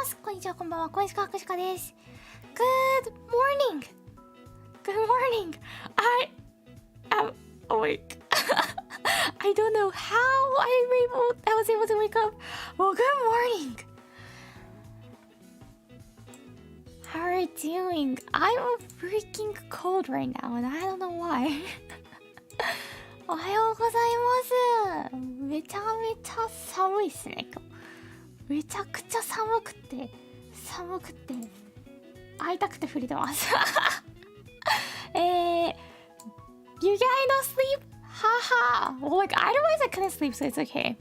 ます。こんにちは、こんばんは。こんにちは、くしかです。Good morning. Good morning. I am awake. I don't know how I was able to wake up. Well, good morning. How are you doing? I'm freaking cold right now, and I don't know why. おはようございます。めちゃめちゃ寒いっすね、今日。めちゃくちゃ寒くて会いたくて震えてます。You guys don't sleep? Haha. Well, like otherwise I couldn't sleep, so it's okay.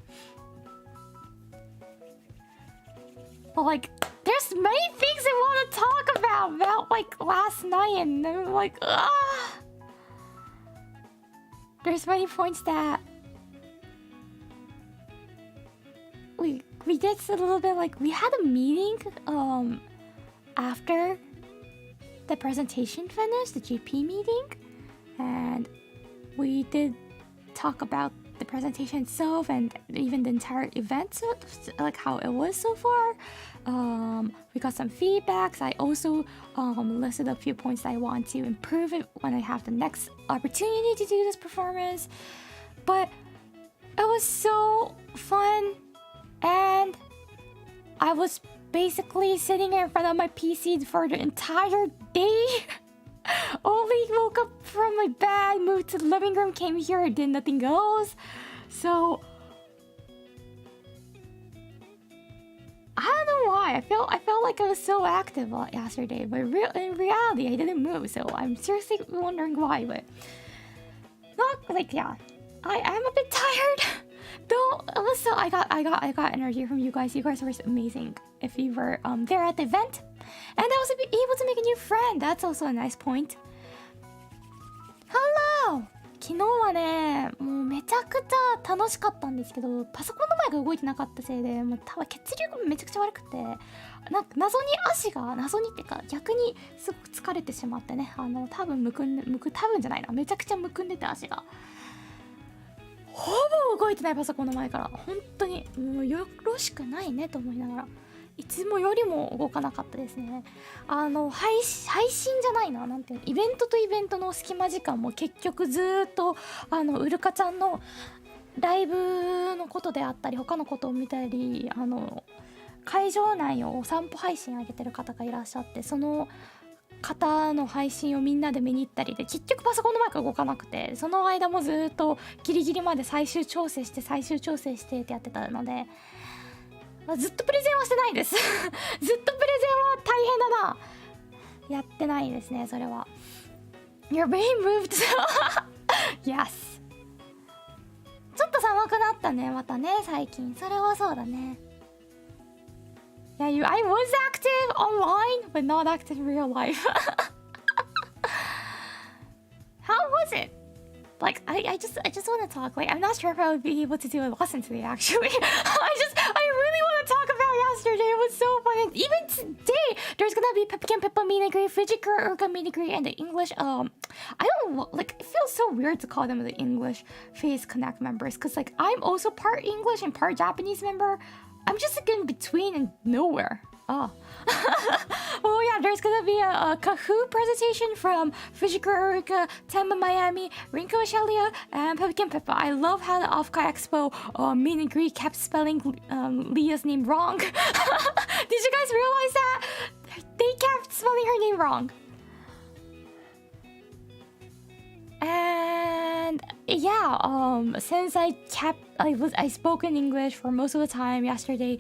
But like, there's many things I want to talk about like last night, and I'm like, there's many points that we did a little bit like we had a meeting after the presentation finished, the GP meeting, and we did talk about the presentation itself and even the entire event, so, like how it was so far. We got some feedbacks. I also listed a few points that I want to improve it when I have the next opportunity to do this performance. But it was so fun, and I was basically sitting in front of my PC for the entire day. Only woke up from my bed, moved to the living room, came here, and did nothing else. So I don't know why. I felt like I was so active yesterday, but in reality, I didn't move. So I'm seriously wondering why. But not like, yeah, I am a bit tired. Though also I got energy from you guys. You guys were amazing. If you were there at the event, and I was able to make a new friend. That's also a nice point. Hello. 昨日はね、もうめちゃくちゃ楽しかったんですけど、パソコンの前が動いてなかったせいで、もう多分血流がめちゃくちゃ悪くて、なんか謎にっていうか逆にすごく疲れてしまってね、多分多分じゃないな、めちゃくちゃむくんでて足が。ほぼ動いてないパソコンの前から、本当にもうよろしくないねと思いながら、いつもよりも動かなかったですね。配信じゃないな、なんていうの、イベントとイベントの隙間時間も結局ずーっとうるかちゃんのライブのことであったり他のことを見たり、会場内をお散歩配信上げてる方がいらっしゃって、その方の配信をみんなで見に行ったりで、結局パソコンの前から動かなくて、その間もずーっとギリギリまで最終調整してってやってたので、ずっとプレゼンはしてないです。ずっとプレゼンは大変だな。やってないですね、それは。Your brain moved. Yes. ちょっと寒くなったね、またね、最近。それはそうだね。Yeah, I was active online, but not active in real life. How was it? Like, I just want to talk. Like, I'm not sure if I would be able to do a lesson today, actually. I really want to talk about yesterday. It was so fun. And even today, there's gonna be Pipkin Pippa meet and greet, Fujikura Uruka meet and greet, and the English, I don't, like, it feels so weird to call them the English Face Connect members, because, like, I'm also part English and part Japanese member. I'm just, like, in between and nowhere. Oh. Well, yeah, there's gonna be a Kahoot presentation from Fujikura Uruka, Tenma Maemi, Rinkou Ashelia, and Pipkin Pippa. I love how the Offka Expo meet and greet kept spelling Leah's name wrong. Did you guys realize that? They kept spelling her name wrong. And yeah, since I spoke in English for most of the time yesterday.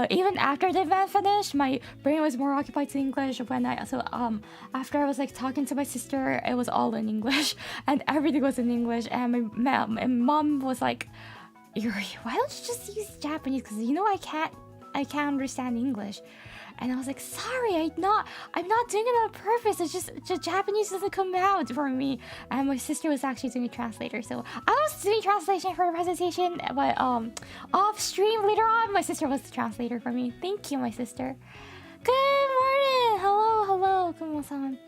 Even after the event finished, my brain was more occupied to English. After I was like talking to my sister, it was all in English, and everything was in English. And my mom was like, "Yuri, why don't you just use Japanese? Because you know I can't understand English." And I was like, sorry, I'm not doing it on purpose. It's just Japanese doesn't come out for me. And my sister was actually doing a translator. So I was doing translation for a presentation, but off stream later on, my sister was the translator for me. Thank you, my sister. Good morning! Hello, くもさん。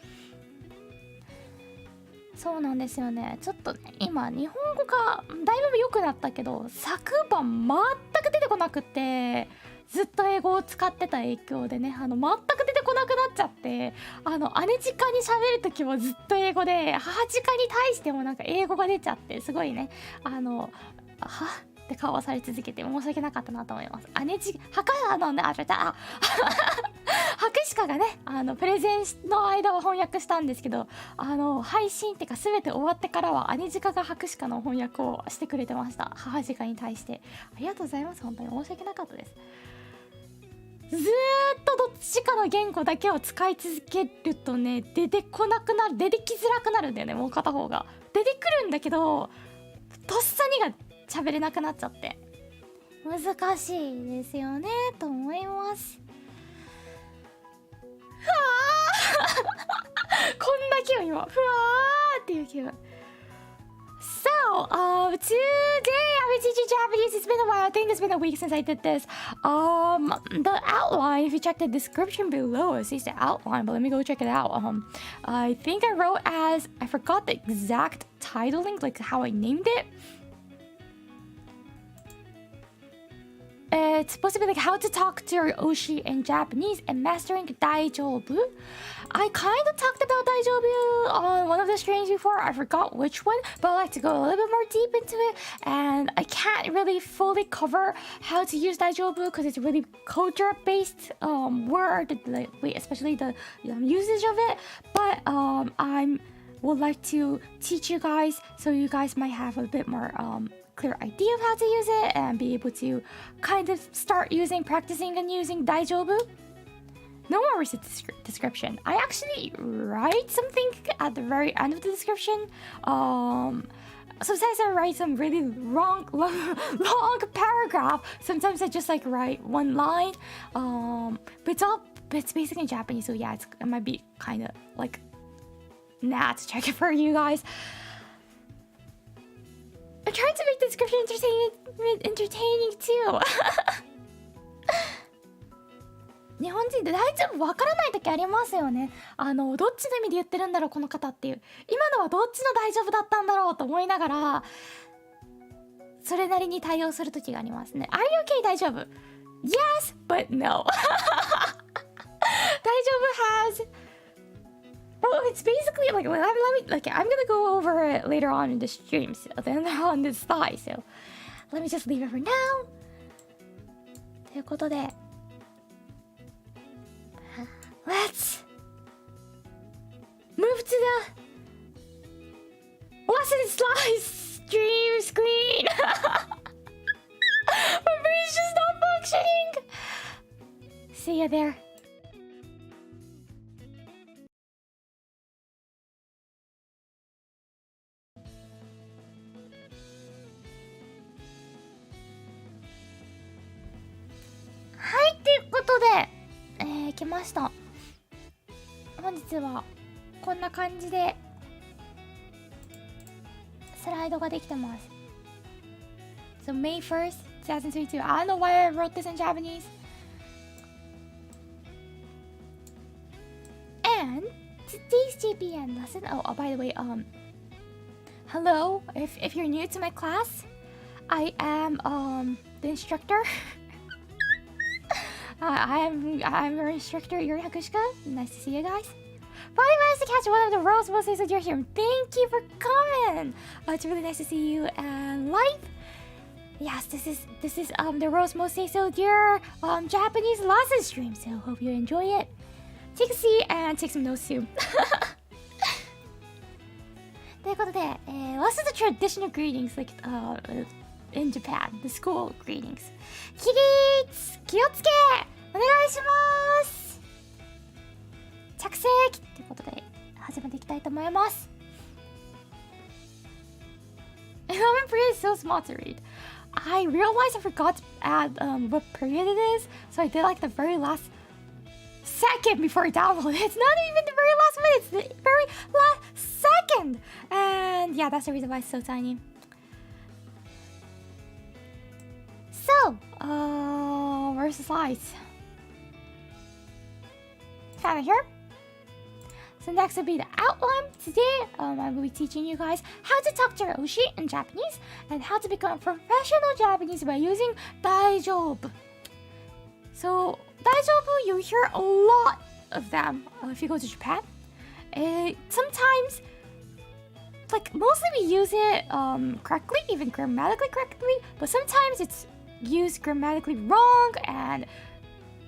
そうなんですよね。ちょっとね、今日本語がだいぶ良くなったけど、昨晩全く出てこなくて、ずっと英語を使ってた影響でね、全く出てこなくなっちゃって、姉近に喋る時もずっと英語で、母近に対してもなんか英語が出ちゃって、すごいね、はって顔をされ続けて申し訳なかったなと思います。博士がね、プレゼンの間は翻訳したんですけど、配信ってか全て終わってからは姉近が博士の翻訳をしてくれてました。母近に対して。ありがとうございます。本当に申し訳なかったです。ずーっとどっちかの言語だけを使い続けるとね、出てきづらくなるんだよね、もう片方が。出てくるんだけど、とっさにが喋れなくなっちゃって。難しいですよね、と思います。こんな気分今。ふわーっていう気分。So, today I will teach you Japanese. It's been a while. I think it's been a week since I did this. The outline, if you check the description below, it says the outline, but let me go check it out. I think I wrote I forgot the exact titling, like how I named it. It's supposed to be like how to talk to your Oshi in Japanese and mastering daijoubu. I kind of talked about daijoubu on one of the streams before. I forgot which one, but I'd like to go a little bit more deep into it. And I can't really fully cover how to use daijoubu because it's a really culture-based word, especially the usage of it. But I would like to teach you guys so you guys might have a bit more clear idea of how to use it and be able to kind of start practicing and using daijoubu. No one reads the description. I actually write something at the very end of the description. Sometimes I write some really long paragraph. Sometimes I just like write one line. But it's basically in Japanese, so yeah, it might be kind of like to check it for you guys. I'm trying to make the description entertaining too. 日本人って大丈夫わからない時ありますよね。どっちの意味で言ってるんだろうこの方っていう。今のはどっちの大丈夫だったんだろうと思いながら、それなりに対応する時がありますね。Are you okay? 大丈夫 Yes, but no. 大丈夫 has...Well, it's basically like I'm gonna go over it later on in the streams, then on this slide. So let me just leave it for now. ということで、Let's move to the what's in slide stream screen. My brain's just not functioning. See ya there.来ました。本日はこんな感じでスライドができてます。So May 1st, 2022. I don't know why I wrote this in Japanese. And today's JPN lesson. Oh, by the way, hello. If you're new to my class, I am the instructor. I'm your instructor, Yuri Hakushika. Nice to see you guys. Finally managed to catch one of the Rose Mosai's you're here. Thank you for coming. It's really nice to see you live. Yes, this is the Rose Mosai's dear Japanese lesson stream. So hope you enjoy it. Take a seat and take some notes too. ということで、what's the traditional greetings like in Japan? The school greetings. 起立、気をつけ、お願いします。着席ということで始めていきたいと思います。11 period is so small to read. I realized I forgot to add what period it is, so I did like the very last second before I downloaded. It's not even the very last minute, it's the very last second. And yeah, that's the reason why it's so tiny. So, where's the slides? Kind of here. So next will be the outline. Today, I will be teaching you guys how to talk to your Oshi in Japanese and how to become professional Japanese by using daijoubu. So daijoubu, you hear a lot of them if you go to Japan. Sometimes, like mostly we use it correctly, even grammatically correctly, but sometimes it's used grammatically wrong and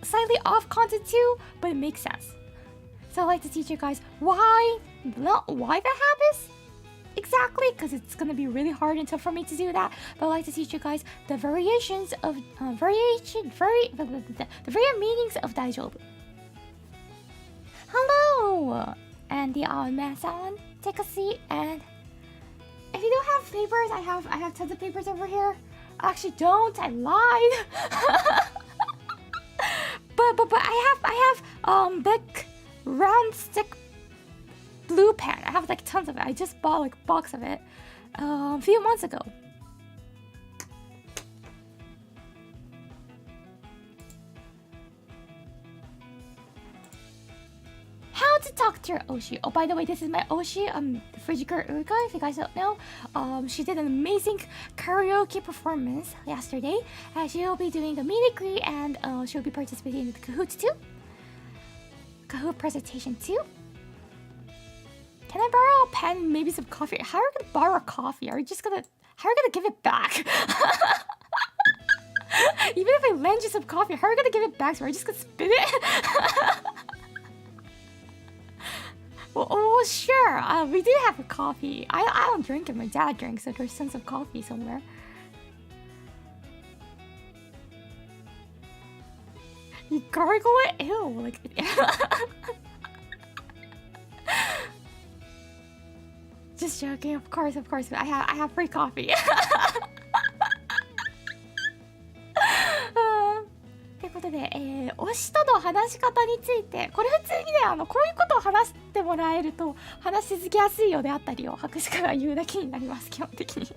slightly off content too, but it makes sense. So I like to teach you guys not why that happens exactly, because it's gonna be really hard and tough for me to do that. But I like to teach you guys the variations of the variant meanings of daijoubu. Hello, and the man-san, take a seat. And if you don't have papers, I have tons of papers over here. I actually don't. I lied. but I have big round stick blue pen. I have like tons of it. I just bought like a box of it a few months ago. How to talk to your Oshi. Oh, by the way, this is my Oshi, Fujikura Uruka, if you guys don't know. She did an amazing karaoke performance yesterday. She'll be doing the meet and greet, and she'll be participating in the Kahoot too. Kahoot presentation too. Can I borrow a pen, maybe some coffee? How are you gonna borrow coffee? How are you gonna give it back? Even if I lend you some coffee, how are you gonna give it back? So are you just gonna spit it? well, sure. We do have a coffee. I don't drink it. My dad drinks, so there's tons of coffee somewhere. You gargle it? Ew. Like. Just joking, of course. I have free coffee. ということで、推しとの話し方について、これ普通にね、こういうことを話してもらえると話し続けやすいよであったりを博士から言うだけになります、基本的に。昨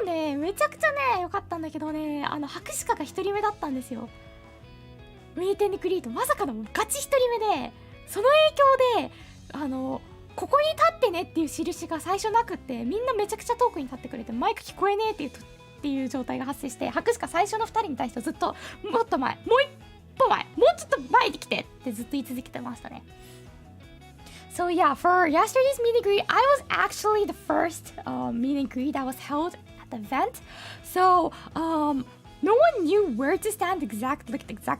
日ね、めちゃくちゃね、良かったんだけどね、博士が一人目だったんですよ。ミーテンデクリート、まさかのガチ一人目で、その影響で、ここに立ってねっていう印が最初なくって、みんなめちゃくちゃ遠くに立ってくれて、マイク聞こえねえっていう状態が発生して、博士が最初の2人に対してずっともっと前、もう一歩前、もうちょっと前に来てってずっと言い続けてましたね。So yeah, for yesterday's meet and greet, I was actually the first meet and greet that was held at the event. So no one knew where to stand the exact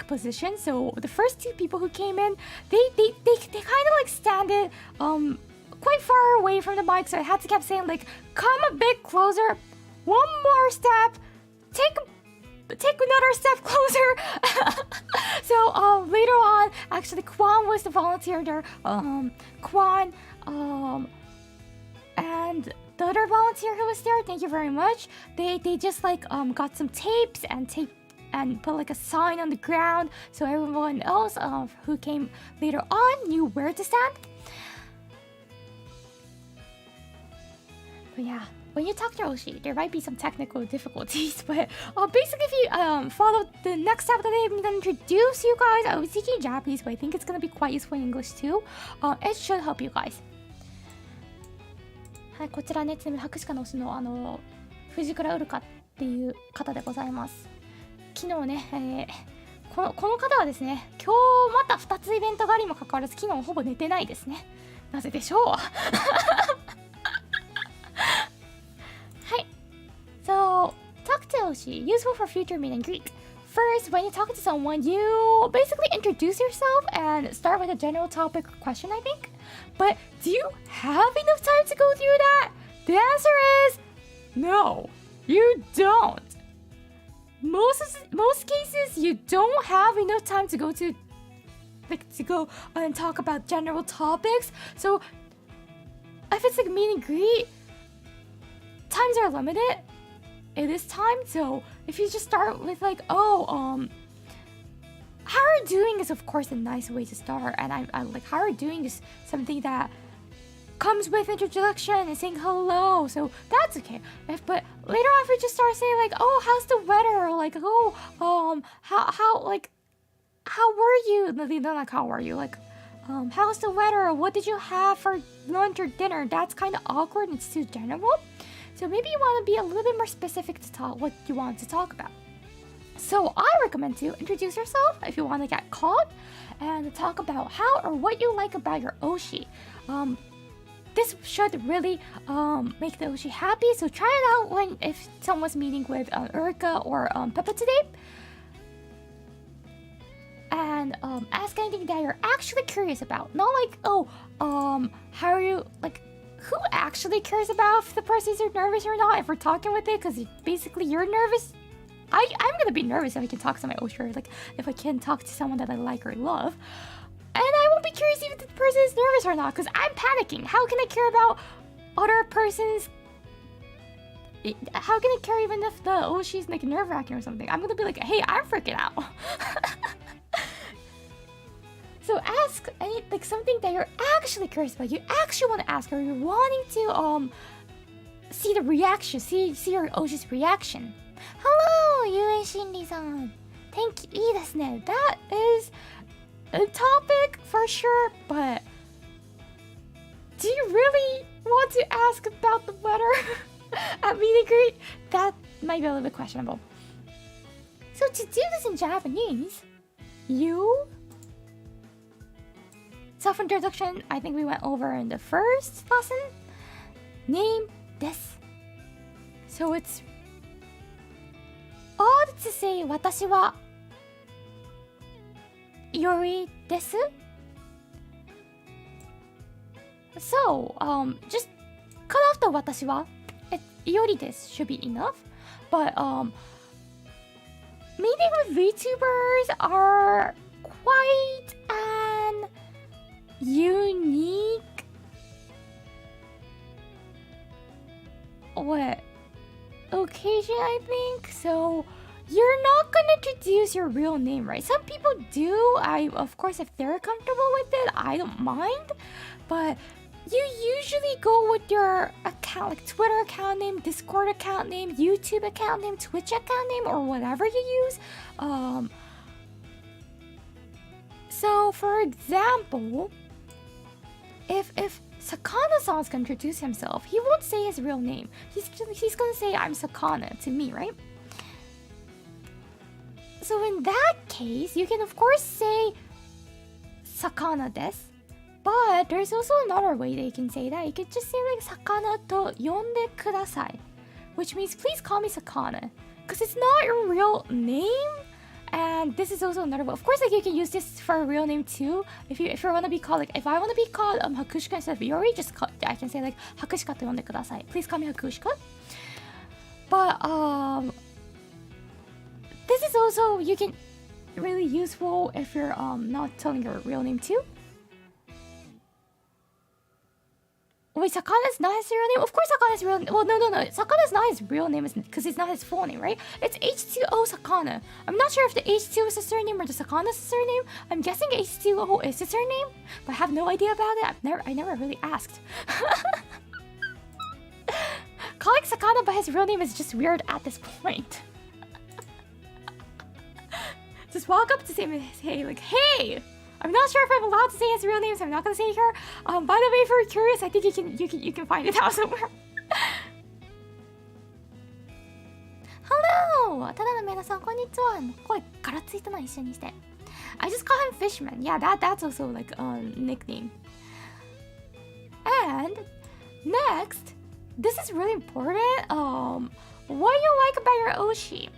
position. So the first two people who came in, they kind of like standed quite far away from the mic, so I had to keep saying like, come a bit closer, one more step, take another step closer. So later on, actually Kwan was the volunteer there. Kwan and the other volunteer who was there, thank you very much. They just like got some tapes and put like a sign on the ground, so everyone else who came later on knew where to stand. But yeah, when you talk to Oshi, there might be some technical difficulties, but basically if you follow the next step that I'm gonna introduce you guys, I was teaching Japanese, but I think it's gonna be quite useful in English too. It should help you guys. はい、こちらね、ちなみに博士課の推しの藤倉うるかっていう方でございます。昨日ね、この方はですね、今日また2つイベントがありもかかわらず昨日ほぼ寝てないですね。なぜでしょう。はい。So, talk to Oshi, useful for future meet and greet. First, when you talk to someone, you basically introduce yourself and start with a general topic or question, I think. But do you have enough time to go through that? The answer is no, you don't. Most cases, you don't have enough time to go and talk about general topics. So if it's like meet and greet, times are limited. It is time. So if you just start with like, how are you doing is of course a nice way to start, and I like how are you doing is something that comes with introduction and saying hello, so that's okay. But later on, if we just start saying like, oh, how's the weather, or like, oh, how were you? Not like how are you, like, how's the weather? What did you have for lunch or dinner? That's kind of awkward and it's too general. So maybe you want to be a little bit more specific to talk what you want to talk about. So I recommend to introduce yourself if you want to get caught and talk about how or what you like about your Oshi. This should really make the Oshi happy, so try it out if someone's meeting with Uruka or Pippa today. And ask anything that you're actually curious about. Not like, how are you, like, who actually cares about if the person's nervous or not if we're talking with it, because basically you're nervous. I'm gonna be nervous if I can talk to my Oshi, like if I can talk to someone that I like or love. And I won't be curious even if the person is nervous or not, because I'm panicking. How can I care about other person's... How can I care even if the Oshi's like nerve-wracking or something? I'm gonna be like, hey, I'm freaking out. So ask like something that you're actually curious about. You actually want to ask, or you're wanting to see the reaction, see your Oshi's reaction. Hello, Yuen Shinri-san. Thank you. いいですね. That is a topic for sure, but do you really want to ask about the weather at meet and greet? That might be a little bit questionable. So to do this in Japanese, self-introduction, I think we went over in the first lesson. Name this. So it's odd to say 私は Yori desu. So, just cut off the 私は Yori desu should be enough. But meeting with VTubers are quite an unique occasion, I think. So you're not gonna introduce your real name, right? Some people do. Of course, if they're comfortable with it, I don't mind. But you usually go with your account, like Twitter account name, Discord account name, YouTube account name, Twitch account name, or whatever you use. So for example, if Sakana-san's gonna introduce himself, he won't say his real name. He's gonna say, I'm Sakana to me, right? So in that case, you can of course say Sakana desu. But there's also another way that you can say that. You could just say like Sakana to yonde kudasai, which means please call me Sakana, because it's not your real name. And this is also another way. Of course, like you can use this for a real name too. If you want to be called, like if I want to be called Hakushika instead of Yori, I can say like Hakushika to yonde kudasai. Please call me Hakushika. But this is also you can really useful if you're not telling your real name too. Wait, Sakana's not his real name? Of course Sakana's real name. Well, no. Sakana's not his real name because it's not his full name, right? It's H2O Sakana. I'm not sure if the H2 is his surname or the Sakana's his surname. I'm guessing H2O is his surname, but I have no idea about it. I never really asked. Calling Sakana by his real name is just weird at this point. Just walk up to him and say like, hey! I'm not sure if I'm allowed to say his real name, so I'm not gonna say it here. By the way, if you're curious, I think you can find it out somewhere. Hello! ただの皆さん、こんにちは。声ガラついたな、一緒にして。I just call him Fishman. Yeah, that's also like a nickname. And next, this is really important. What do you like about your Oshi?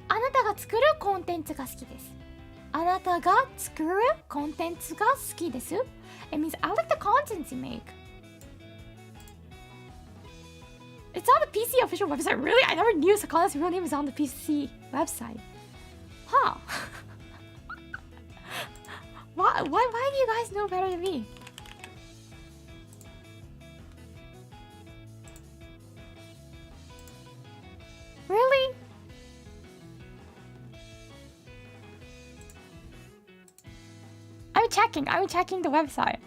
あなたが作るコンテンツが好きです。あなたが作るコンテンツが好きです。It means I like the contents you make. It's on the PC official website. Really? I never knew Sakana's real name is on the PC website. Huh. Why do you guys know better than me? Really? I'm checking the website.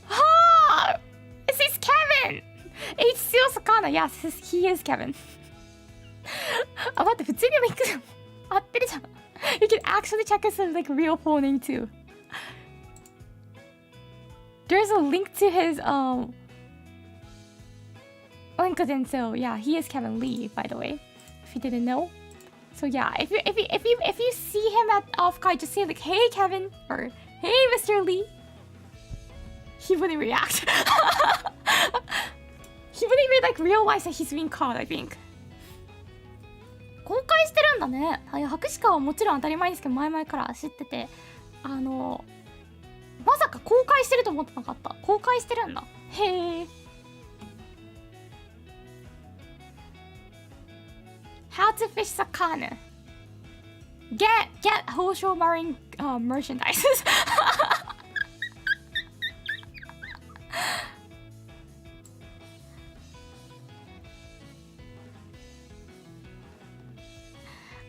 Ah! This is Kevin! H2O Sakana. Yes, he is Kevin. あ、待って、普通にリンク合ってるじゃん。You can actually check his like real full name too. there's a link to his LinkedIn, so yeah, he is Kevin Lee, by the way, if you didn't know. So yeah, if you see him at off-guard, just say like, "Hey Kevin," or "Hey Mr. Lee." He wouldn't react. He wouldn't even like realize that he's being caught, I think. 公開してるんだね。はい、博士課はもちろん当たり前ですけど、前々から知ってて、まさか公開してると思ってなかった。公開してるんだ。へえ。How to fish sakana. Get Hosho Marine merchandise.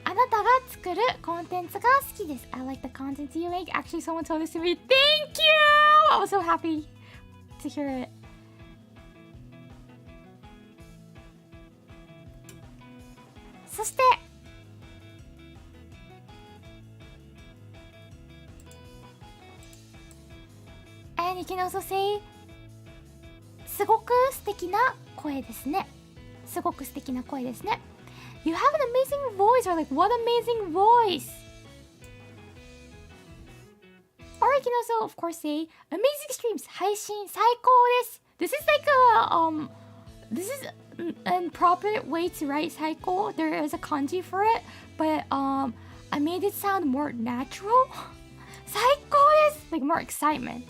あなたが作るコンテンツが好きです。I like the content you make. Actually, someone told this to me. Thank you! I was so happy to hear it. そしてAnd you can also say すごく素敵な声ですね。すごく素敵な声ですね。You have an amazing voice, or like, what amazing voice! Or you can also, of course, say amazing streams, 配信最高です。This is like this is an proper way to write 最高. There is a kanji for it, but I made it sound more natural. 最高です like more excitement.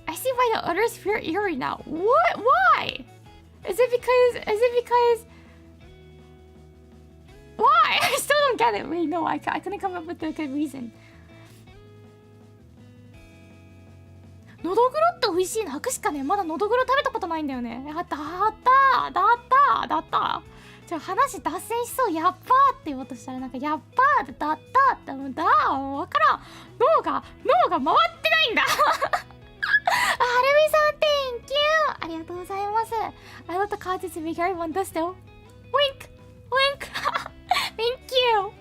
I see why the others fear eerie now. What? Why? Is it because why? I still don't get it. Wait, no, I couldn't come up with a good reason. のどぐろって美味しいの。博士かね、まだのどぐろ食べたことないんだよね。だったちょ、話脱線しそう。やっぱーって言おうとしたら、なんかやっぱーってだったってもうだーもうわからん。脳が回ってないんだ。あ、はるみさん Thank you ありがとうございます。I love the content to make everyone does though. Wink Thank you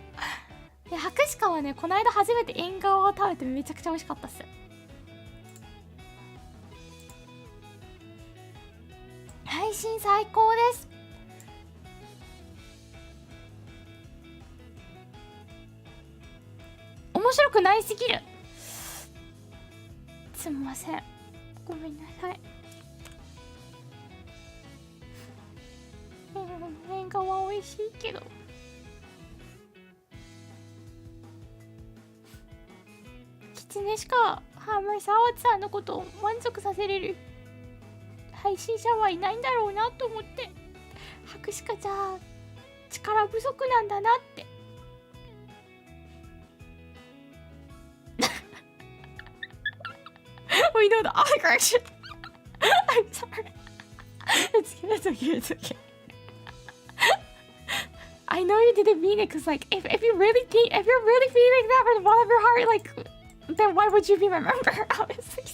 いや、博士かはね、この間初めて縁側を食べてめちゃくちゃ美味しかったっす。配信最高です。面白くないすぎる。すみません、ごめんなさい。縁側美味しいけどキツネしかハーマーサワツさんのことを満足させれる配信者はいないんだろうなと思って、博士かじゃあ力不足なんだなって。We know the autocorrection. I'm sorry. It's okay. I know you didn't mean it, cause like if you're really feeling that from the bottom of your heart, like then why would you be my member? Honestly.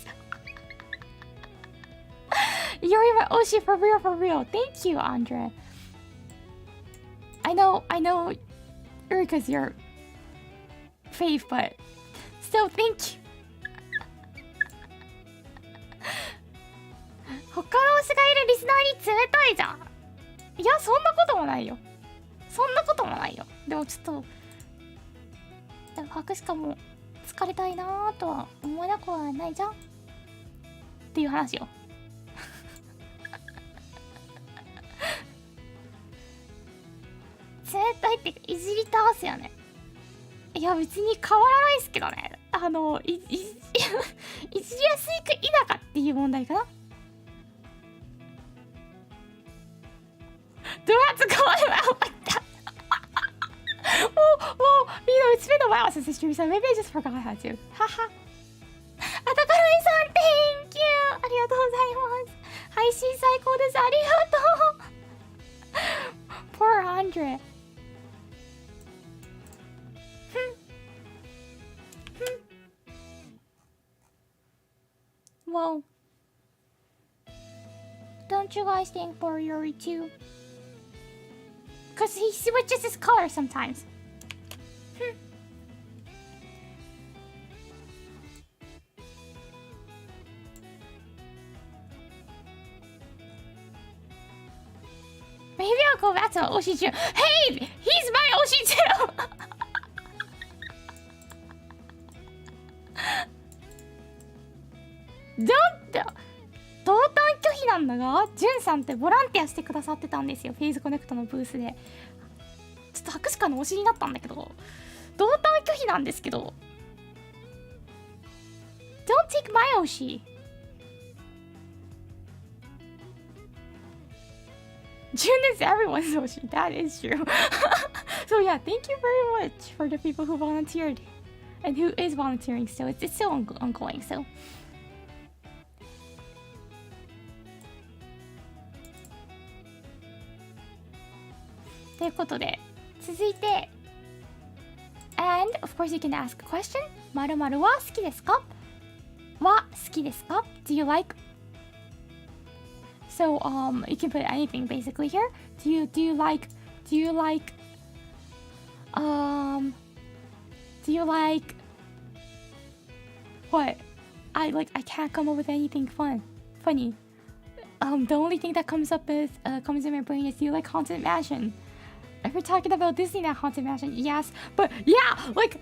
You're my Oshi for real. Thank you, Andre. I know Urika's your fave, but still thank you. 他の推しがいるリスナーに冷たいじゃん。いや、そんなこともないよ。でもちょっとでも博士かも疲れたいなとは思えなくはないじゃんっていう話よ。冷たいっていじり倒すよね。いや別に変わらないですけどね。いじりやすいか否かっていう問題かな。Do I have to call him out like that? well, it's been a while since the stream, so maybe I just forgot how to. Haha. あたかるいさん Thank you ありがとうございます。配信最高です。ありがとう。Poor Andre. Whoa. Don't you guys think for Yuri too? Because he switches his color sometimes. Maybe I'll go back to Oshi too. Hey, he's my Oshi too. だって同担拒否なんだが、ジュンさんってボランティアしてくださってたんですよ、フェイズコネクトのブースで。ちょっと博士課の推しになったんだけど、同担拒否なんですけど。Don't take my Oshi. June is everyone's Oshi. That is true. So yeah, thank you very much for the people who volunteered and who is volunteering still. It's still ongoing, so. ということで、続いて And of course you can ask a question. 〇〇は好きですか？は好きですか？ Do you like? So you can put anything basically here. Do you like what? I can't come up with anything funny. The only thing that comes in my brain is, do you like Haunted Mansion? If we're talking about Disneyland Haunted Mansion, yes, but yeah, like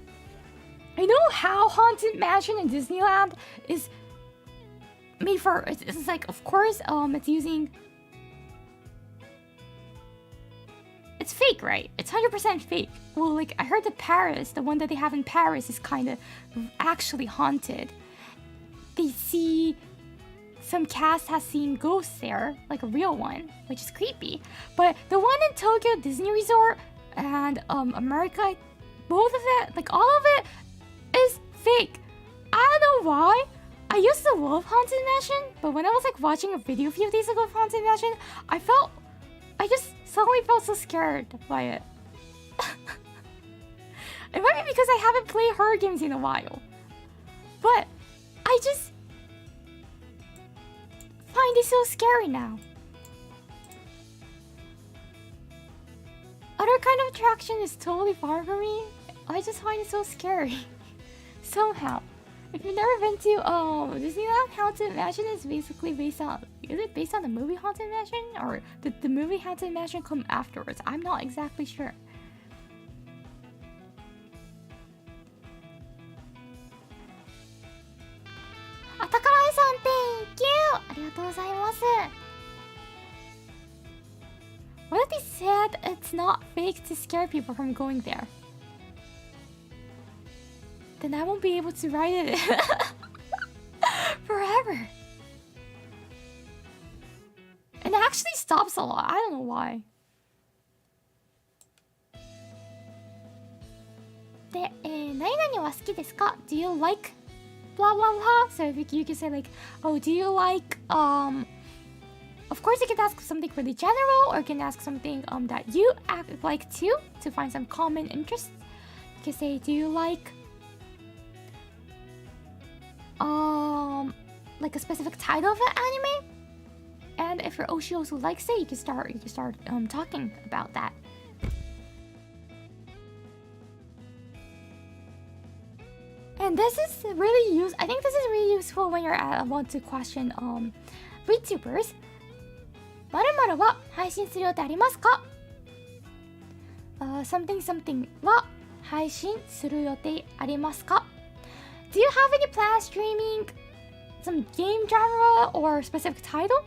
I know how Haunted Mansion in Disneyland is made for. It's like, of course, it's using. It's fake, right? It's 100% fake. Well, like I heard that Paris, the one that they have in Paris, is kind of actually haunted. They see. Some cast has seen ghosts there, like a real one, which is creepy. But the one in Tokyo Disney Resort and America, both of it, like all of it, is fake. I don't know why. I used to love Haunted Mansion, but when I was like watching a video a few days ago of Haunted Mansion, I just suddenly felt so scared by it. It might be because I haven't played horror games in a while, but I just find it so scary now. Other kind of attraction is totally far from me. I just find it so scary. Somehow. If you've never been to Disneyland, Haunted Mansion is basically based on... Is it based on the movie Haunted Mansion? Or did the movie Haunted Mansion come afterwards? I'm not exactly sure. Atakarai-san, thank you! ありがとうございます。What if they said it's not fake to scare people from going there? Then I won't be able to ride it forever. And it actually stops a lot. I don't know why. で、何々は好きですか？ Do you like blah blah blah? So if you can say like, oh, do you like of course you can ask something really general, or you can ask something that you like too, to find some common interests. You can say, do you like like a specific title of an anime? And if your Oshi also likes it, you can start talking about that. And this is really I think this is really useful when you're want to question VTubers. 〇〇は配信する予定ありますか？ something something は配信する予定ありますか？ Do you have any plans streaming some game genre or specific title?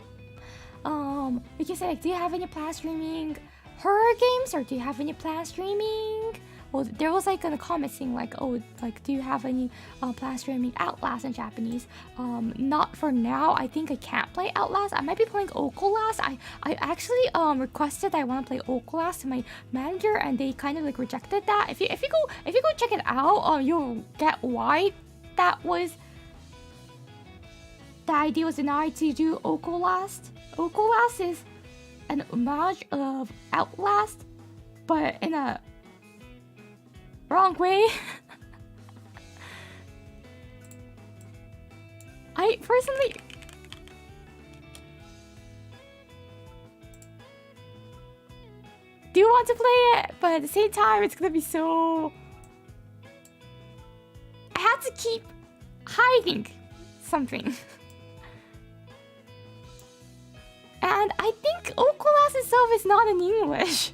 You can say like, do you have any plans streaming horror games, or do you have any plans streaming? Well, there was like a comment saying like, oh, like, do you have any plans streaming Outlast in Japanese? Not for now. I think I can't play Outlast. I might be playing Okolast. I actually requested I want to play Okolast to my manager, and they kind of like rejected that. If you go check it out, you'll get why the idea was denied to do Okolast. Okolast is an homage of Outlast, but in a wrong way. I personally do want to play it, but at the same time it's gonna be so to keep hiding something. And I think Oculus itself is not in English.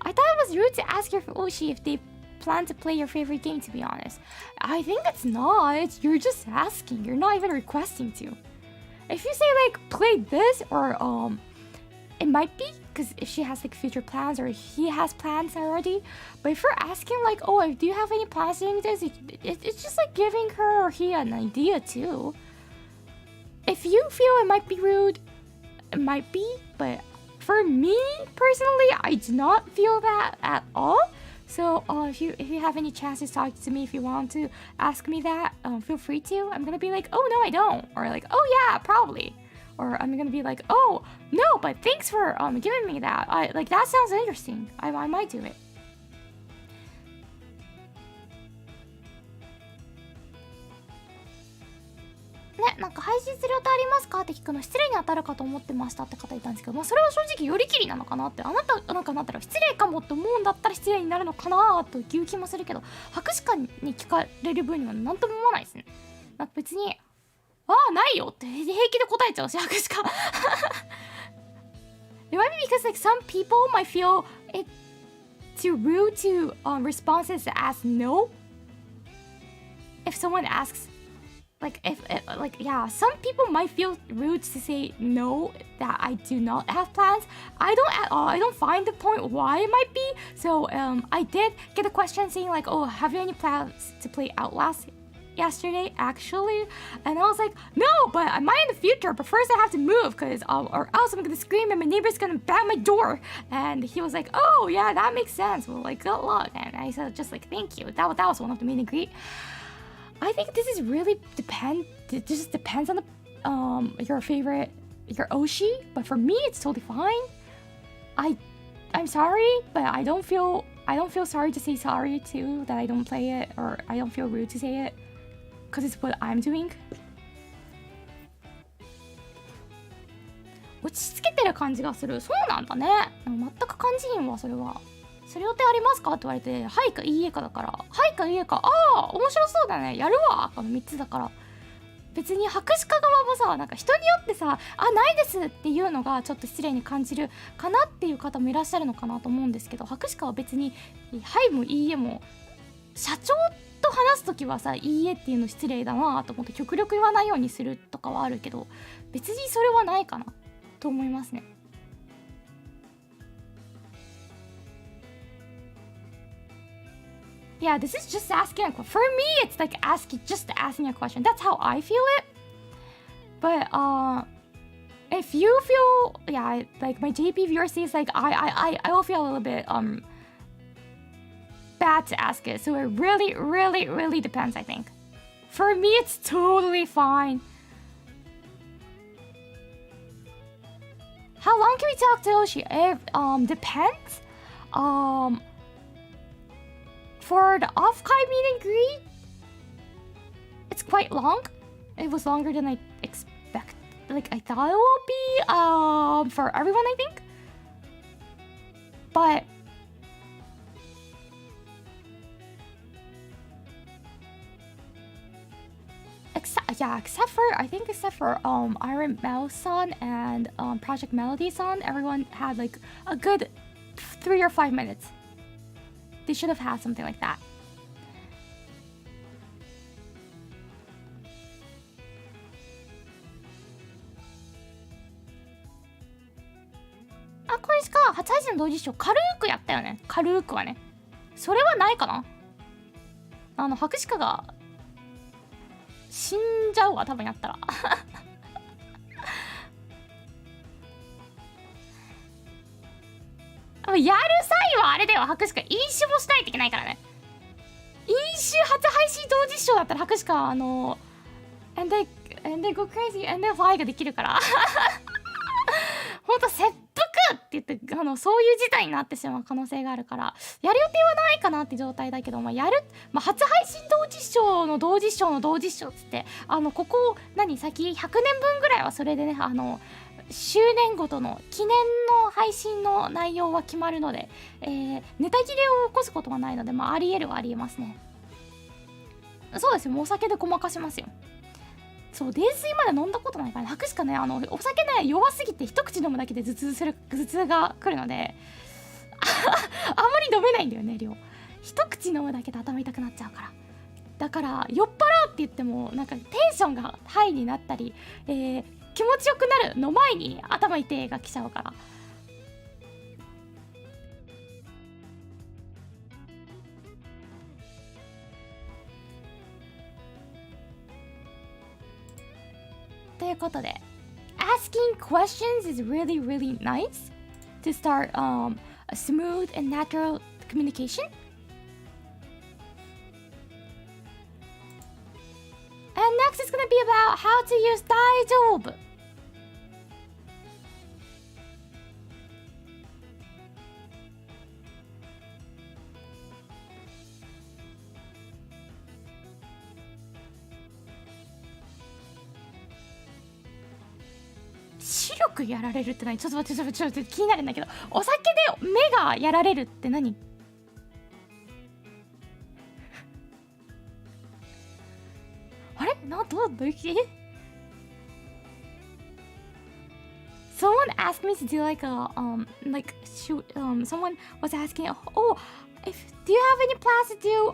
I thought it was rude to ask your Oshi if they plan to play your favorite game, to be honest. I think it's not. You're just asking. You're not even requesting to. If you say like play this or it might be because if she has like future plans or he has plans already. But if you're asking like, oh, do you have any plans doing this? It's just like giving her or he an idea too. If you feel it might be rude, it might be. But for me personally, I do not feel that at all. So if you have any chance to talk to me, if you want to ask me that, feel free to. I'm gonna be like, oh no, I don't, or like, oh yeah, probably, or I'm gonna be like, oh no, but thanks for giving me that. Like that sounds interesting. I might do it. ね、なんか配信する予定ありますかって聞くの失礼に当たるかと思ってましたって方いたんですけど、まあそれは正直よりきりなのかなって、あなたなんかなったら失礼かもって思うんだったら失礼になるのかなという気もするけど、博士館に聞かれる分には何とも思わないですね。なんか別にないよって平気で答えちゃうし、博士館。It might be because like some people might feel it too rude to responses as no. If someone asks. Some people might feel rude to say no, that I do not have plans. I don't at all. I don't find the point why it might be. So I did get a question saying like, oh, have you any plans to play Outlast yesterday actually? And I was like, no, but I might in the future, but first I have to move because or else I'm gonna scream and my neighbor's gonna bang my door. And he was like, oh yeah, that makes sense. Well, like good luck. And I said just like thank you. That was one of the meet and greet. I think this is really it just depends on the your favorite, your Oshi, but for me it's totally fine. I'm sorry, but I don't feel sorry to say sorry too that I don't play it, or I don't feel rude to say it because it's what I'm doing. 落ち着けてる感じがする。そうなんだね。全く感じひんわそれは。それ予定ありますかって言われて、はいかいいえかだから、はいかいいえか、面白そうだね、やるわ、この3つだから。別に博士課側もさ、なんか人によってさ、ないですっていうのがちょっと失礼に感じるかなっていう方もいらっしゃるのかなと思うんですけど、博士課は別に、はいもいいえも、社長と話すときはさ、いいえっていうの失礼だなと思って極力言わないようにするとかはあるけど、別にそれはないかなと思いますね。Yeah, this is just asking a question. For me, it's like just asking a question. That's how I feel it. But if you feel, yeah, like my JP viewer says, like I will feel a little bit bad to ask it. So it really, really, really depends. I think. For me, it's totally fine. How long can we talk to Oshi? It depends. For the off-kai meet and greet, it's quite long. It was longer than I expected. Like I thought it would be for everyone, I think. But except for Iron Mouse-san and Project Melody-san, everyone had like a good 3 or 5 minutes. They should have had something like that. Ah, これしか初配信の同時視聴軽くやったよね。軽くはね。それはないかな。博士課が死んじゃうわ、多分やったら。やる際はあれだよ、博士課飲酒もしないといけないからね。飲酒初配信同時視聴だったら博士課and they go crazy and then fly ができるから。ほんと切腹って言ってそういう事態になってしまう可能性があるから、やる予定はないかなって状態だけど、やる、初配信同時視聴の同時視聴の同時視聴っつって、ここ先100年分ぐらいはそれでね、周年ごとの記念の配信の内容は決まるので、ネタ切れを起こすことはないので、ありえるはありえますね。そうですよ、もうお酒でごまかしますよ。そう、泥酔まで飲んだことないからね。白しかね、お酒ね、弱すぎて一口飲むだけで頭痛が来るのであんまり飲めないんだよね、量。一口飲むだけで頭痛くなっちゃうから。だから酔っ払うって言ってもテンションがハイになったり、気持ちよくなるの前に頭痛いが来ちゃうから。ということで、asking questions is really really nice to start a smooth and natural communication. And next is gonna be about how to use daijoubu.視力やられるって何？ちょっと待って、気になるんだけど、お酒で目がやられるって何？あれ？どういう気？ Someone asked me to do someone was asking, oh, do you have any plans to do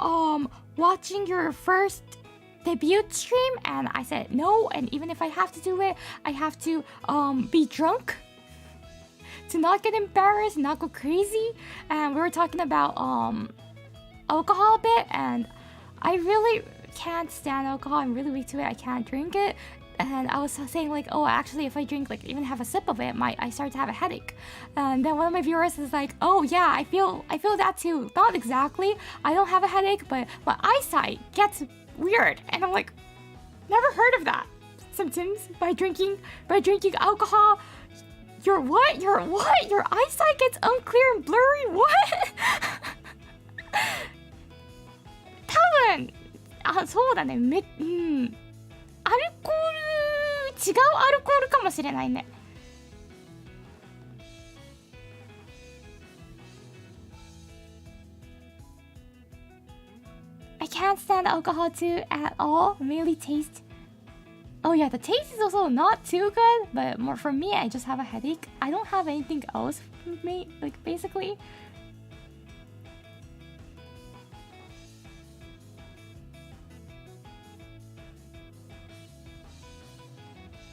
watching your first debut stream? And I said no, and even if I have to do it, I have to be drunk to not get embarrassed, not go crazy. And we were talking about alcohol a bit, and I really can't stand alcohol. I'm really weak to it. I can't drink it. And I was saying oh, actually, if I drink even have a sip of it, I start to have a headache. And then one of my viewers is like, oh yeah, I feel that too. Not exactly, I don't have a headache, but my eyesight gets weird. And I'm like, never heard of that symptoms by drinking alcohol. Your eyesight gets unclear and blurry. What? 多分そうだね、アルコール、違うアルコールかもしれないね。I can't stand alcohol too at all. Really taste. Oh yeah, the taste is also not too good, but more for me, I just have a headache. I don't have anything else with me, basically.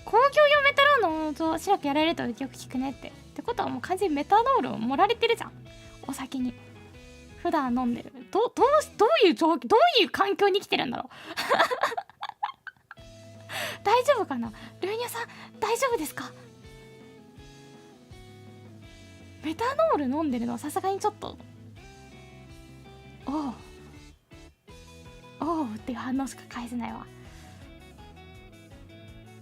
工業用メタノールと白くやられるとよく聞くねってことはもう完全にメタノールを盛られてるじゃん、お酒に。普段飲んでる。どういう環境に生きてるんだろう大丈夫かな、ルーニャさん大丈夫ですか？メタノール飲んでるのはさすがにちょっとおうっていう反応しか返せないわ。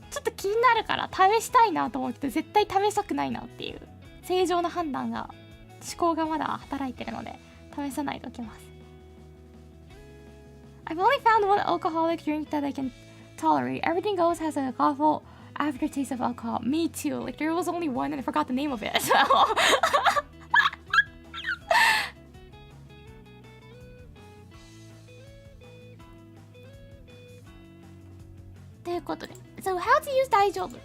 ちょっと気になるから試したいなと思って、絶対試したくないなっていう正常な判断が、思考がまだ働いてるので試さないといけます。 I've only found one alcoholic drink that I can tolerate. Everything else has a awful aftertaste of alcohol. Me too. There was only one and I forgot the name of it. So ということで、So how to use 大丈夫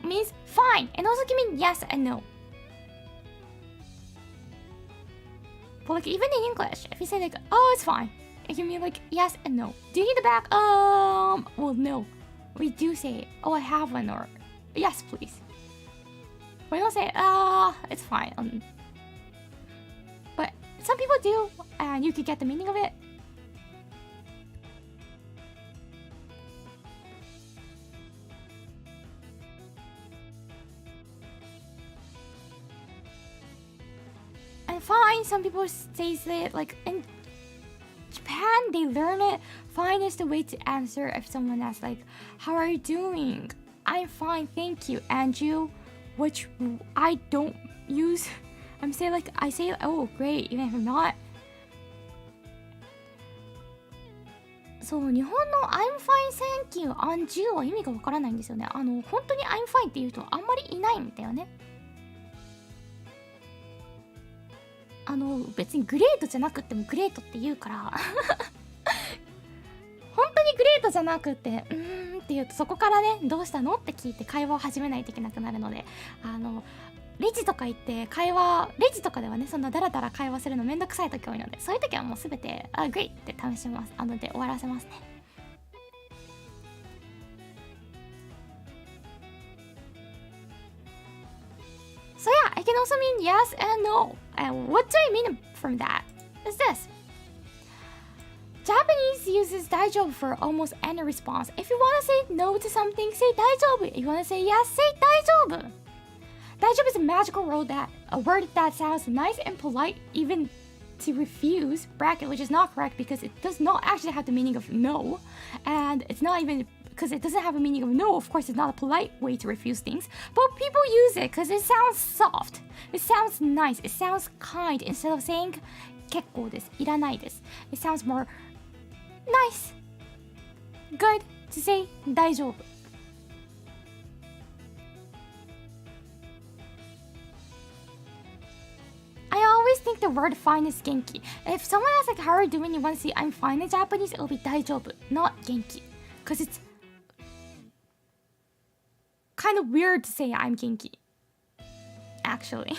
means fine and also can mean yes and no. But even in English, if you say oh, it's fine, it can mean yes and no. Do you need the back? Well, no. We do say, oh, I have one, or yes, please. We don't say, it's fine. But some people do, and you could get the meaning of it. And fine, some people say it in Japan, they learn it. Fine is the way to answer if someone asks how are you doing? I'm fine, thank you. And you? which I don't use. I say oh great even if I'm not. そう日本の I'm fine thank you and you は意味がわからないんですよね。本当に I'm fine っていう人はあんまりいないんだよね。別にグレートじゃなくてもグレートって言うから本当にグレートじゃなくてって言うとそこからねどうしたのって聞いて会話を始めないといけなくなるのでレジとか行ってレジとかではねそんなダラダラ会話するのめんどくさい時多いのでそういう時はもうすべてグレイって試しますで終わらせますね。So yeah, I can also mean yes and no. And what do I mean from that? Is this. Japanese uses daijoubu for almost any response. If you want to say no to something, say daijoubu. If you want to say yes, say daijoubu. Daijoubu is a magical word that sounds nice and polite, even to refuse, bracket, which is not correct because it does not actually have the meaning of no. And it's not even, because it doesn't have a meaning of no, of course it's not a polite way to refuse things. But people use it because it sounds soft. It sounds nice. It sounds kind. Instead of saying 結構です。いらないです。It sounds more nice. Good to say 大丈夫。I always think the word fine is genki. If someone asks like how are you doing, you want to say I'm fine in Japanese, it'll be 大丈夫, not genki. Because it's kind of weird to say I'm genki. Actually.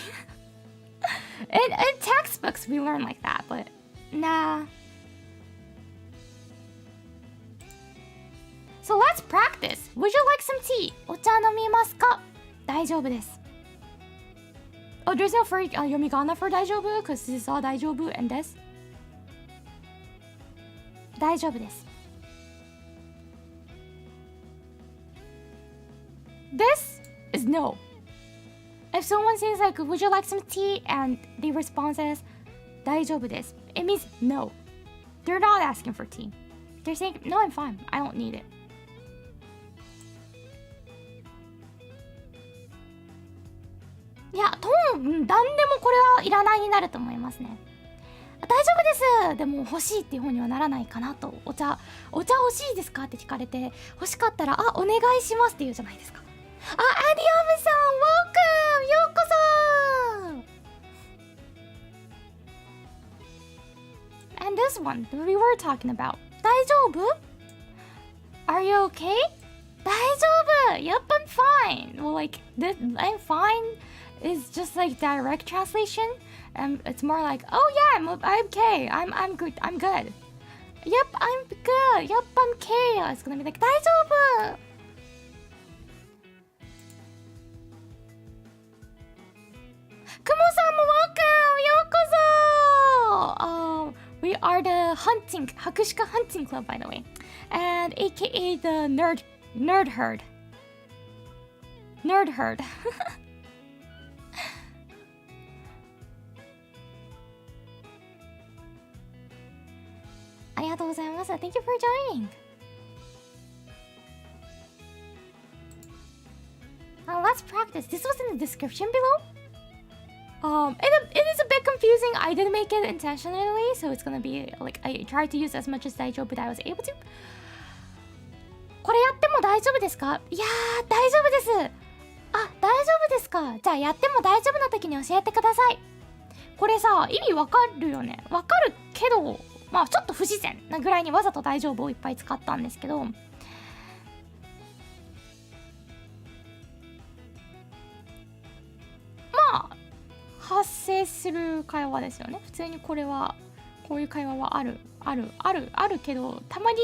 in textbooks we learn like that, but nah. So let's practice. Would you like some tea? お茶飲みますか? 大丈夫です。Oh, there's no for yomigana for 大丈夫 because this is all 大丈夫 and this. 大丈夫です。This is no. If someone says like, would you like some tea? And the response is, 大丈夫です. It means no. They're not asking for tea. They're saying, no, I'm fine. I don't need it. いや、何でもこれはいらないになると思いますね。大丈夫です。でも欲しいっていう方にはならないかなと。お茶欲しいですかって聞かれて、欲しかったら、お願いしますって言うじゃないですか。アディオムさん、welcome! ようこそ And this one, that we were talking about. 大丈夫 Are you okay? 大丈夫 Yep, I'm fine. Well, like, I'm fine is just like direct translation. And it's more like, oh yeah, I'm okay. I'm good. I'm good. Yep, I'm good. Yep, I'm okay. It's gonna be like, 大丈夫クモさんも welcome! ようこそ We are the hunting, 博士課 hunting club, by the way. And aka the nerd herd. Nerd herd. ありがとうございます。Thank you for joining. Let's practice. This was in the description below. It is a bit confusing. I didn't make it intentionally, so it's gonna be like I tried to use as much as 大丈夫 that I was able to. これやっても大丈夫ですか？いやー、大丈夫です。大丈夫ですか？じゃあやっても大丈夫な時に教えてください。これさ、意味わかるよね。わかるけど、まあちょっと不自然なぐらいにわざと大丈夫をいっぱい使ったんですけど、発生する会話ですよね。普通にこういう会話はあるけど、たまに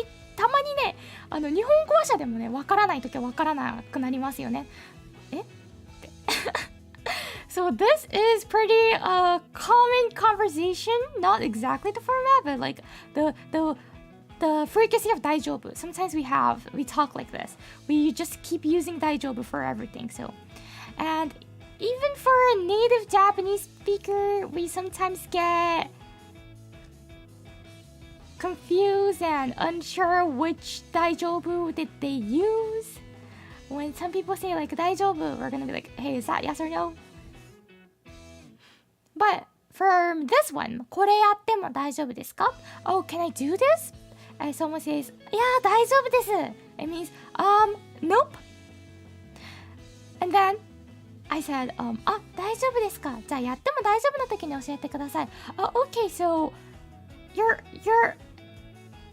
ね、日本語話者でもね、わからないときはわからなくなりますよね。So this is pretty common conversation, not exactly the format, but like the frequency of 大丈夫. Sometimes we talk like this. We just keep using 大丈夫 for everything. So, and even for a native Japanese speaker, we sometimes get confused and unsure which 大丈夫 did they use. when some people say like 大丈夫 we're gonna be like, hey, is that yes or no? But for this one, これやっても大丈夫ですか? Oh, can I do this? And someone says, いや大丈夫です It means, nope. And then I said, あ、大丈夫ですか? じゃあやっても大丈夫な時に教えてください。Okay, so you're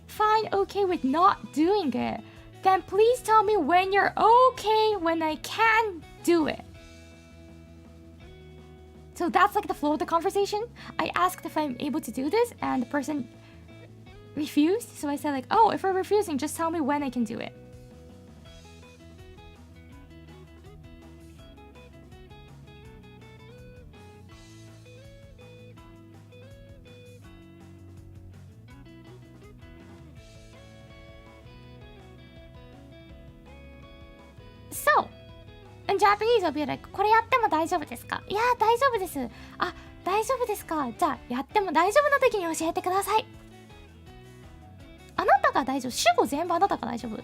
fine, okay with not doing it. Then please tell me when you're okay when I can do it. So that's like the flow of the conversation. I asked if I'm able to do this, and the person refused. So I said like, oh, if we're refusing, just tell me when I can do it. So, in Japanese, I'll be like, これやっても大丈夫ですか? いや大丈夫です。あ、大丈夫ですか。じゃあやっても大丈夫な時に教えてください。あなたが大丈夫。主語全部あなたが大丈夫。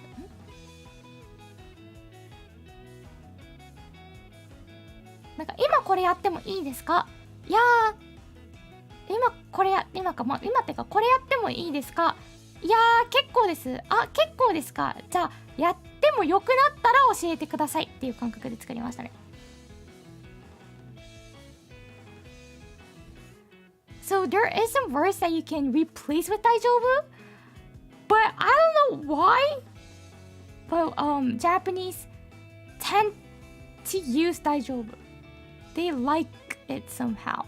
なんか今これやってもいいですか？いや今ってかこれやってもいいですか？いや結構です。あ、結構ですか。じゃあやってもよくなったら教えてくださいっていう感覚で作りましたね。So there is some words that you can replace with 大丈夫 but I don't know why but Japanese tend to use 大丈夫 They like it somehow,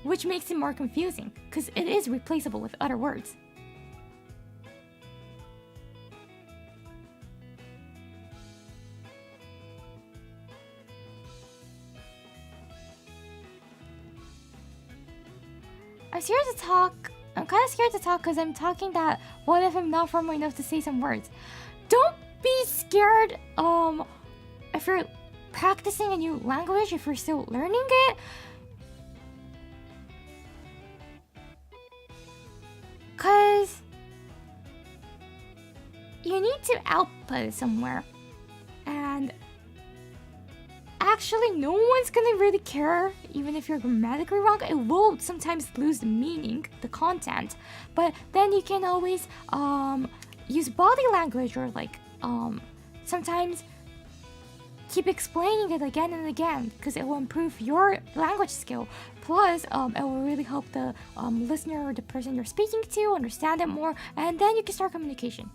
which makes it more confusing because it is replaceable with other words. I'm kind of scared to talk because I'm talking that what if I'm not formal enough to say some words? Don't be scared if you're practicing a new language, if you're still learning it. Because you need to output somewhere. And actually, no one's gonna really care, even if you're grammatically wrong. It will sometimes lose the meaning, the content, but then you can always use body language or like sometimes keep explaining it again and again because it will improve your language skill. Plus, it will really help the listener or the person you're speaking to understand it more, and then you can start communication.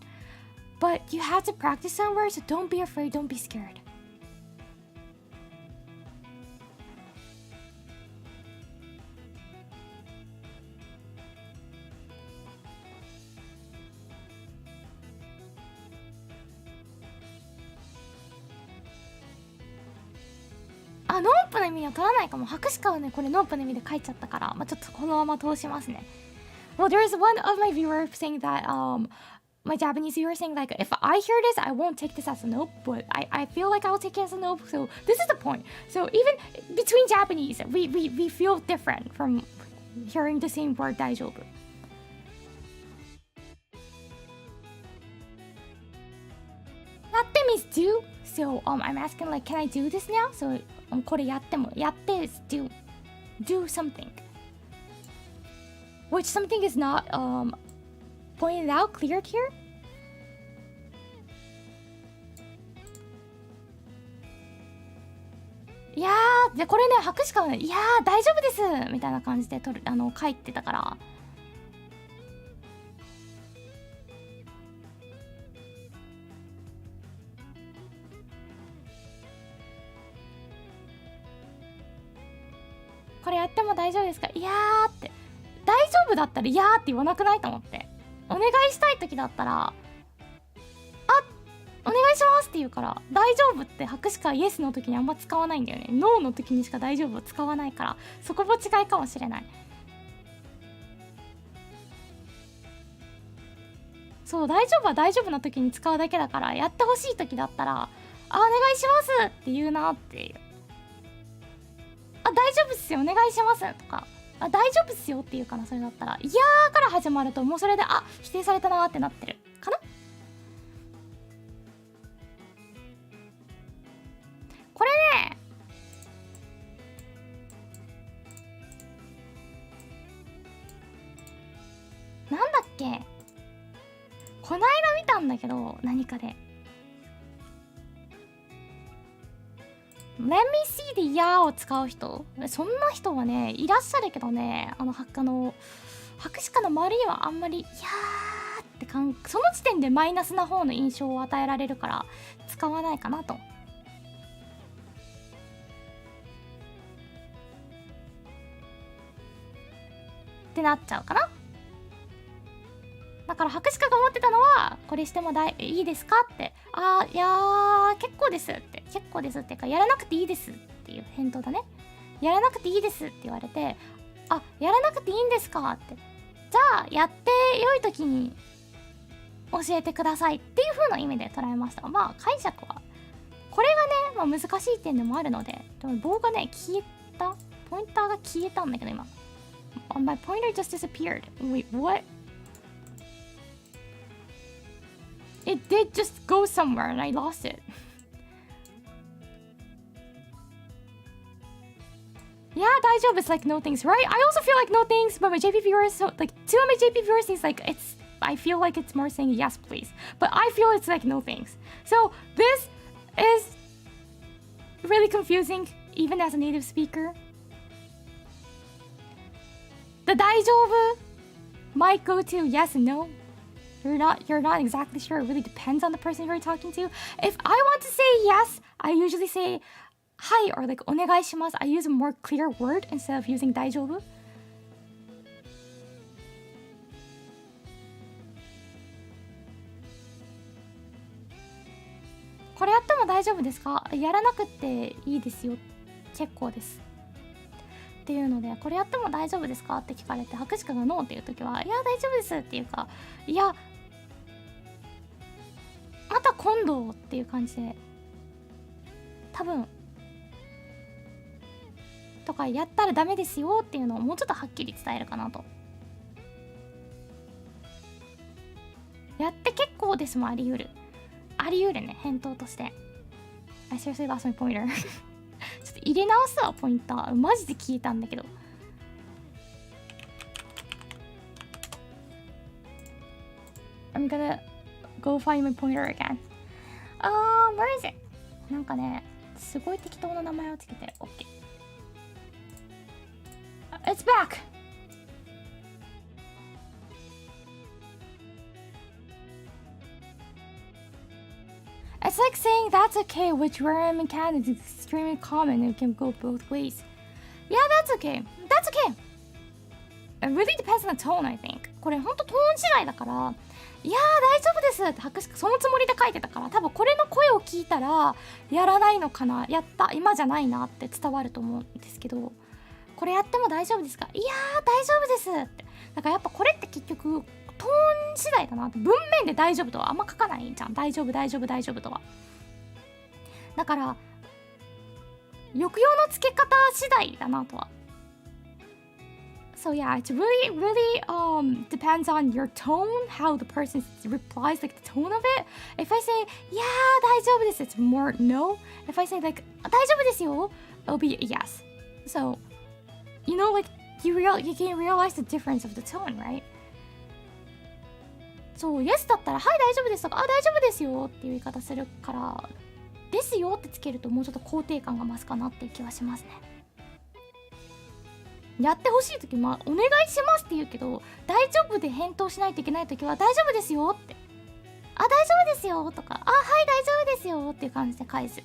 But you have to practice somewhere, so don't be afraid, don't be scared. Ah, ノープの意味は取らないかも。白鹿はね、これノープの意味で書いちゃったから、ちょっとこのまま通しますね。Well, there's one of my viewers saying that my Japanese viewer saying like, if I hear this, I won't take this as a nope, but I feel like I'll take it as a nope. So this is the point. So even between Japanese, we feel different from hearing the same word 大丈夫。やって means do. So I'm asking like, can I do this now? So これやっても、やって is do something. Which something is not pointed out, cleared here. いやー、でこれね、白鹿はね、いやー大丈夫ですみたいな感じで書いてたから。これやっても大丈夫ですか？いやーって。大丈夫だったらいやーって言わなくないと思って。お願いしたい時だったら、あ、お願いしますって言うから、大丈夫って白鹿イエスの時にあんま使わないんだよね。ノーの時にしか大丈夫を使わないから、そこも違いかもしれない。そう、大丈夫は大丈夫な時に使うだけだから、やってほしい時だったら、あ、お願いしますって言うなっていう。あ、大丈夫っすよ、お願いしますとか、あ、大丈夫っすよっていうかな、それだったら、いやーから始まるともうそれで、あ、否定されたなーってなってるかな。んだけど、何かで Let me see the yeah を使う人、そんな人はねいらっしゃるけどね、博士課の周りにはあんまりいやーってその時点でマイナスな方の印象を与えられるから使わないかなと。ってなっちゃうかな。だから博士課が思ってたのは、これしてもいいですかって、いやー結構ですって、結構ですっていうか、やらなくていいですっていう返答だね。やらなくていいですって言われて、やらなくていいんですかって、じゃあやって良い時に教えてくださいっていう風な意味で捉えました。まあ解釈はこれがね、難しい点でもあるので、でも棒がね消えた、ポインターが消えたんだけど今。My pointer just disappeared. Wait, what? It did just go somewhere and I lost it. Yeah, daijoubu is like no things, right? I also feel like no things, but my JP viewers, two of my JP viewers is like, I feel like it's more saying yes, please. But I feel it's like no thanks. So this is really confusing, even as a native speaker. The daijoubu might go to yes and no. You're not exactly sure. It really depends on the person you're talking to. If I want to say yes, I usually say hi or like onegaishimasu. I use a more clear word instead of using daijoubu. Kore yatte mo daijoubu desu ka? Yaranakutte ii desu yo. Kekkou desu. っていうので、これやっても大丈夫ですかって聞かれて、博士課がノーっていう時は、いや大丈夫ですっていうか、いやまた今度っていう感じで、多分とかやったらダメですよっていうのをもうちょっとはっきり伝えるかなと。やって結構ですもあり得るね、返答として。I seriously lost my pointer ちょっと入れ直すわ、ポインターマジで消えたんだけど。I'm gonna go find my pointer again. Where is it? なんかね、すごい適当な名前をつけてる。OK。It's back! It's like saying that's okay, which where I'm in Canada is extremely common. It can go both ways. Yeah, that's okay. That's okay. It really depends on the tone, I think. これほんとトーン次第だから、いやー大丈夫ですって博士そのつもりで書いてたから、多分これの声を聞いたらやらないのかな、やった今じゃないなって伝わると思うんですけど、これやっても大丈夫ですか、いやー大丈夫ですって。だからやっぱこれって結局トーン次第だなって。文面で大丈夫とはあんま書かないじゃん。大丈夫大丈夫大丈夫とは。だから抑揚のつけ方次第だなとは。So yeah, it really depends on your tone, how the person replies, like the tone of it. If I say yeah 大丈夫です it's more no. If I say like 大丈夫ですよ it'll be yes. So you know, like you can realize the difference of the tone, right? そう、yes だったらはい大丈夫ですとか、大丈夫ですよっていう言い方するから、ですよってつけるともうちょっと肯定感が増すかなっていう気はしますね。やってほしい時、お願いしますって言うけど、大丈夫で返答しないといけない時は大丈夫ですよって、大丈夫ですよとか、はい大丈夫ですよっていう感じで返す。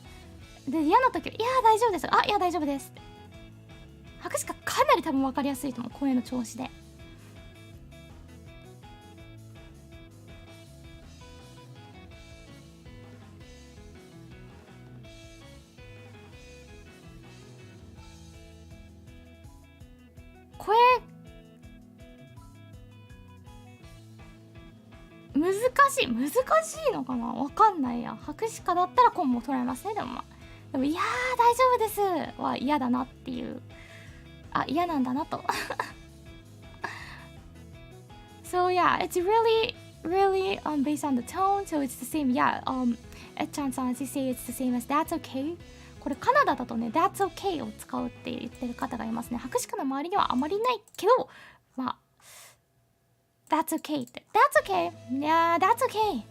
で嫌な時は、いや大丈夫です、いや大丈夫ですって。博士がかなり多分分かりやすいと思う、声の調子で。これ難しいのかな、わかんないや。博士課だったら今も捉えますね。でもでもいやー大丈夫ですは嫌だなっていう、嫌なんだなとSo yeah, it's really based on the tone, so it's the same. Yeah, Echan-san, as you say, it's the same as that's okay. これカナダだとね that's okay を使うって言ってる方がいますね。博士課の周りにはあまりないけど、まあ that's okay って that's okay, yeah that's okay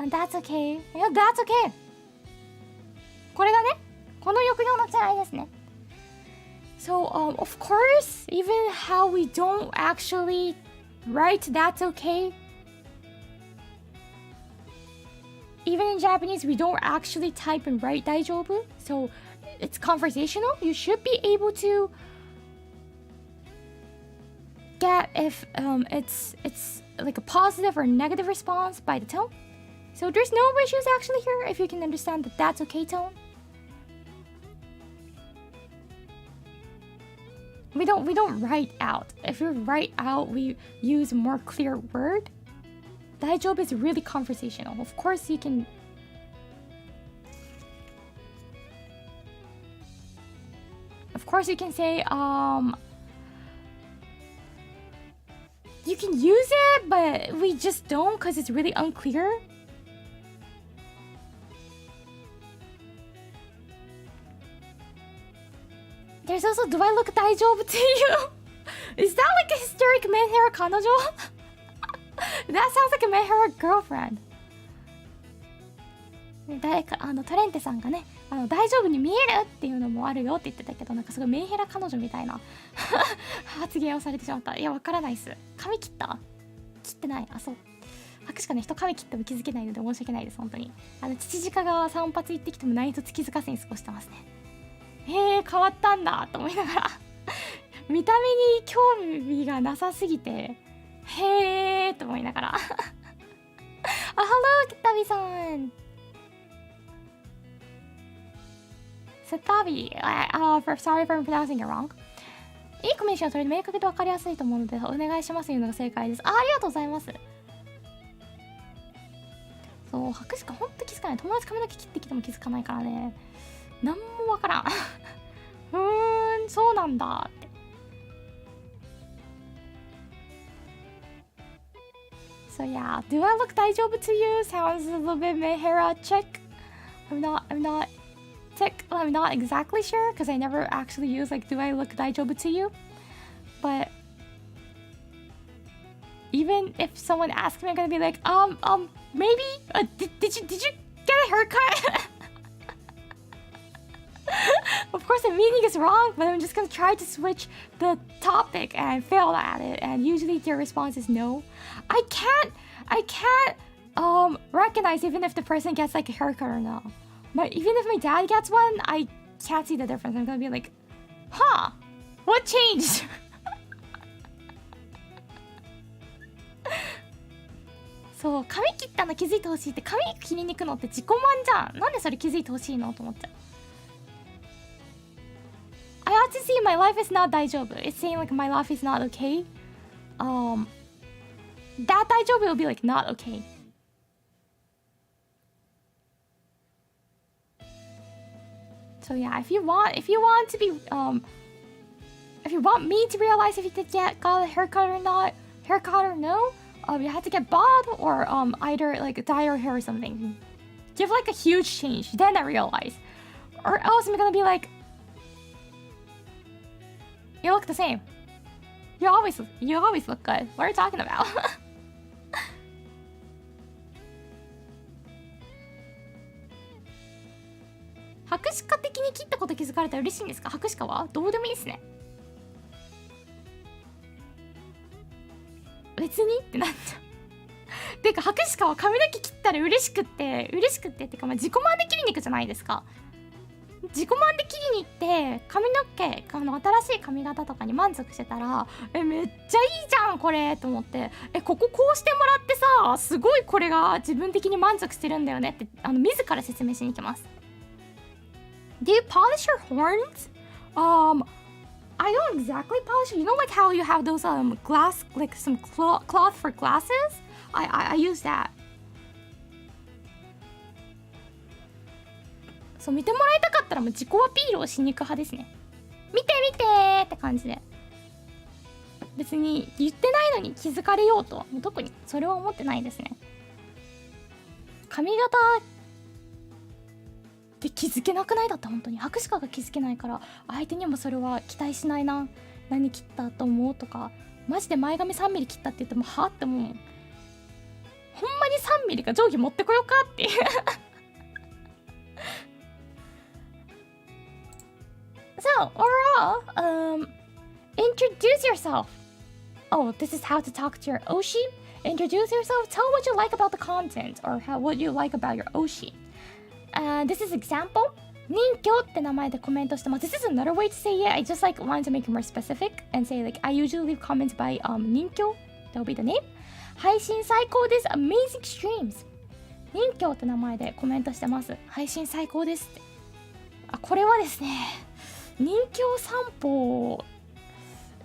That's okay. Yeah, that's okay. これがね、この抑揚の違いですね。So, of course, even how we don't actually write that's okay. Even in Japanese, we don't actually type and write daijoubu. So, it's conversational. You should be able to get if it's like a positive or negative response by the tone. So there's no issues actually here if you can understand the that's okay tone. We don't write out. If we write out, we use a more clear word. Daijoubu is really conversational. Of course you can say you can use it, but we just don't because it's really unclear. There's also, do I look daijoubu to you? Is that like a hysteric menhera kanojo? That sounds like a menhera girlfriend. 誰かトレンテさんがね、大丈夫に見えるっていうのもあるよって言ってたけど、なんかすごいメンヘラ彼女みたいな発言をされてしまった。いや、わからないっす。髪切った？切ってない。あ、そう。博士かね、人髪切っても気づけないので申し訳ないです、本当に。父親が散髪行ってきても何と気づかずに過ごしてますね。へえ、変わったんだと思いながら見た目に興味がなさすぎて、へえと思いながらあ、Hello キタビさん。Setabi, sorry for pronouncing it wrong. いいコミュニケーションを取れて明確で分かりやすいと思うのでお願いしますというのが正解です。ありがとうございます。そう、博士かほんと気づかない。友達髪の毛切ってきても気づかないからね。なんもわからんそうなんだって。So yeah, do I look daijoubu to you? Sounds a little bit mehera chick. I'm not exactly sure because I never actually use like do I look daijoubu to you? But even if someone asks me, I'm gonna be like, maybe did you get a haircut? Of course the meaning is wrong, but I'm just gonna try to switch the topic and fail at it, and usually their response is no. I can't recognize even if the person gets like a haircut or not. But even if my dad gets one, I can't see the difference. I'm gonna be like, huh, what changed? そう、髪切ったの気づいてほしいって、髪切りに行くのって自己満じゃん。なんでそれ気づいてほしいのと思っちゃう。I have to see my life is not daijoubu. It's saying like my life is not okay. That daijoubu will be like not okay. So yeah, if you want to be if you want me to realize if you got a haircut or not, haircut or no, you have to get bald or either like dye your hair or something. Give like a huge change, then I realize. Or else I'm gonna be like, you look the same. You always look good. What are you talking about? 博士課的に切ったこと気づかれたら嬉しいんですか？博士課はどうでもいいですね。別にってなっちゃう。ていうか博士課は髪の毛切ったら嬉しくってってか、まあ、自己満で切りに行くじゃないですか。自己満で切りに行って髪の毛新しい髪型とかに満足してたらめっちゃいいじゃんこれと思ってこここうしてもらってさすごいこれが自分的に満足してるんだよねって自ら説明しに行きます。Do you polish your horns? I don't exactly polish. You know, like how you have those glass, like some cloth for glasses. I use that. そう見てもらいたかったらもう自己アピールをしに行く派ですね。見て見てーって感じで。別に言ってないのに気づかれようともう特にそれは思ってないですね。髪型で気づけなくないだった本当に博士課が気づけないから相手にもそれは期待しないな。何切ったと思うとかマジで前髪3ミリ切ったって言ってもはってもうほんまに3何ミリか定規持ってこようかっていうSo, overall, introduce yourself. Oh, this is how to talk to your Oshi. Introduce yourself, tell what you like about the content or what you like about your Oshi. This is example. 人形って名前でコメントしてます。This is another way to say it. I just like wanted to make it more specific and say like I usually leave comments by 人形. That will be the name. 配信最高です。Amazing streams. 人形って名前でコメントしてます。配信最高ですって。これはですね、人形散歩を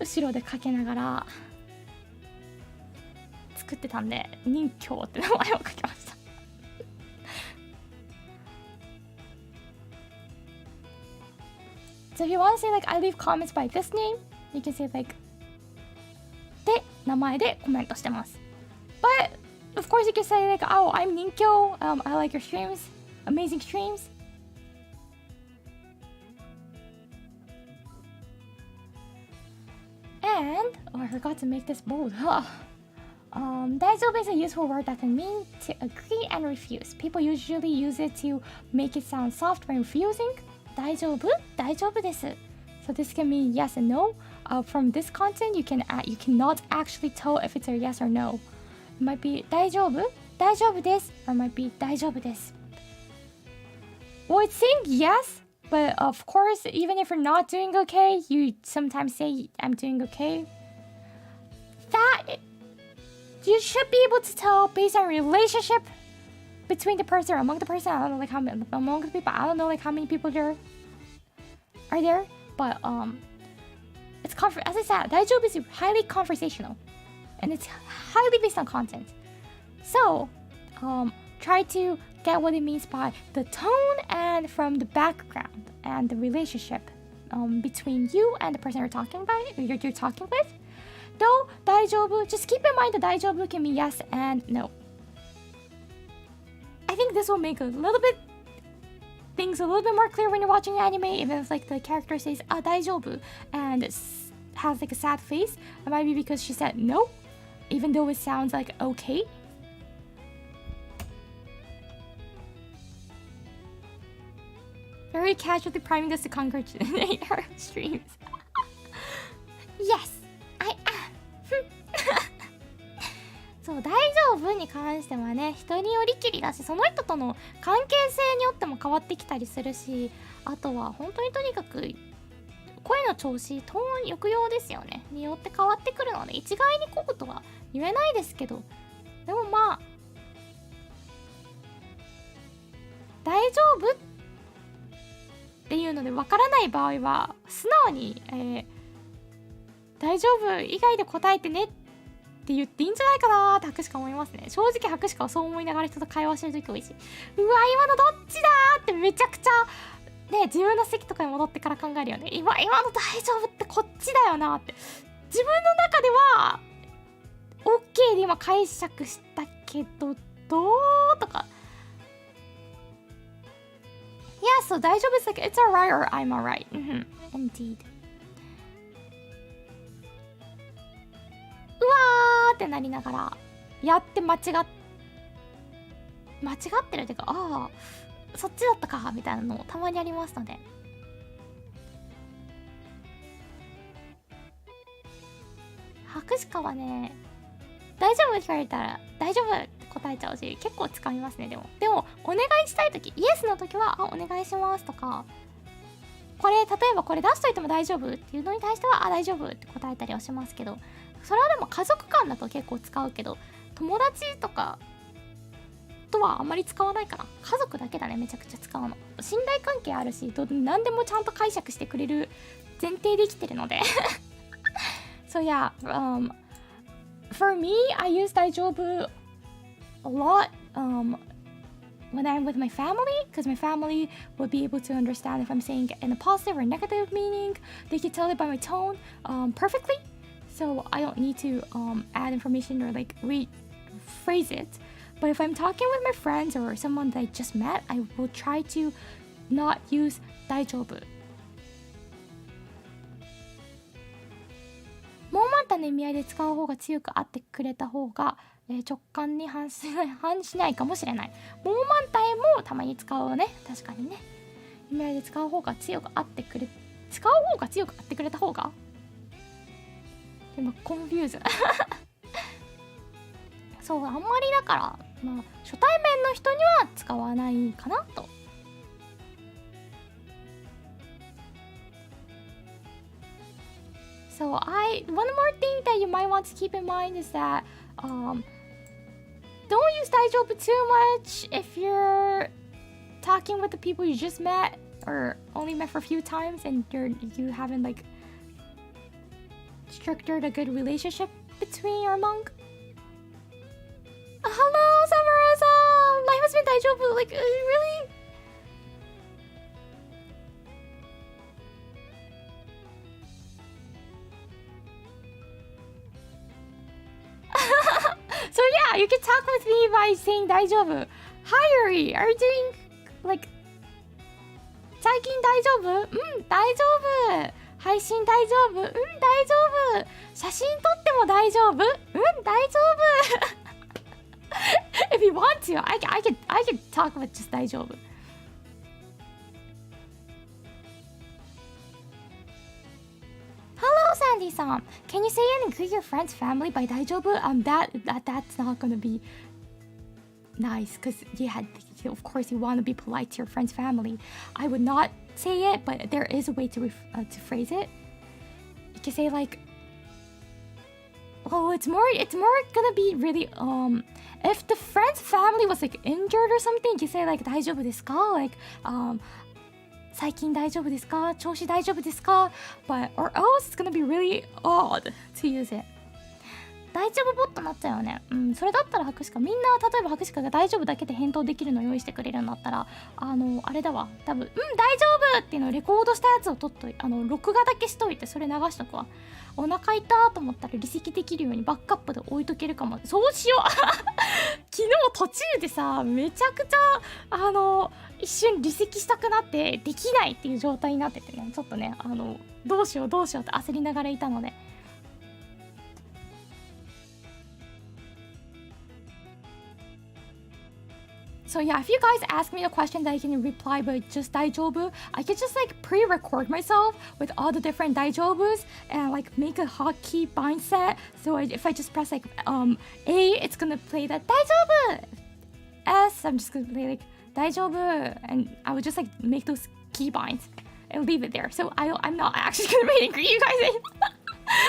後ろでかけながら作ってたんで、人形って名前を書きました。So if you want to say like I leave comments by this name, you can say like で名前でコメントしてます。But of course you can say like oh I'm Ninkyo, I like your streams, amazing streams. And oh, I forgot to make this bold. Daijoubu is a useful word that can mean to agree and refuse. People usually use it to make it sound soft when refusing. Daijoubu? Daijoubu desu. So this can mean yes and no. From this content, you cannot actually tell if it's a yes or no. It might be daijoubu, daijoubu desu, or it might be daijoubu desu. Well, it's saying yes. But of course, even if you're not doing okay, you sometimes say, I'm doing okay. That, you should be able to tell based on relationship between the person or among the person. I don't know like how many, among the people, I don't know like how many people there are there. But it's as I said, daijoubu is highly conversational. And it's highly based on content. So, try to get what it means by the tone and from the background and the relationship between you and the person you're talking with. Though daijoubu, just keep in mind that daijoubu can mean yes and no. I think this will make things a little bit more clear when you're watching anime. Even if like the character says daijoubu and has like a sad face, it might be because she said no, even though it sounds like okay. Very casually priming us to congratulate our streams. Yes, I am. そう、大丈夫に関してはね、人によりきりだし、その人との関係性によっても変わってきたりするし、あとは本当にとにかく声の調子、トーン、抑揚ですよねによって変わってくるので、一概にこうとは言えないですけど、でもまあ大丈夫っていうのでわからない場合は素直に、大丈夫以外で答えてねって言っていいんじゃないかなって博士か思いますね。正直博士かはそう思いながら人と会話してる時多いし、うわ今のどっちだってめちゃくちゃね、自分の席とかに戻ってから考えるよね。今の大丈夫ってこっちだよなって自分の中では OK で今解釈したけどどうとか。Yeah, so 大丈夫 is like it's alright or I'm alright. Indeed. うわーってなりながらやって間違ってるっていうか、ああそっちだったかみたいなのたまにありますので、博士かはね、大丈夫って聞かれたら大丈夫って答えちゃうし、結構使いますね。でもお願いしたいとき、イエスのときはお願いしますとか、これ例えばこれ出しといても大丈夫っていうのに対しては大丈夫って答えたりはしますけど、それはでも家族間だと結構使うけど、友達とかとはあんまり使わないかな。家族だけだね、めちゃくちゃ使うの。信頼関係あるし、何でもちゃんと解釈してくれる前提で生きてるのでSo yeah, for me, I use daijoubu a lot when I'm with my family, because my family would be able to understand if I'm saying it in a positive or negative meaning. They can tell it by my tone perfectly, so I don't need to add information or like rephrase it. But if I'm talking with my friends or someone that I just met, I will try to not use daijoubu. もうまたの意味合いで使う方が強くあってくれた方が直感に反しないかもしれない。もう満体もたまに使うね。確かにね。意味合いで使う方が強く合ってくれた方が今コンフューズそうあんまりだからまあ初対面の人には使わないかなと。So one more thing that you might want to keep in mind is that don't use daijoubu too much if you're talking with the people you just met or only met for a few times and you haven't like structured a good relationship between your monk. Hello, Samura-san! Life has been daijoubu, like, really? So yeah, you can talk with me by saying daijoubu. Hi, Yuri! Are you doing, like, 最近大丈夫？大丈夫。配信大丈夫？大丈夫。写真撮っても大丈夫？大丈夫。If you want to, I can talk with just 大丈夫。Hello, Sandy-san. Can you say and include your friend's family by 大丈夫? That's not gonna be nice because of course you want to be polite to your friend's family. I would not say it, but there is a way to phrase it. You can say like, oh, it's more gonna be really if the friend's family was like injured or something, you can say like 大丈夫ですか? Like最近大丈夫ですか? 調子大丈夫ですか? But or else it's gonna be really odd to use it. 大丈夫ボットなっちゃうよね。それだったら白鹿みんな例えば白鹿が大丈夫だけで返答できるのを用意してくれるんだったらあれだわ多分大丈夫っていうのをレコードしたやつを取っといて録画だけしといてそれ流しとくわ。お腹痛と思ったら離席できるようにバックアップで置いとけるかも。そうしよう昨日途中でさめちゃくちゃ一瞬離席したくなってできないっていう状態になっててねちょっとねどうしようって焦りながらいたので。So yeah, if you guys ask me a question that I can reply by just daijoubu, I can just like pre-record myself with all the different daijobus and like make a hotkey bind set. So if I just press like A, it's gonna play that daijoubu. S, I'm just gonna play like daijoubu, and I would just like make those key binds and leave it there. So I'm not actually gonna be angry, you guys.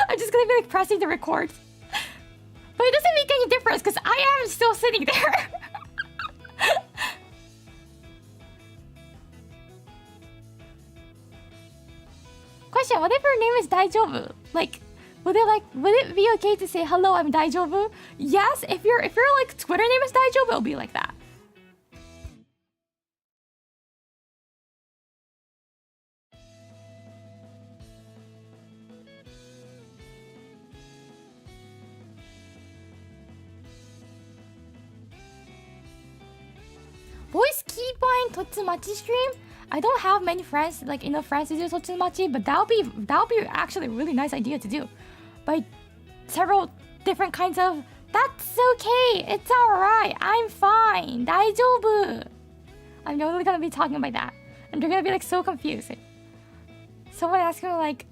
I'm just gonna be like pressing the record, but it doesn't make any difference because I am still sitting there. Question: what if her name is daijoubu? Like, would it be okay to say hello, I'm daijoubu? Yes, if your like Twitter name is daijoubu, it'll be like that. Voice keybind Totsumachi stream? I don't have many friends, like enough friends to do Totsumachi, but that'll be actually a really nice idea to do. By several different kinds of, that's okay, it's alright, I'm fine, daijoubu. I'm only gonna be talking about that. And they're gonna be like so confused. Someone asked me like,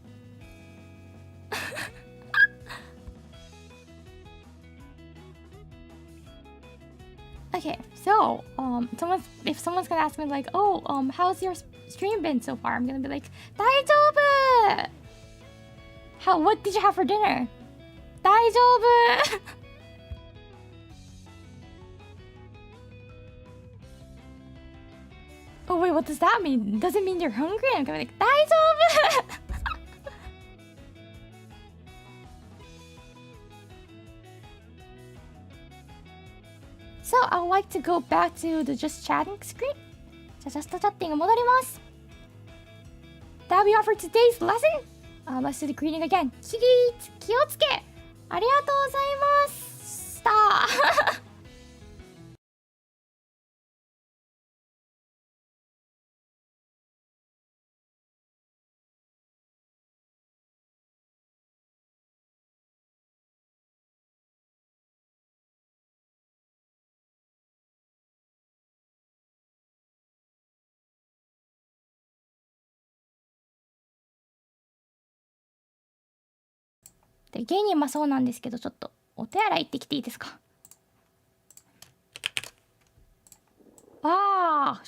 okay, so if someone's gonna ask me like, oh, how's your stream been so far? I'm gonna be like, daijoubu. What did you have for dinner? Daijoubu. Oh wait, what does that mean? Does it mean you're hungry? I'm gonna be like, daijoubu. So I would like to go back to the just chatting screen. じゃあ just chatting 戻ります。That'll be all for today's lesson. Let's do the greeting again. 起立気をつけありがとうございましたで芸人もそうなんですけど、ちょっとお手洗い行ってきていいですか？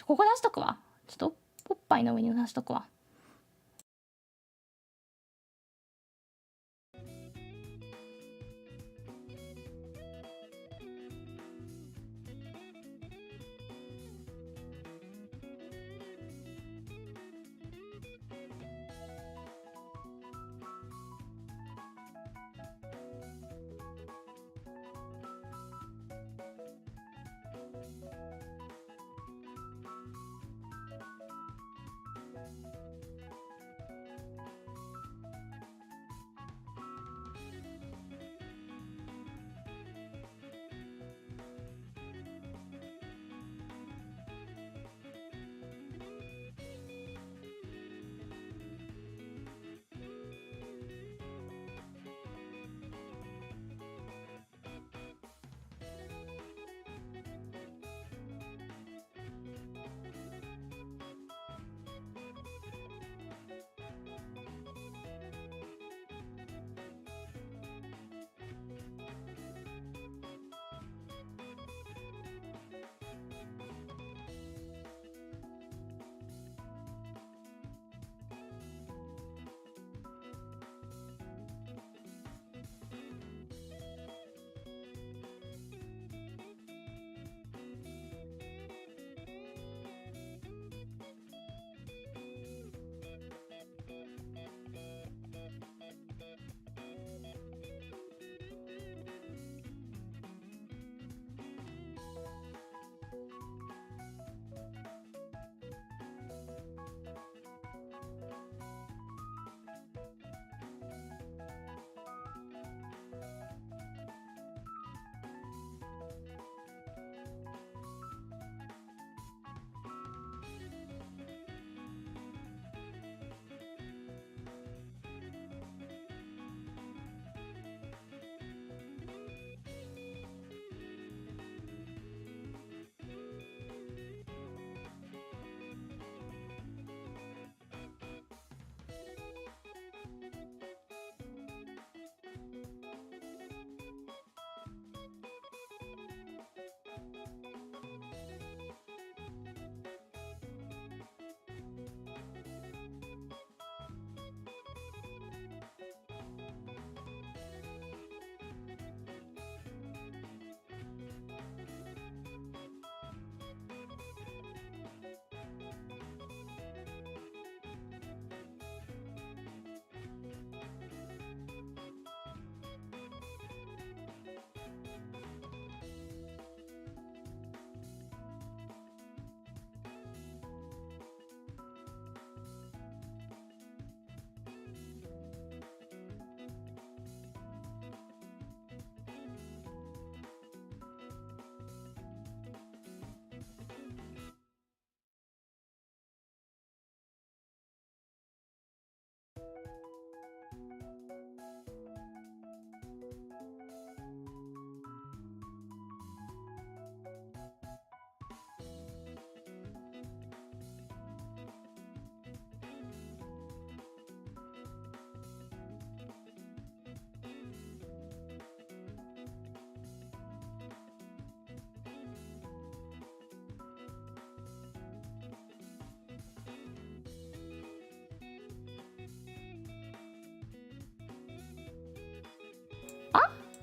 ここ出しとくわ。ちょっとポッパイの上に出しとくわ。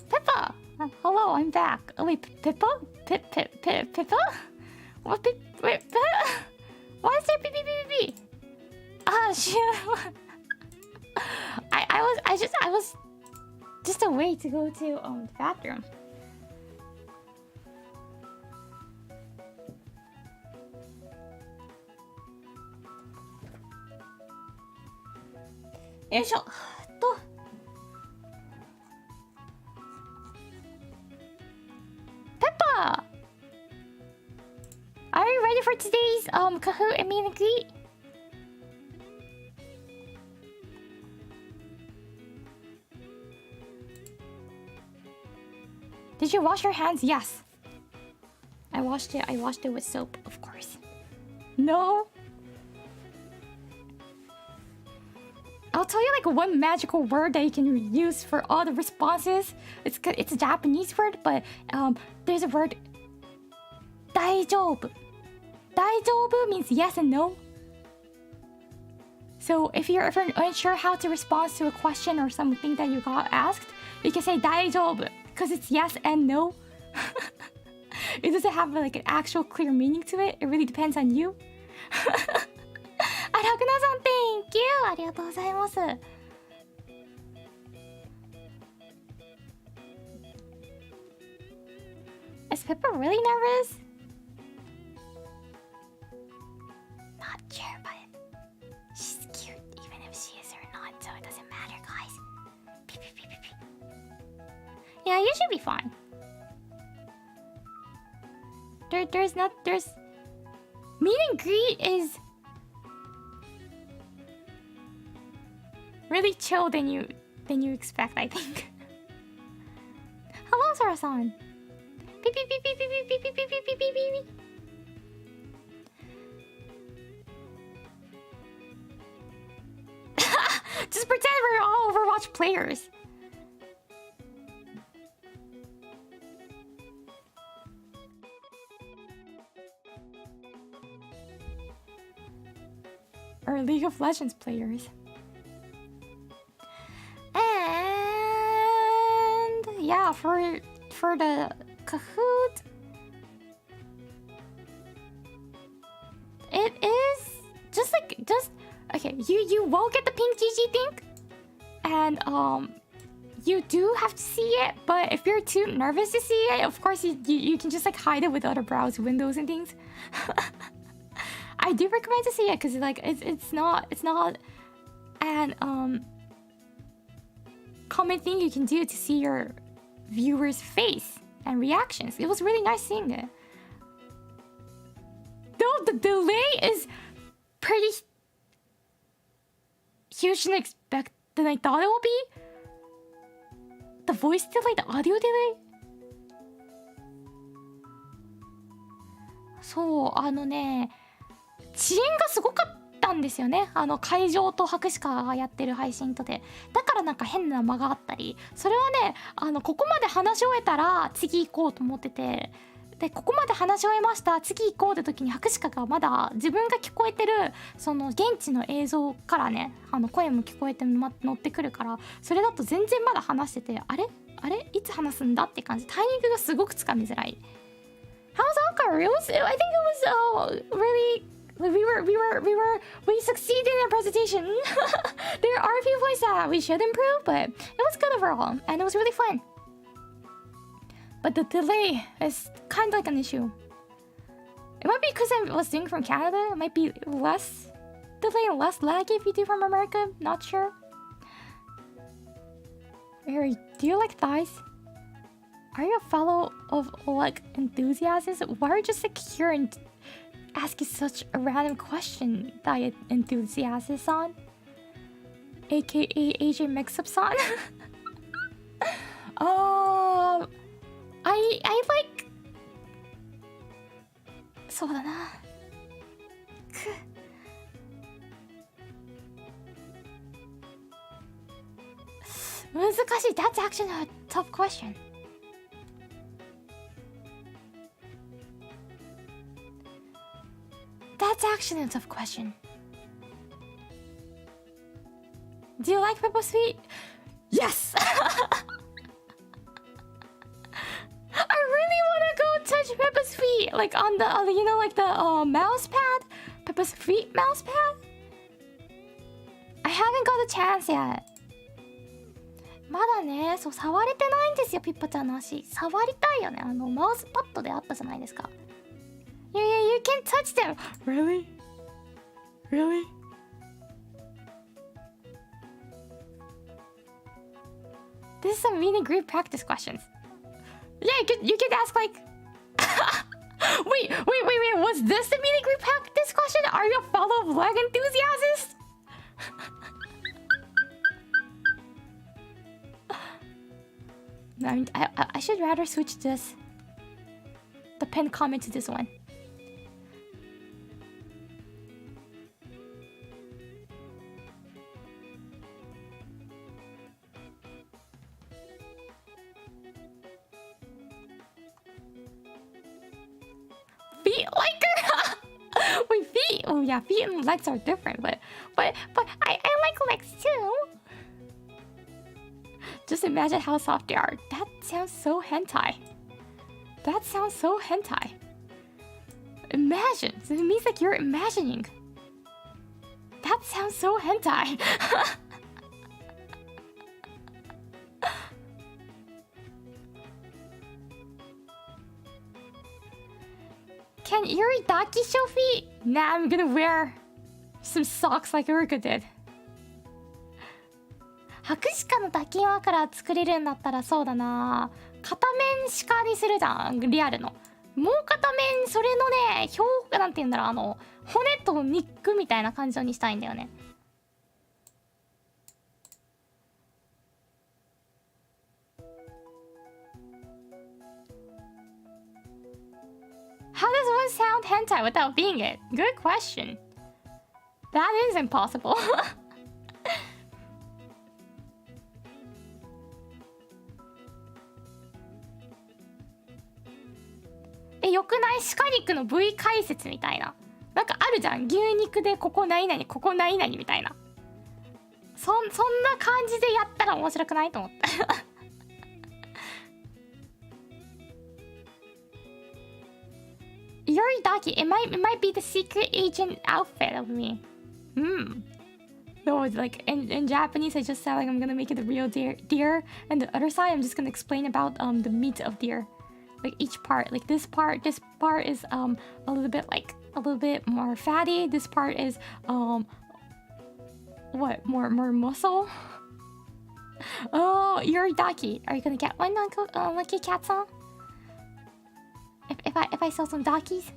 Pippa! Hello, I'm back. Oh wait, Pippa? Pippa? What? Wait, why is there beep beep beep beep? Shoot. I was just a way to go to the bathroom. Pippa! Are you ready for today's Kahoot and meet and greet? Did you wash your hands? Yes. I washed it with soap, of course. No. I'll tell you like one magical word that you can use for all the responses. It's a Japanese word, but there's a word. daijoubu. Daijoubu means yes and no. So if you're ever unsure how to respond to a question or something that you got asked, you can say daijoubu because it's yes and no. It doesn't have like an actual clear meaning to it. It really depends on you. あ、ラクナさん Thank you! ありがとうございます。Is Pippa really nervous? Not sure, but she's cute even if she is or not, so it doesn't matter, guys. Beep, beep, beep, beep, beep. Yeah, you should be fine. There's meet and greet is really chill than you expect, I think. Hello, Sara-san. Beep beep beep beep beep beep beep beep beep beep beep beep. Just pretend we're all Overwatch players. Or League of Legends players. And yeah, for the Kahoot, it is just okay. You will get the pink GG thing, and you do have to see it. But if you're too nervous to see it, of course you can just like hide it with other browser windows and things. I do recommend to see it because like it's not an common thing you can do to see your viewer's face and reactions. It was really nice seeing it. Though the delay is pretty huge than I thought it would be. The voice delay, the audio delay. そう、遅延がすごかったんですよね。会場と博士課がやってる配信とで。だからなんか変な間があったり、それはね、ここまで話し終えたら次行こうと思ってて、でここまで話し終えました、次行こうって時に博士課がまだ自分が聞こえてるその現地の映像からね、声も聞こえて乗ってくるから、それだと全然まだ話してて、あれいつ話すんだって感じ、タイミングがすごくつかみづらい。How's Anchor? I think it was really we succeeded in the presentation. There are a few points that we should improve, but it was good overall and it was really fun. But the delay is kind of like an issue. It might be because I was doing from Canada. It might be less delay and less laggy if you do from America. Not sure. Mary, do you like thighs? Are you a fellow of like enthusiasts? Why are you just like here and asking such a random question, diet enthusiast-san? AKA AJ Mix-up-san? I like... そうだな。難しい。That's actually a tough question. That's actually a tough question. Do you like Peppa Sweet? Yes! I really want to go touch Peppa's feet, like on the you know, like the mouse pad, Peppa's feet mouse pad. I haven't got a chance yet. まだね、そう触れてないんですよ、ピッパちゃんの足。触りたいよね。マウスパッドであったじゃないですか。Yeah, you can touch them. Really? Really? This is some really great practice questions. Yeah, you could ask like... wait, was this the meet and greet practice question? Are you a fellow leg enthusiast? I mean, I should rather switch this, the pinned comment to this one. yeah, feet and legs are different, but I like legs too. Just imagine how soft they are. That sounds so hentai. That sounds so hentai. Imagine. It means like you're imagining. That sounds so hentai. Can Iridaki show feet? Nah, I'm gonna wear some socks like Uruka did. 白鹿の抱き枕作れるんだったらそうだな。片面鹿にするじゃん、リアルの。もう片面それのね、表なんて言うんだろう、骨と肉みたいな感じにしたいんだよね。How does one sound hentai without being it? Good question. That is impossible. よくない？鹿肉の部位解説みたいな。なんかあるじゃん。牛肉でここ何々、ここ何々みたいな。そんな感じでやったら面白くないと思った。Yoridaki, it might be the secret agent outfit of me. No, like in Japanese, I just said like I'm gonna make it the real deer, and the other side, I'm just gonna explain about the meat of deer, like each part. Like this part is a little bit more fatty. This part is what more muscle. Oh, Yoridaki, are you gonna get one, Lucky Cat-san? If I sell some Dakis?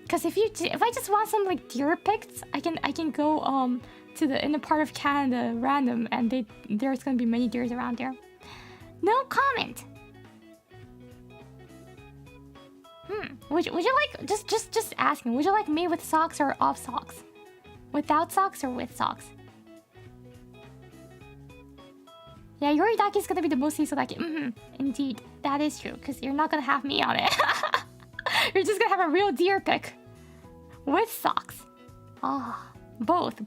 Because if I just want some like deer pics, I can go to the inner part of Canada random, and there's gonna be many deers around there. No comment. Would you like just asking? Would you like me with socks or off socks? Without socks or with socks? Yeah, Yoridaki is gonna be the most useful daki. Indeed, that is true. Because you're not gonna have me on it. You're just gonna have a real deer pic with socks. Both.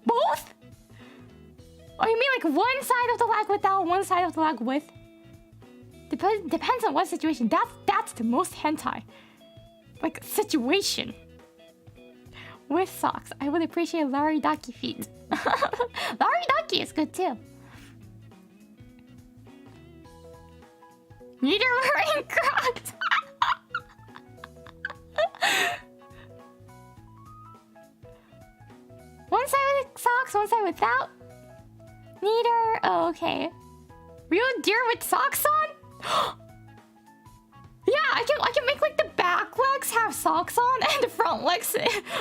Oh, you mean like one side of the leg without, one side of the leg with? Depends on what situation. That's the most hentai like situation. With socks. I would appreciate Laridaki feet. Laridaki is good too. Neither wearing Crocs. One side with socks, one side without. Neither. Oh, okay. Real deer with socks on? Yeah, I can make like the back legs have socks on and the front legs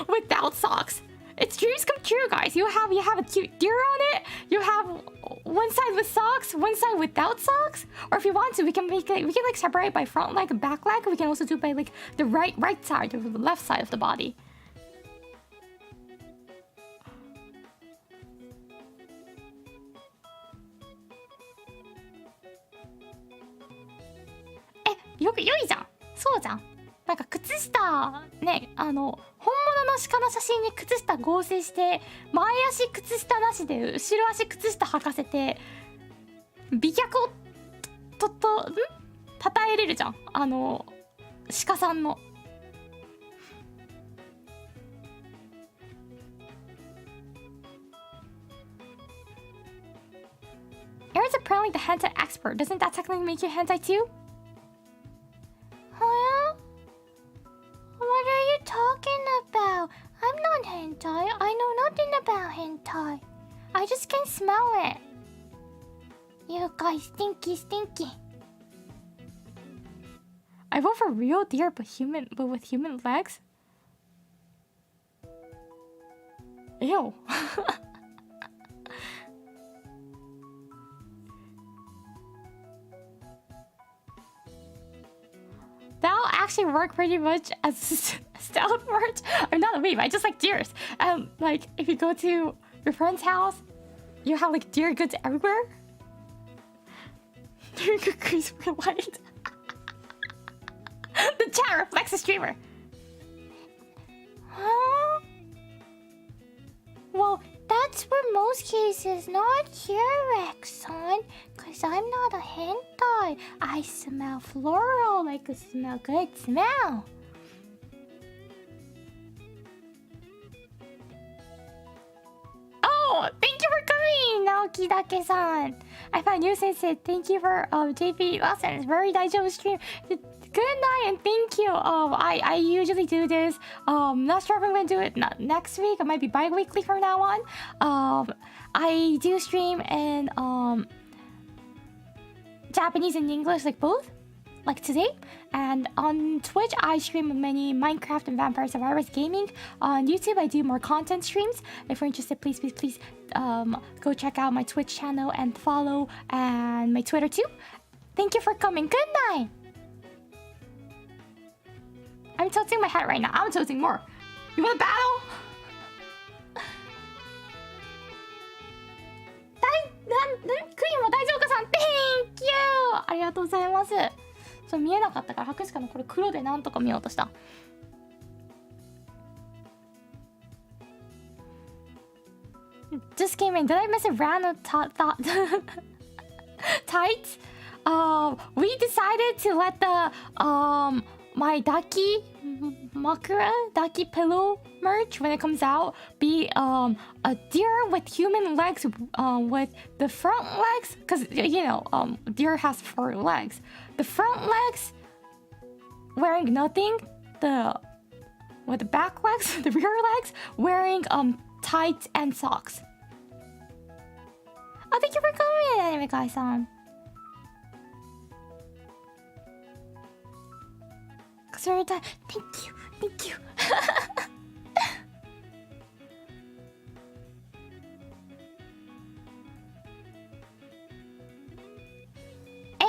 without socks. It's dreams come true, guys. You have a cute deer on it. You have one side with socks, one side without socks. Or if you want to, we can like separate by front leg and back leg. We can also do by like the right side or the left side of the body.よいじゃん。そうじゃん。なんか靴下ね、本物の鹿の写真に靴下合成して前足靴下なしで後ろ足靴下履かせて美脚をたたえれるじゃん。鹿さんの。Aaron's apparently the hentai expert. Doesn't that technically make you hentai too? Huh? What are you talking about? I'm not hentai. I know nothing about hentai. I just can smell it. You guys stinky. I vote for real deer but with human legs? Ew. That'll actually work pretty much as stealth merch. I'm not a weeb, I just like deers. Like, if you go to your friend's house, you have like deer goods everywhere. Chris replied. The chat reflects the streamer. Huh? Well, that's for most cases, not here, Rex-san. Cause I'm not a hentai. I smell floral like a smell good smell. Oh, thank you for coming, Naoki-dake-san. I found you, Sensei. Thank you for JP lessons. Very daijoubu stream. Good night and thank you. I usually do this. Not sure if I'm gonna do it next week. It might be bi-weekly from now on. I do stream in Japanese and English, like both, like today. And on Twitch, I stream many Minecraft and Vampire Survivors gaming. On YouTube, I do more content streams. If you're interested, please go check out my Twitch channel and follow, and my Twitter too. Thank you for coming. Good night. I'm tilting my head right now. I'm tilting more. You want a battle? クイーンも大丈夫かさん Thank you! ありがとうございます。そう見えなかったから博士課のこれ黒でなんとか見ようとした。Just came in. Did I miss a random thought? Tights? We decided to let the my Daki Makura, Daki pillow merch when it comes out be a deer with human legs with the front legs, because you know deer has 4 legs. The front legs wearing nothing, with the back legs, the rear legs wearing tights and socks. Oh, thank you for coming, Anime Kai-san. Thank you, thank you.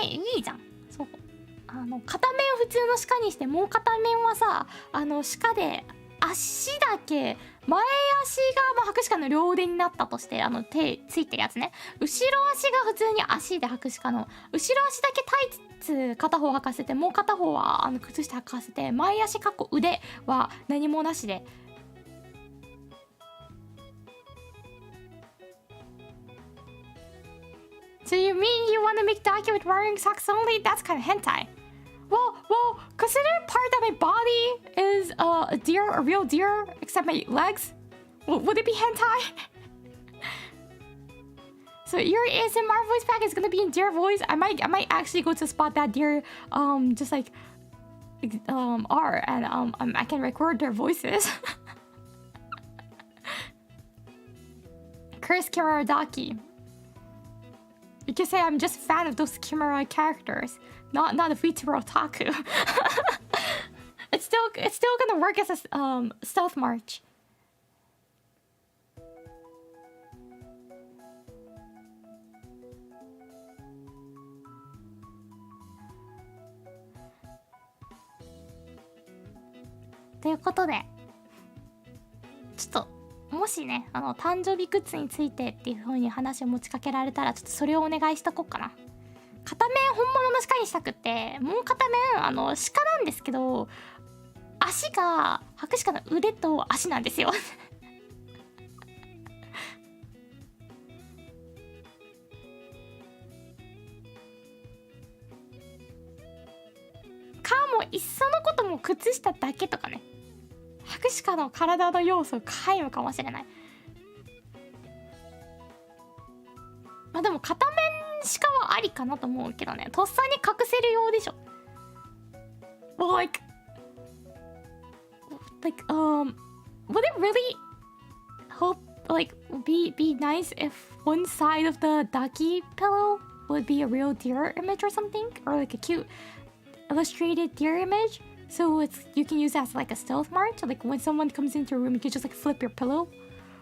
いいじゃん。そう。片面を普通の鹿にして、もう片面はさ、鹿で足だけ、前足が博士課の両腕になったとして、手ついてるやつね。後ろ足が普通に足で博士課の、後ろ足だけタイツ片方履かせて、もう片方は靴下履かせて、前足かっこ腕は何もなしで。So you mean you want to make Daki with wearing socks only? That's kind of hentai. Well, consider part that my body is a deer, a real deer, except my legs. Would it be hentai? So your ASMR voice pack is gonna be in deer voice. I might actually go to spot that deer, just like R, and I can record their voices. Curse Kimura Daki. You can say I'm just a fan of those Kimura characters, not a VTuber otaku. It's still gonna work as a stealth march. To いうことで、ちょっともしね誕生日グッズについてっていう風に話を持ちかけられたら、ちょっとそれをお願いしとこうかな。片面本物の鹿にしたくって、もう片面鹿なんですけど、足が博士課の腕と足なんですよ。かもいっそのことも靴下だけとかね、博士課の体の要素を皆無かもしれない。まあでも片面しかはありかなと思うけどね、とっさに隠せるようでしょ。Well, like would it really be nice if one side of the ducky pillow would be a real deer image or something, or like a cute illustrated deer image, so you can use that as like a stealth march, like when someone comes into your room you can just like flip your pillow?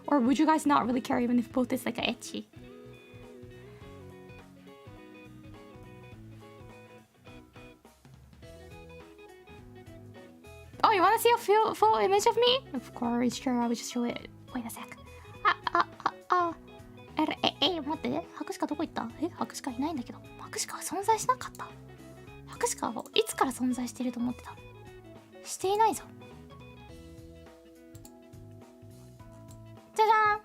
Or would you guys not really care even if both is like a ecchi? Oh, you want to see a full image of me? Of course, sure, I will just show it. Wait a sec. 待って、博白鹿どこ行った？白鹿いないんだけど。白鹿は存在しなかった。白鹿はいつから存在していると思ってた？していないぞ。じゃじゃ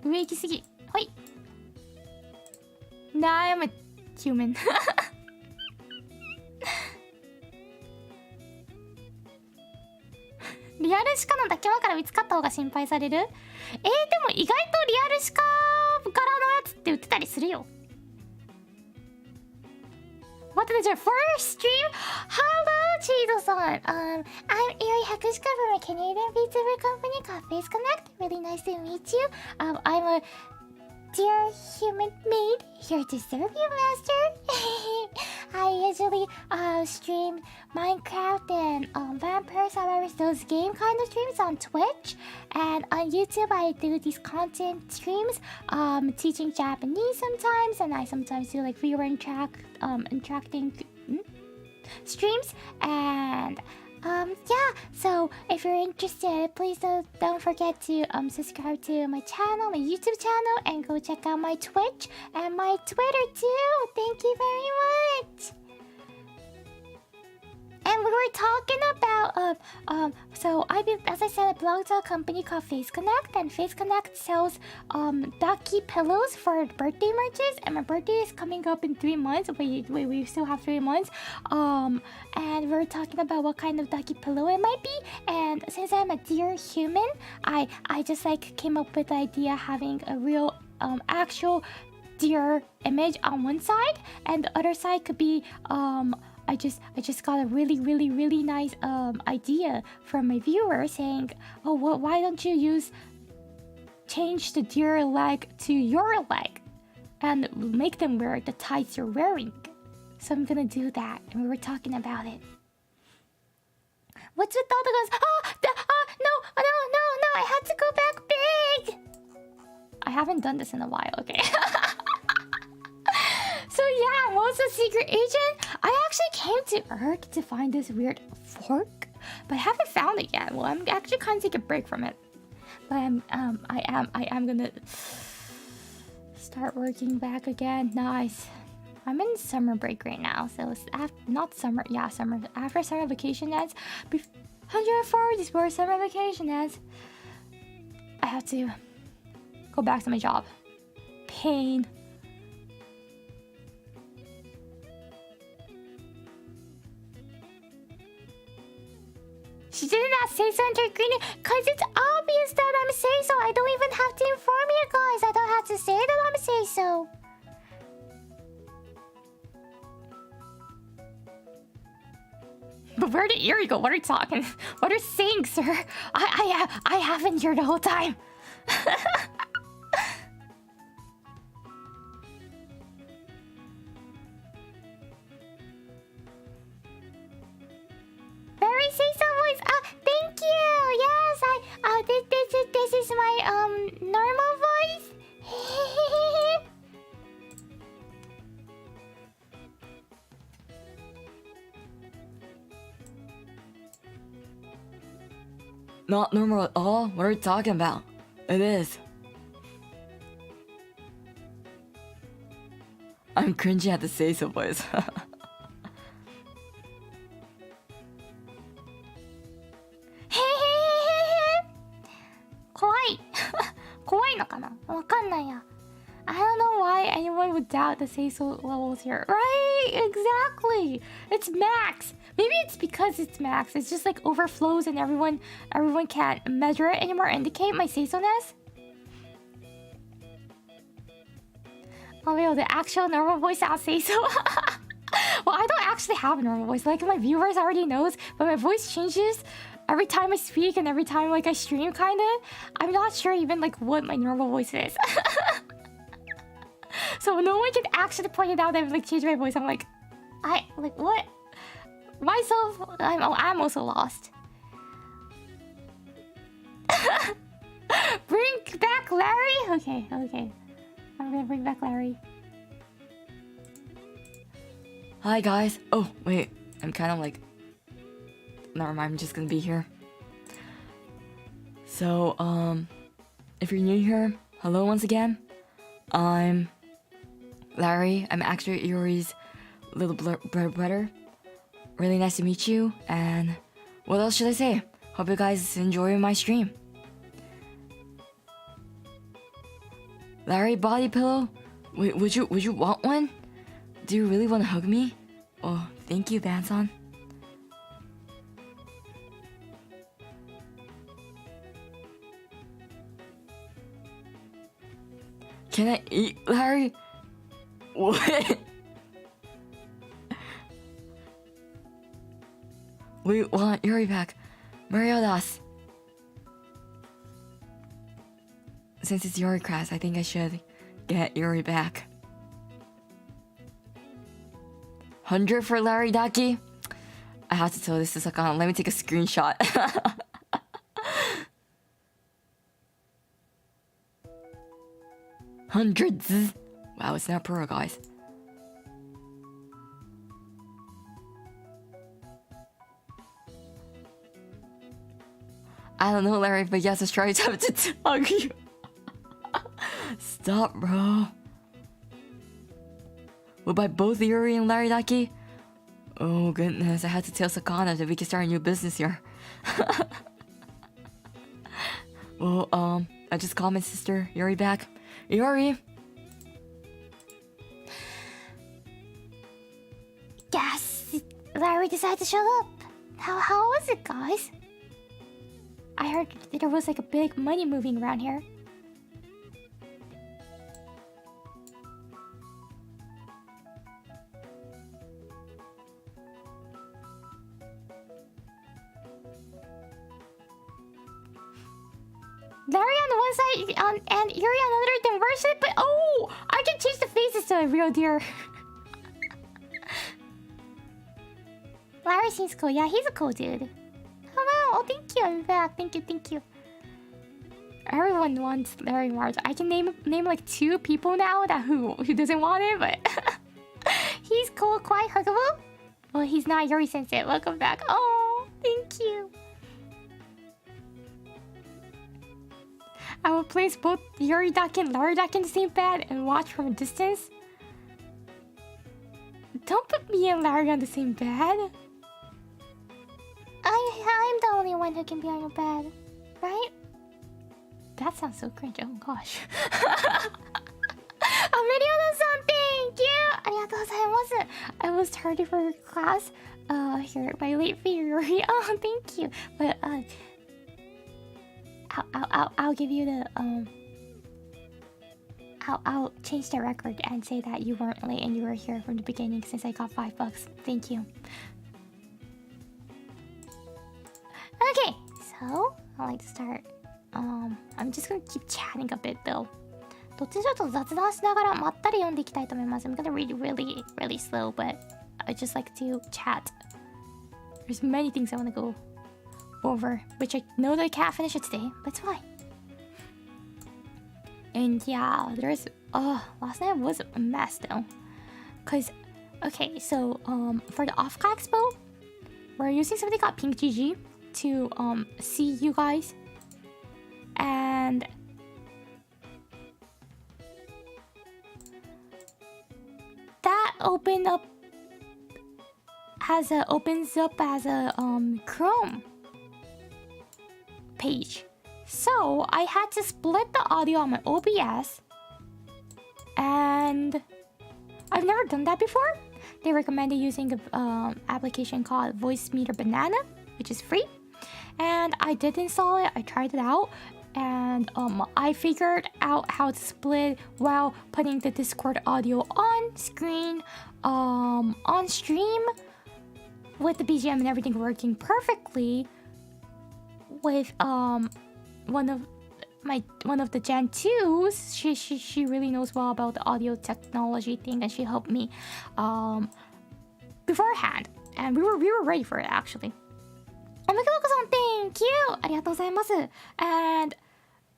ーん。上行きすぎ。はい。I'm a human リアルシカの抱き枕見つかった方が心配される？でも意外とリアルシカ柄のやつって売ってたりするよ。What is your first stream? Hello, Chido-san. I'm Iri Hakushika from a Canadian VTuber company called Face Connect. Really nice to meet you. I'm a dear human maid here to serve you, master. I usually stream Minecraft and Vampire Survivors, those game kind of streams on Twitch. And on YouTube, I do these content streams, teaching Japanese sometimes, and I sometimes do like viewer interacting streams. And yeah, so if you're interested, please don't forget to subscribe to my channel, my YouTube channel, and go check out my Twitch and my Twitter too. Thank you very much. And we were talking about so as I said, I belong to a company called Face Connect, and Face Connect sells ducky pillows for birthday merches, and my birthday is coming up in 3 months. We still have 3 months. And we were talking about what kind of ducky pillow it might be, and since I'm a dear human, I just like came up with the idea having a real actual deer image on one side, and the other side could be I just got a really nice idea from my viewer saying, oh, well, why don't you change the deer leg to your leg and make them wear the tights you're wearing. So I'm gonna do that, and we were talking about it. What's with the other guns? No, I had to go back big. I haven't done this in a while, okay? So yeah, I'm also a secret agent. I actually came to Earth to find this weird fork, but I haven't found it yet. Well, I'm actually kind of taking a break from it. But I am gonna start working back again. Nice. I'm in summer break right now, so it's not summer. Yeah, summer. After summer vacation ends, 104 is where summer vacation ends. I have to go back to my job. Pain. She did not say so into green because it's obvious that I'm say so. I don't even have to inform you guys. I don't have to say that I'm say so. But where did Erie go? What are you talking? What are you saying, sir? I haven't here the whole time. Very say-so voice. Thank you. Yes, this is my normal voice. Not normal at all? What are you talking about? It is. I'm cringing at the say-so voice. 怖いのかな？わかんないや。I don't know why anyone would doubt the say-so levels here. Right, exactly. It's max. Maybe it's because it's max. It's just like overflows and everyone can't measure it anymore. Indicate my say-so-ness. Oh, wait, the actual normal voice I'll say so. Well, I don't actually have a normal voice. Like my viewers already knows, but my voice changes every time I speak and every time like I stream, kinda. I'm not sure even like what my normal voice is. So no one can actually point it out that I've like changed my voice. I'm like, what? Myself, I'm also lost. Bring back Larry? Okay. I'm gonna bring back Larry. Hi guys. Oh wait, I'm kind of like, never mind, I'm just gonna be here. So if you're new here, hello once again. I'm Larry. I'm actually Iori's little brother. Really nice to meet you. And what else should I say? Hope you guys enjoy my stream. Larry, body pillow? Would you want one? Do you really want to hug me? Oh, thank you, Banson. Can I eat, Larry? What? We want Yuri back. Mariodas. Since it's Yuri class, I think I should get Yuri back. 100 for Larry Daki? I have to tell this to Sakana. Let me take a screenshot. Hundreds. Wow, it's not pro, guys. I don't know, Larry, but yes, let's try to hug you. Stop, bro. We'll buy both Yuri and Larry Daki. Oh goodness, I had to tell Sakana that we can start a new business here. Well, I just called my sister Yuri back. Yuri! Yes! Larry decided to show up. How was it, guys? I heard there was like a big money moving around here. Larry on one side and Yuri on the other, then worship. But oh, I can change the faces to a real deer. Larry seems cool. Yeah, he's a cool dude. Hello. Oh, thank you. I'm back. Thank you. Everyone wants Larry Mars. I can name like 2 people now that who doesn't want it, but he's cool, quite huggable. Well, he's not Yuri Sensei. Welcome back. Oh, thank you. I will place both Yuri Daki and Larry Daki in the same bed and watch from a distance. Don't put me and Larry on the same bed. I'm the only one who can be on your bed, right? That sounds so cringe. Oh gosh. Ameriono-san, thank you. Arigatou gozaimasu. I was tardy for your class. Here, my late for Yuri. Oh, thank you. But I'll give you the I'll change the record and say that you weren't late and you were here from the beginning since I got $5. Thank you. Okay, so I like to start. I'm just gonna keep chatting a bit though. 途中ちょっと雑談しながらまったり読んでいきたいと思います。I'm gonna read really slow, but I just like to chat. There's many things I wanna go over, which I know that I can't finish it today, but it's fine. And yeah, there's last night was a mess though, cause okay, so for the Off Expo, we're using something called Pink GG to see you guys, and that opens up as a Chrome page. So I had to split the audio on my OBS, and I've never done that before. They recommended using an application called Voice Meter Banana, which is free, and I did install it. I tried it out, and I figured out how to split while putting the Discord audio on screen, on stream, with the BGM and everything working perfectly. With one of the Gen 2s, she really knows well about the audio technology thing, and she helped me beforehand, and we were ready for it actually. Omekiloko-san, thank you. Arigatou gozaimasu. And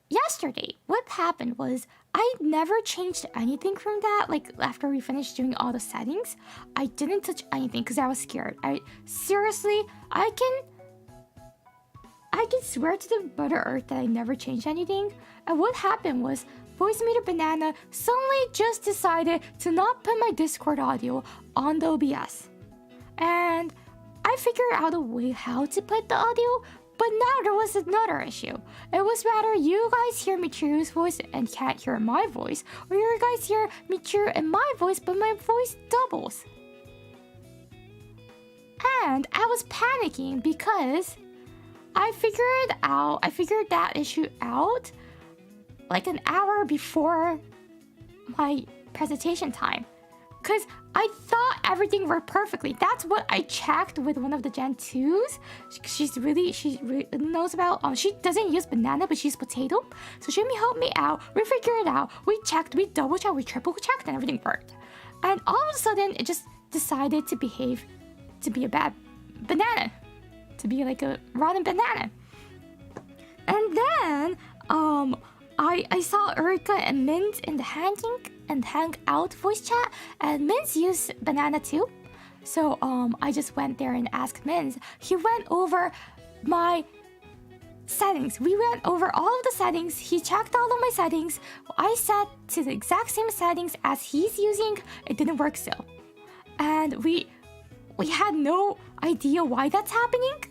yesterday, what happened was I never changed anything from that. Like after we finished doing all the settings, I didn't touch anything because I was scared. I I can swear to the Mother Earth that I never changed anything. And what happened was, Voice Meter Banana suddenly just decided to not put my Discord audio on the OBS. And I figured out a way how to put the audio, but now there was another issue. It was rather you guys hear Michiru's voice and can't hear my voice, or you guys hear Michiru and my voice, but my voice doubles. And I was panicking because I figured that issue out like an hour before my presentation time. Because I thought everything worked perfectly. That's what I checked with one of the Gen 2s. She really knows about, she doesn't use banana, but she uses potato. So she helped me out. We figured it out. We checked, we double checked, we triple checked, and everything worked. And all of a sudden, it just decided to behave to be a bad banana. To be like a rotten banana. And then, I saw Uruka and Mint in the hangout voice chat, and Mint used banana too. So I just went there and asked Mint. He went over my settings. We went over all of the settings. He checked all of my settings. I set to the exact same settings as he's using. It didn't work still. And we had no idea why that's happening.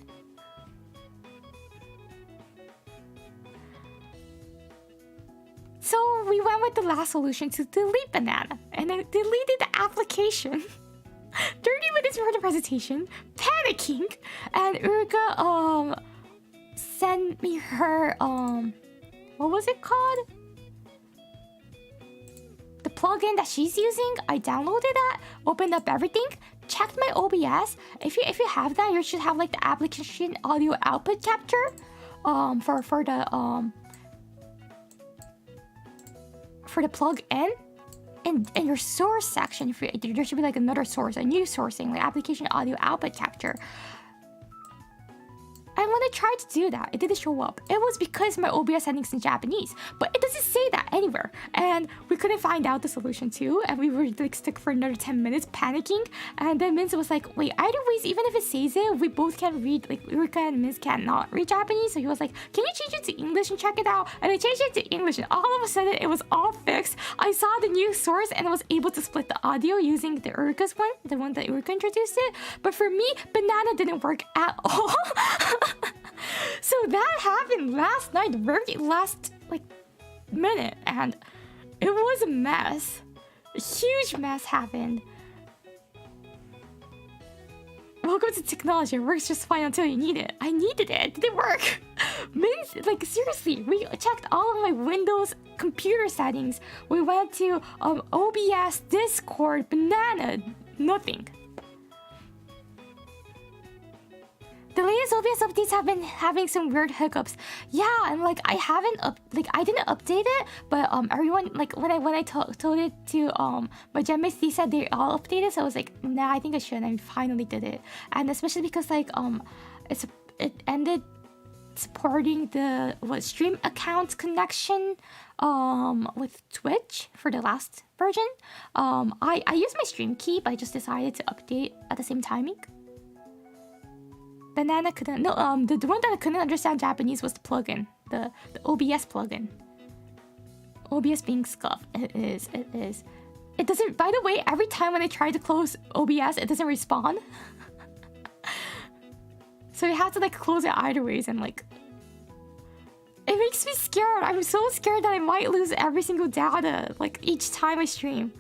So we went with the last solution to delete banana, and I deleted the application 30 minutes before the presentation, panicking, and Uruka sent me her what was it called? The plugin that she's using. I downloaded that, opened up everything, checked my OBS. If you have that, you should have like the application audio output capture for the plug-in in your source section. There should be like another source, a new sourcing, like application audio output capture. And when I tried to do that, it didn't show up. It was because my OBS settings in Japanese, but it doesn't say that anywhere. And we couldn't find out the solution too, and we were like stuck for another 10 minutes panicking. And then Minz was like, wait, either ways, even if it says it, we both can read, like Uruka and Minz cannot read Japanese. So he was like, can you change it to English and check it out? And I changed it to English, and all of a sudden it was all fixed. I saw the new source and I was able to split the audio using the Uruka's one, the one that Uruka introduced it. But for me, banana didn't work at all. So that happened last night, very last like minute, and it was a mess. A huge mess happened. Welcome to technology. It works just fine until you need it. I needed it. It didn't work. Like seriously, we checked all of my Windows computer settings. We went to OBS, Discord, banana, nothing. The latest OBS updates have been having some weird hiccups. Yeah, and like I didn't update it, but everyone, like when I told it to my Genmates, they said they all updated. So I was like, nah, I think I should. And I finally did it, and especially because like it ended supporting the stream account connection with Twitch for the last version. I used my stream key, but I just decided to update at the same timing. Banana couldn't. No, the one that couldn't understand Japanese was the plugin, the OBS plugin. OBS being scuffed. It is. It doesn't. By the way, every time when I try to close OBS, it doesn't respond. So you have to like close it either ways, and like it makes me scared. I'm so scared that I might lose every single data like each time I stream.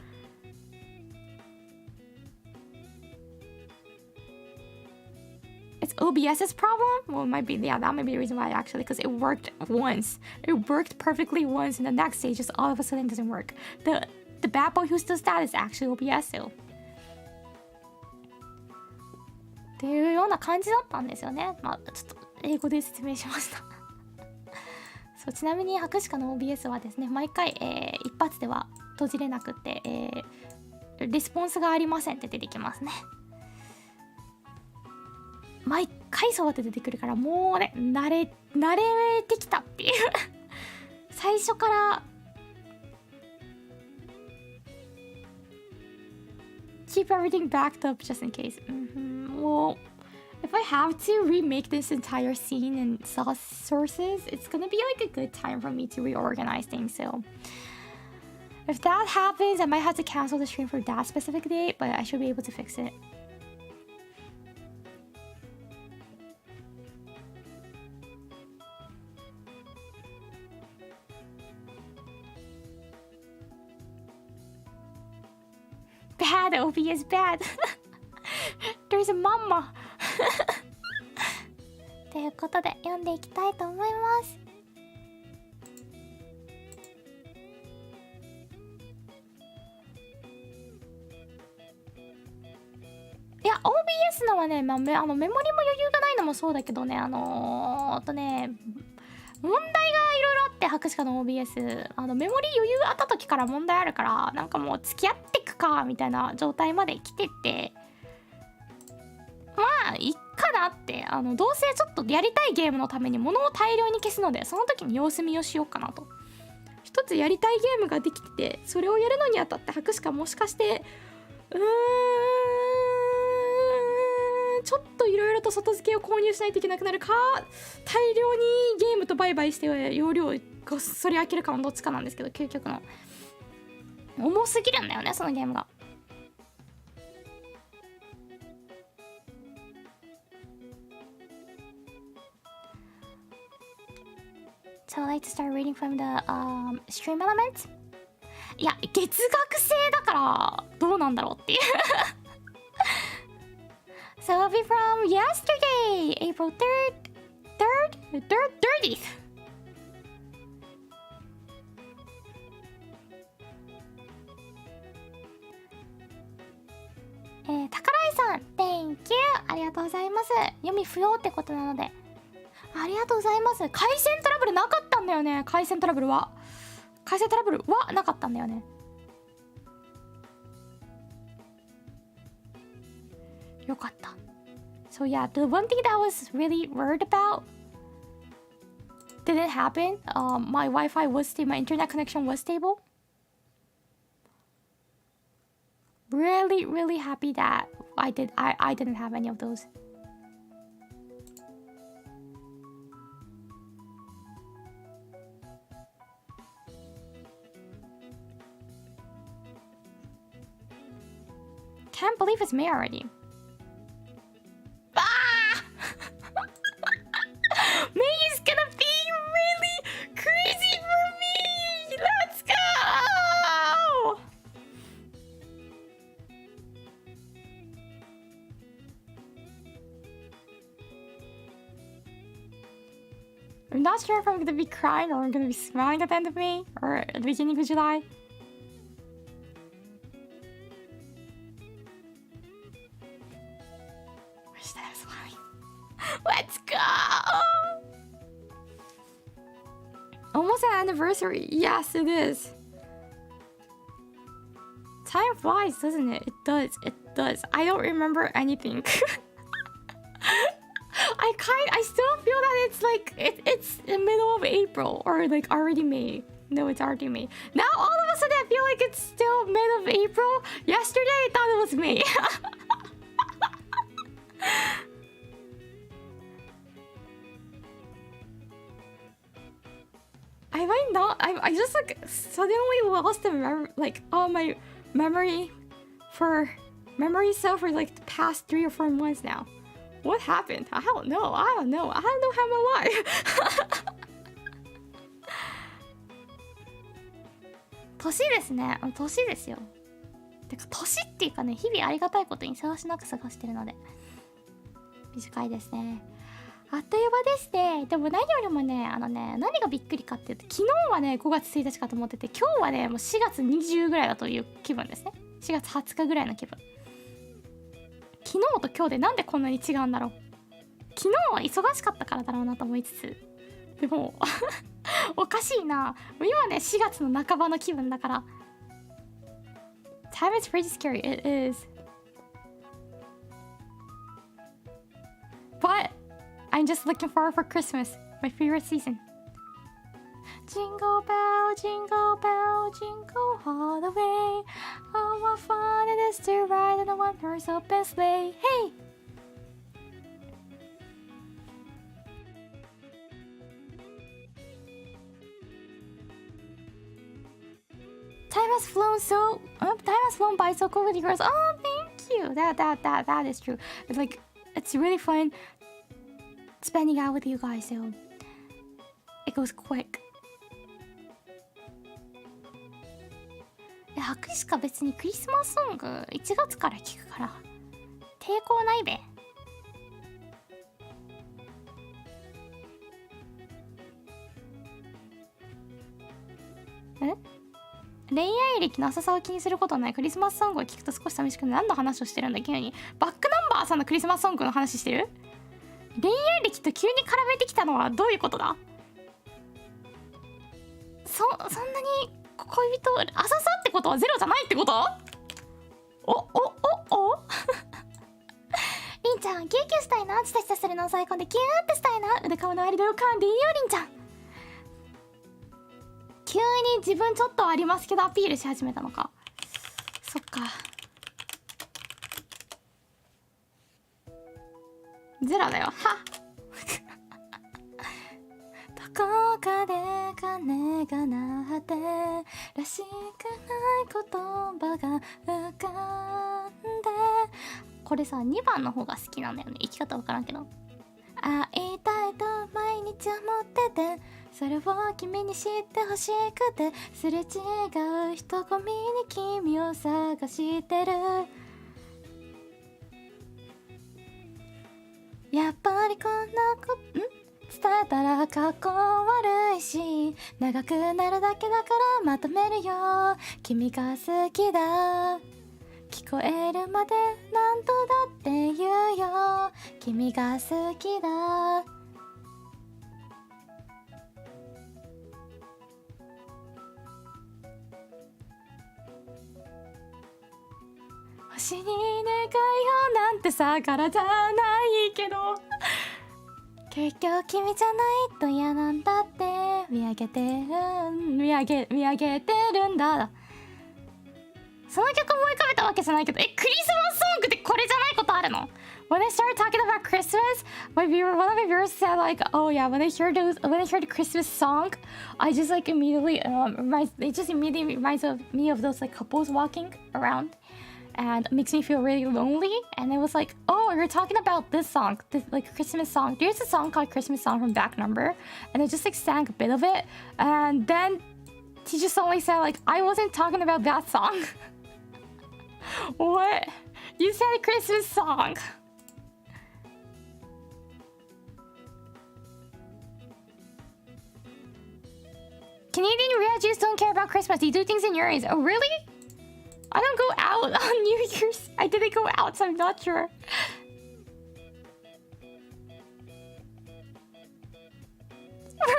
It's OBS's problem? Well, it might be, yeah, that might be the reason why actually, because it worked once. It worked perfectly once, and the next day just all of a sudden doesn't work. The bad boy who does that is actually OBS still. っていうような感じだったんですよね。まあちょっと英語で説明しました。そう、ちなみに博士課の OBS はですね、毎回、一発では閉じれなくて、レスポンスがありませんって出てきますね。毎回そうやって出てくるから、もうね、慣れてきたっていう最初からkeep everything backed up just in case. Well, if I have to remake this entire scene in source sources, it's gonna be like a good time for me to reorganize things. So if that happens, I might have to cancel the stream for that specific date, but I should be able to fix it. Bad, OBS bad. There's a mama. ということで読んでいきたいと思います。いや OBS のはね、メモリも余裕がないのもそうだけどね、問題がいろいろあって、博士課の OBS メモリ余裕あった時から問題あるから、なんかもう付き合ってくかみたいな状態まで来てて、まあいっかなって、どうせちょっとやりたいゲームのために物を大量に消すので、その時に様子見をしようかなと。一つやりたいゲームができてて、それをやるのにあたって博士課もしかしてちょっといろいろと外付けを購入しないといけなくなるか、大量にゲームと売買して容量をごっそり開けるかのどっちかなんですけど、究極の重すぎるんだよね、そのゲームが。So I like to start reading from the stream elements. いや、月額制だからどうなんだろうっていう。So it'll be from yesterday, April 30th. 宝井さん Thank you ありがとうございます。読み不要ってことなのでありがとうございます。回線トラブルなかったんだよね。回線トラブルはなかったんだよね。よかった。So yeah, the one thing that I was really worried about didn't happen. My Wi-Fi was stable, my internet connection was stable. Really, really happy that I didn't have any of those. Can't believe it's May already. Ah! May is gonna be really crazy for me. Let's go. I'm not sure if I'm gonna be crying or I'm gonna be smiling at the end of May or at the beginning of July. Let's go! Almost an anniversary. Yes, it is. Time flies, doesn't it? It does. It does. I don't remember anything. I still feel that it's like it's the middle of April or like already May. No, it's already May. Now all of a sudden I feel like it's still mid of April. Yesterday I thought it was May. I might not. I just like suddenly lost the my memory cell for like the past 3 or 4 months now. What happened? I don't know. I don't know how my life. 年ですね。年ですよ。てか年っていうかね、日々ありがたいことに探しなく探してるので短いですね。あっという間ですね。でも何よりもね、何がびっくりかっていうと、昨日はね5月1日かと思ってて、今日はねもう4月20ぐらいだという気分ですね。4月20日ぐらいの気分。昨日と今日でなんでこんなに違うんだろう。昨日は忙しかったからだろうなと思いつつ、でもおかしいな。今ね4月の半ばの気分だから。Time is pretty scary. It is. But I'm just looking forward for Christmas, my favorite season. Jingle bell, jingle bell, jingle all the way. Oh, what fun it is to ride in a one-horse open sleigh. Hey! Time has flown time has flown by so quickly, girls. Oh, thank you. That is true. It's like it's really fun spending out with you guys. So it goes quick. 白しか別にクリスマスソング1月から聴くから抵抗ないべ。恋愛歴の浅さを気にすることないクリスマスソングを聴くと少し寂しく何の話をしてるんだ急に。バックナンバーさんのクリスマスソングの話してる？恋愛歴と急に絡めてきたのはどういうことだ？そんなに恋人浅さってことはゼロじゃないってこと？おりんちゃんキューキューしたいな、チタチタするのを最高でキューってしたいな、腕顔のありで浮かんでいいよりんちゃん。急に自分ちょっとありますけどアピールし始めたのか。そっか、ゼロだよはどこかで鐘が鳴ってらしくない言葉が浮かんで、これさ2番の方が好きなんだよね。生き方わからんけど、会いたいと毎日思ってて、それを君に知ってほしくて、すれ違う人混みに君を探してる。やっぱりこんな伝えたらかっこ悪いし、長くなるだけだからまとめるよ。君が好きだ聞こえるまで何度だって言うよ。君が好きだ。星に願いをなんてさからじゃないけど、結局君じゃないと嫌なんだって見上げてるんだ。その曲思い浮かべたわけじゃないけど、クリスマスソングってこれじゃないことあるの？ When I started talking about Christmas, one of my viewers said like, oh yeah, when I heard the Christmas song, I just like immediately reminds of me of those like couples walking around and makes me feel really lonely. And it was like, oh, you're talking about this song, this like Christmas song. There's a song called Christmas Song from Back Number, and I just like sang a bit of it, and then he just only said like, I wasn't talking about that song. What? You said a Christmas song. Canadian refugees don't care about Christmas. They do things in yours. Oh, really? I don't go out on New Year's. I didn't go out, so I'm not sure.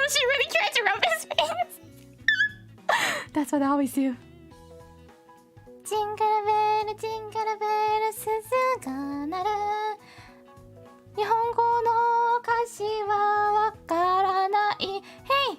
She really tried to rub his face. That's what I always do. ジングルベルジングルベル鈴が鳴る。日本語の歌詞はわからない。Hey!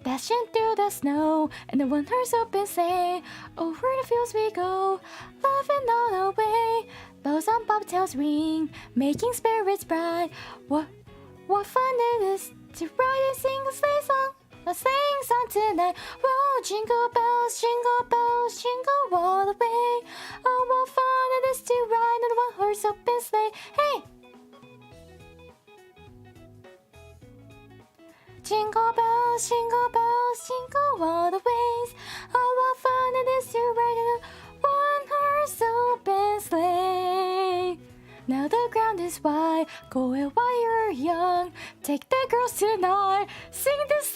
Dashing through the snow and the winter's open sleigh, over the fields we go, laughing all the way. Bells on bobtails ring, making spirits bright. What fun it is to ride and sing a sleigh song tonight. Whoa, jingle bells, jingle all the way. Oh, what fun it is to ride in a one-horse open sleigh. Hey! Jingle bells, jingle all the ways. Oh, what fun it is to ride in a one-horse open sleigh. Now the ground is wide, go it while you're young. Take the girls tonight, sing this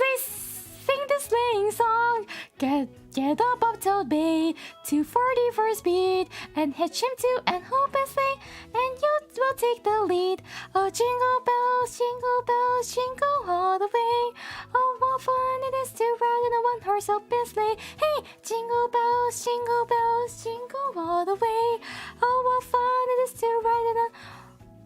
sleighing song. Get up bobtail bay, 240 for speed, and hitch him to an open sleigh, and you will take the lead. Oh, jingle bells, jingle all the way. Oh, what fun it is to ride in a one-horse open sleigh. Hey, jingle bells, jingle all the way. Oh, what fun it is to ride in a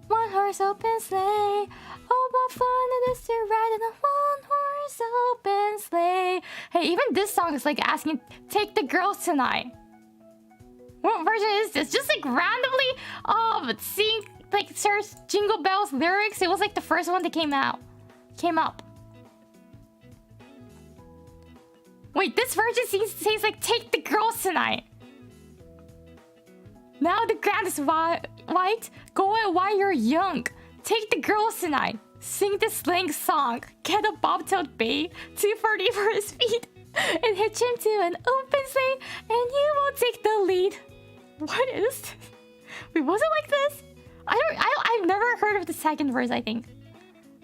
one-horse open sleigh. Oh, what fun it is to ride in a one-horse open sleigh. Hey, even this song is like asking, take the girls tonight. What version is this? Just like randomly like searched Jingle Bells lyrics, it was like the first one that came up. Wait, this version says like take the girls tonight. Now the ground is white. Go away while you're young. Take the girls tonight. Sing the slang song. Get a bobtailed bay. 240 for his feet. And hitch him to an open sleigh. And you will take the lead. What is this? Wait, was it like this? I've never heard of the second verse, I think.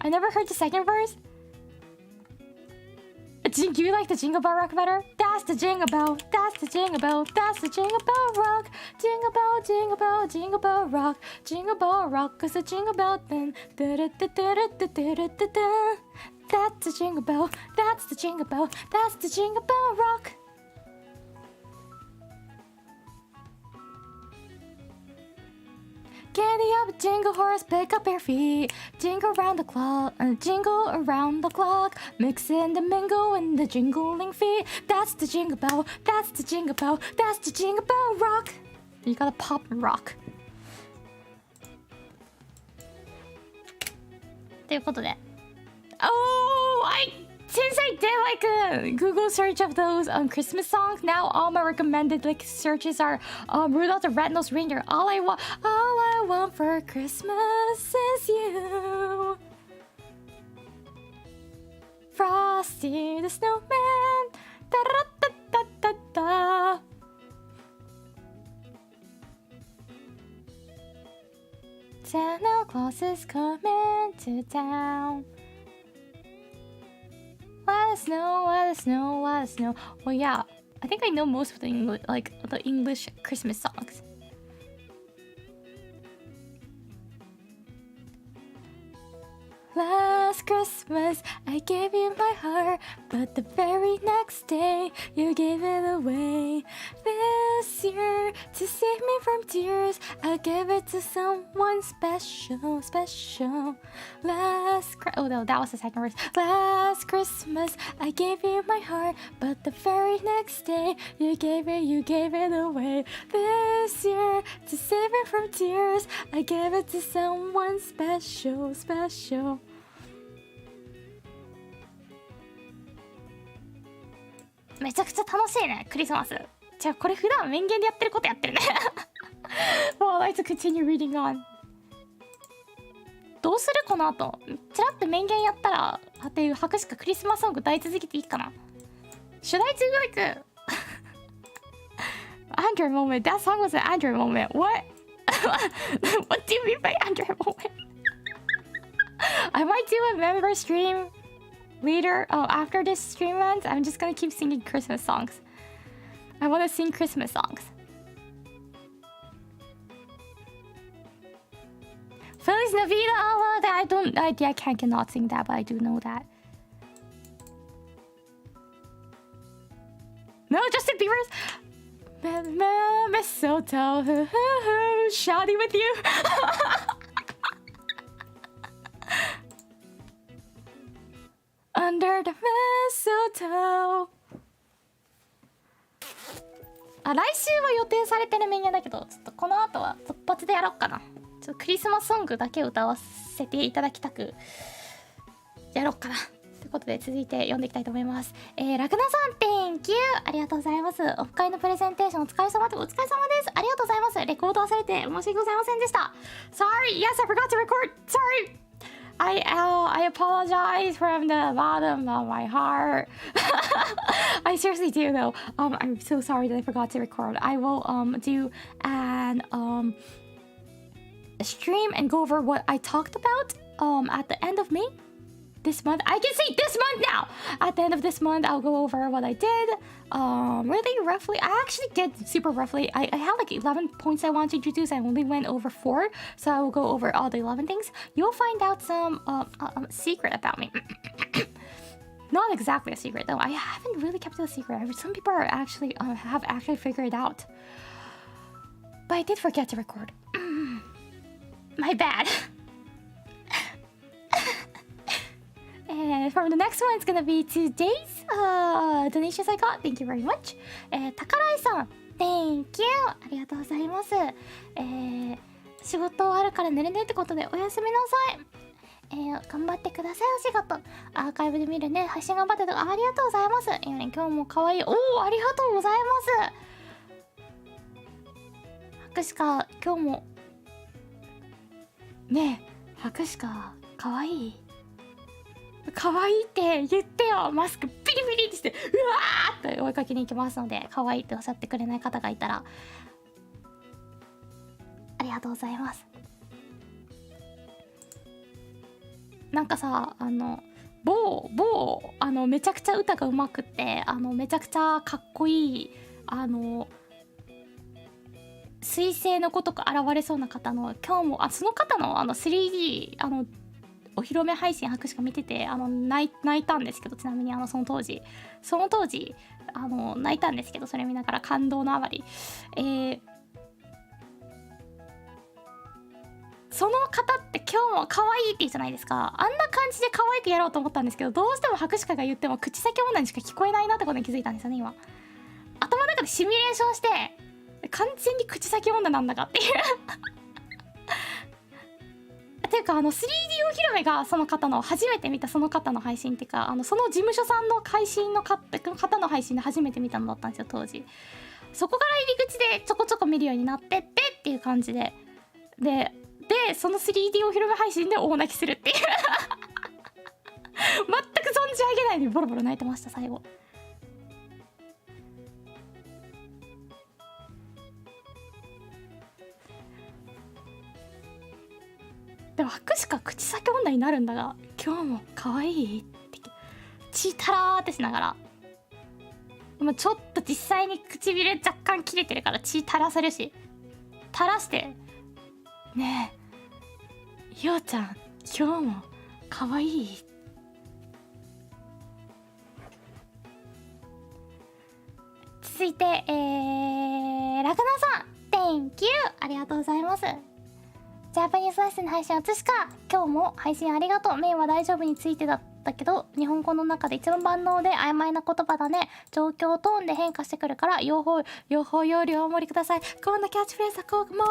I never heard the second verse. Do you like the Jingle Bell Rock better? That's the Jingle Bell. That's the Jingle Bell. That's the Jingle Bell Rock. Jingle Bell, Jingle Bell, Jingle Bell Rock. Jingle Bell Rock, 'cause the Jingle Bell then. That's the Jingle Bell. That's the Jingle Bell. That's the Jingle Bell Rock. Candy up, jingle horse, pick up your feet. Jingle around the clock, jingle around the clock. Mix and mingle in the jingling feet. That's the Jingle Bell, that's the Jingle Bell, that's the Jingle Bell Rock. You gotta pop and rock. ということで。Since I did like a Google search of those Christmas songs, now all my recommended like searches are Rudolph the Red-Nosed Reindeer. All I want for Christmas is you. Frosty the Snowman. Da da da da da da. Santa Claus is coming to town. Let us know, let us know, let us know. Well, yeah, I think I know most of the English Christmas songs. Last Christmas, I gave you my heart, but the very next day, you gave it away. This year, to save me from tears, I'll give it to someone special, special. That was the second verse. Last Christmas, I gave you my heart, but the very next day, you gave it away. This year, to save me from tears, I gave it to someone special, special. めちゃくちゃ楽しいね、クリスマス。じゃあこれ普段面言でやってることやってるね。Well, I'd like to continue reading on. どうするこの後。ちらっと面言やったら、っていう拍しかクリスマスソング歌い続けていいかな。Should I do like a Android moment? That song was an Android moment. What? What do you mean by Android moment? I might do a member stream later. After this stream ends, I'm just gonna keep singing Christmas songs. I want to sing Christmas songs. Feliz Navidad. Oh, that I cannot sing that, but I do know that. No, Justin Bieber's mistletoe. Shouting with you. Under the mistletoe. 来週は予定されてるメニューだけど、ちょっとこの後は突発でやろうかな。ちょっとクリスマスソングだけ歌わせていただきたくやろうかな。ということで続いて読んでいきたいと思います。ラクナさん、Thank you! ありがとうございます。オフ会のプレゼンテーションお疲れ様でお疲れ様です。ありがとうございます。レコード忘れて申し訳ございませんでした。Sorry! Yes, I forgot to record! Sorry! I apologize from the bottom of my heart. I seriously do though. I'm so sorry that I forgot to record. I will do an a stream and go over what I talked about at the end of May. This month, I can say this month now. At the end of this month, I'll go over what I did. Really roughly, I actually did super roughly. I had like 11 points I wanted to introduce. I only went over 4, so I will go over all the 11 things. You'll find out some secret about me. Not exactly a secret though. I haven't really kept it a secret. Some people are actually have actually figured it out. But I did forget to record. My bad. And for the next one, it's gonna be today's donations I got. Thank you very much. 宝井さん、Thank you! ありがとうございます。仕事あるから寝れねってことでおやすみなさい。頑張ってください。お仕事アーカイブで見るね。配信頑張ってとかありがとうございます。今日も可愛い。おお、ありがとうございます。博士か今日もねえ、博士か可愛い可愛いって言ってよ。マスクピリピリってしてうわーって追いかけに行きますので、可愛いっておっしゃってくれない方がいたらありがとうございます。なんかさ、めちゃくちゃ歌がうまくってめちゃくちゃかっこいい彗星のごとく現れそうな方の今日もその方の3D お披露目配信博士が見てて泣いたんですけど、ちなみにその当時泣いたんですけど、それ見ながら感動のあまりその方って今日も可愛いって言うじゃないですか。あんな感じで可愛くやろうと思ったんですけど、どうしても博士かが言っても口先女にしか聞こえないなってことに気づいたんですよね。今頭の中でシミュレーションして完全に口先女なんだかっていうっていうか3D お披露目がその方の初めて見たその方の配信っていうかその事務所さんの配信の方の配信で初めて見たのだったんですよ当時。そこから入り口でちょこちょこ見るようになってってっていう感じでその 3D お披露目配信で大泣きするっていう全く存じ上げないのにボロボロ泣いてました最後。でも博士か口先女になるんだが今日も可愛いって血たらーってしながら、今ちょっと実際に唇若干切れてるから血垂らせるし、垂らしてねえようちゃん今日も可愛い。続いてラグナさん Thank you ありがとうございます。ジャパニーズレッスンの配信私か今日も配信ありがとう。メインは大丈夫についてだったけど日本語の中で一番万能で曖昧な言葉だね。状況トーンで変化してくるから用法用量をお盛りください。こんなキャッチフレーズはこうも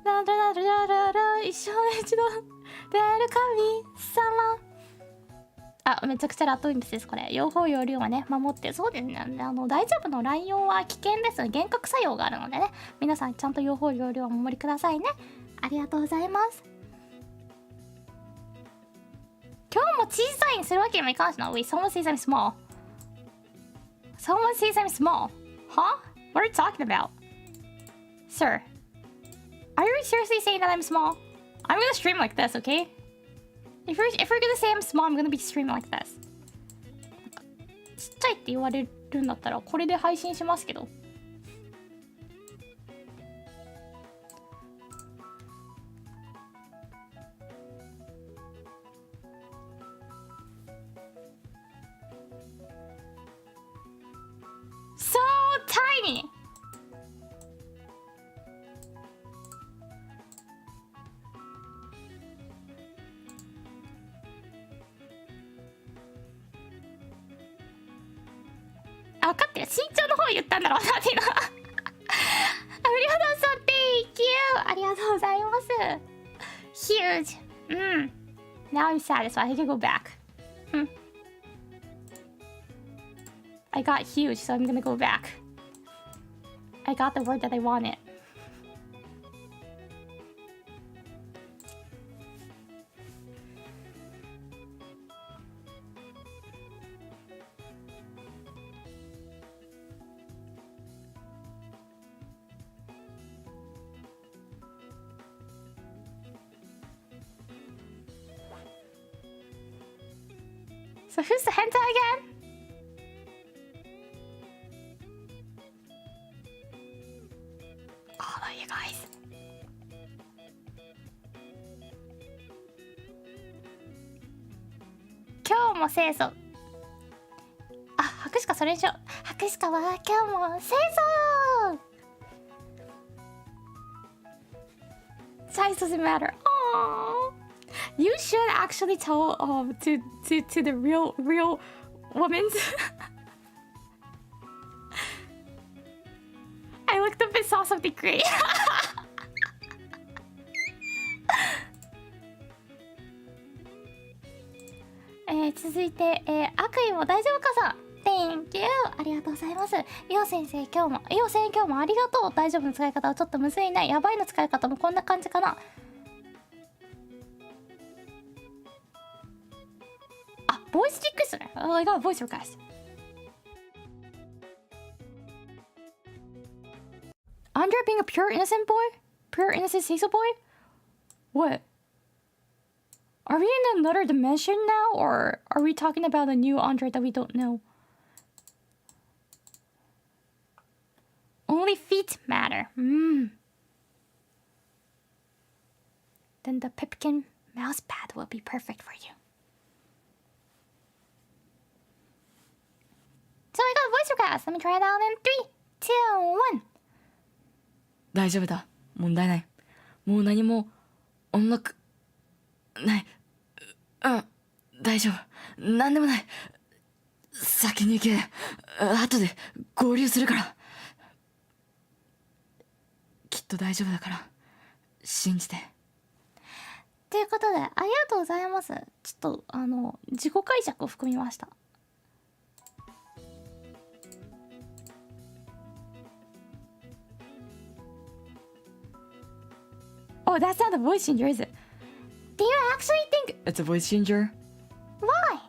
ララララララ一生一度出る神様。めちゃくちゃラットインプスですこれ。用法用量はね守って。そうですね大丈夫の乱用は危険です。幻覚作用があるのでね、皆さんちゃんと用法用量をお守りくださいね。ありがとうございます。今日も小さいにするわけにもいかんしな。Wait, someone says I'm small. Someone says I'm small. Huh? What are you talking about? Sir, are you seriously saying that I'm small? I'm gonna stream like this, okay? If we're gonna say I'm small, I'm gonna be streaming like this. ちっちゃいって言われるんだったらこれで配信しますけど。So tiny!分かってる。身長の方言ったんだろうなっていうのは。ありがとうさん Thank you! ありがとうございます。Huge! Now I'm satisfied. I can go back. I got huge, so I'm gonna go back. I got the word that I wanted. So who's the hentai again? All of you guys.今日も清楚。博士かそれにしよう。博士かは今日も清楚。Size doesn't matter. Aww. You should actually tell to the real women. I looked up and saw something great. 続いて、悪意も大丈夫かさん Thank you ありがとうございます。イオ先生今日もありがとう。大丈夫の使い方はちょっとむずいね。やばいの使い方もこんな感じかな。あ、ボイスリクエストね。I got a voice request. Andre being a pure innocent boy? Pure innocent Cecil boy? What? Are we in another dimension now, or are we talking about a new Andre that we don't know? Only feet matter. Then the Pipkin mouse pad will be perfect for you. So I got a voice request. Let me try it out in 3, 2, 1. 大丈夫だ。問題ない。もう何も音楽ない。大丈夫。なんでもない。先に行け。後で合流するから。きっと大丈夫だから信じて。ということでありがとうございます。ちょっと自己解釈を含みました。Oh, that's not a voice changer, is it? Do you actually think It's a voice changer? Why?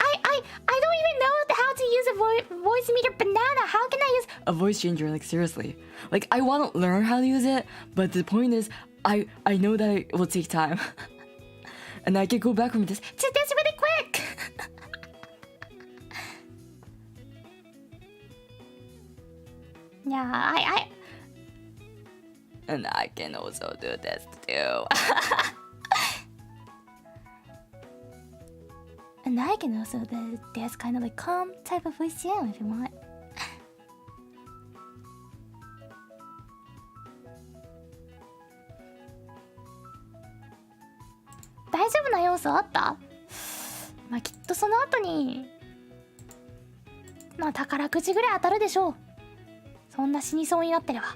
I don't even know how to use a voice meter banana. How can I use A voice changer, like seriously. Like I want to learn how to use it, but the point is I know that it will take time. And I can go back from this to this really quick? Yeah, And I can also do this too. And I can also do this kind of like calm type of voice too if you want.大丈夫な要素あった？まあきっとその後にまあ宝くじぐらい当たるでしょう。そんな死にそうになってれば。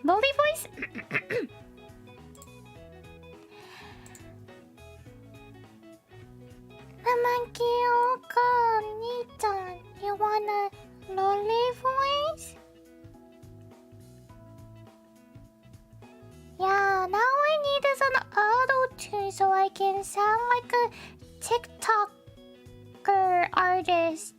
ローリーボイスキオカ兄ちゃん You wanna lolly voice? Yeah, now I need an auto-tune so I can sound like a TikToker artist.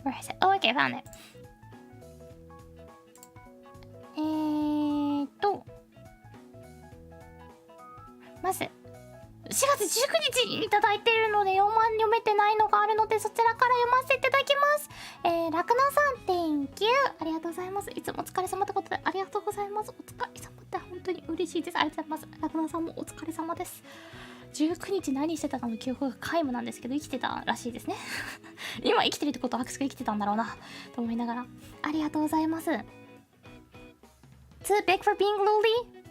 Where is it? Oh, okay, found it. まず4月19日にいただいているので読めてないのがあるのでそちらから読ませていただきます。ラクナさん Thank you ありがとうございます。いつもお疲れ様ってことでありがとうございます。お疲れ様って本当に嬉しいです。ありがとうございます。ラクナさんもお疲れ様です。19日何してたかの記憶が皆無なんですけど生きてたらしいですね今生きてるってことは握手が生きてたんだろうなと思いながらありがとうございます。 Too big for being lowly?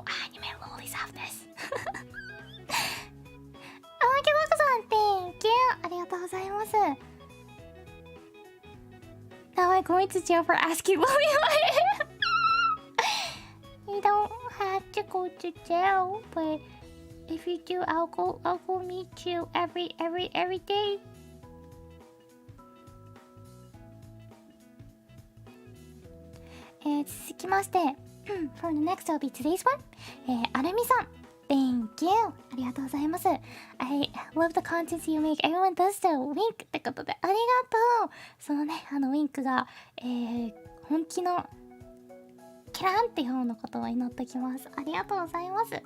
Anime lollies have this あけばこさん Thank you ありがとうございます。 Now I'm going to jail for asking lolly You don't have to go to jail, but if you do, I'll go meet you every day. 続きまして、For the next will be today's one. アルミさん Thank you ありがとうございます。 I love the contents you make. Everyone does the wink ってことでありがとう。そのねウィンクが、本気のキランって方のことを祈ってきます。ありがとうございます。123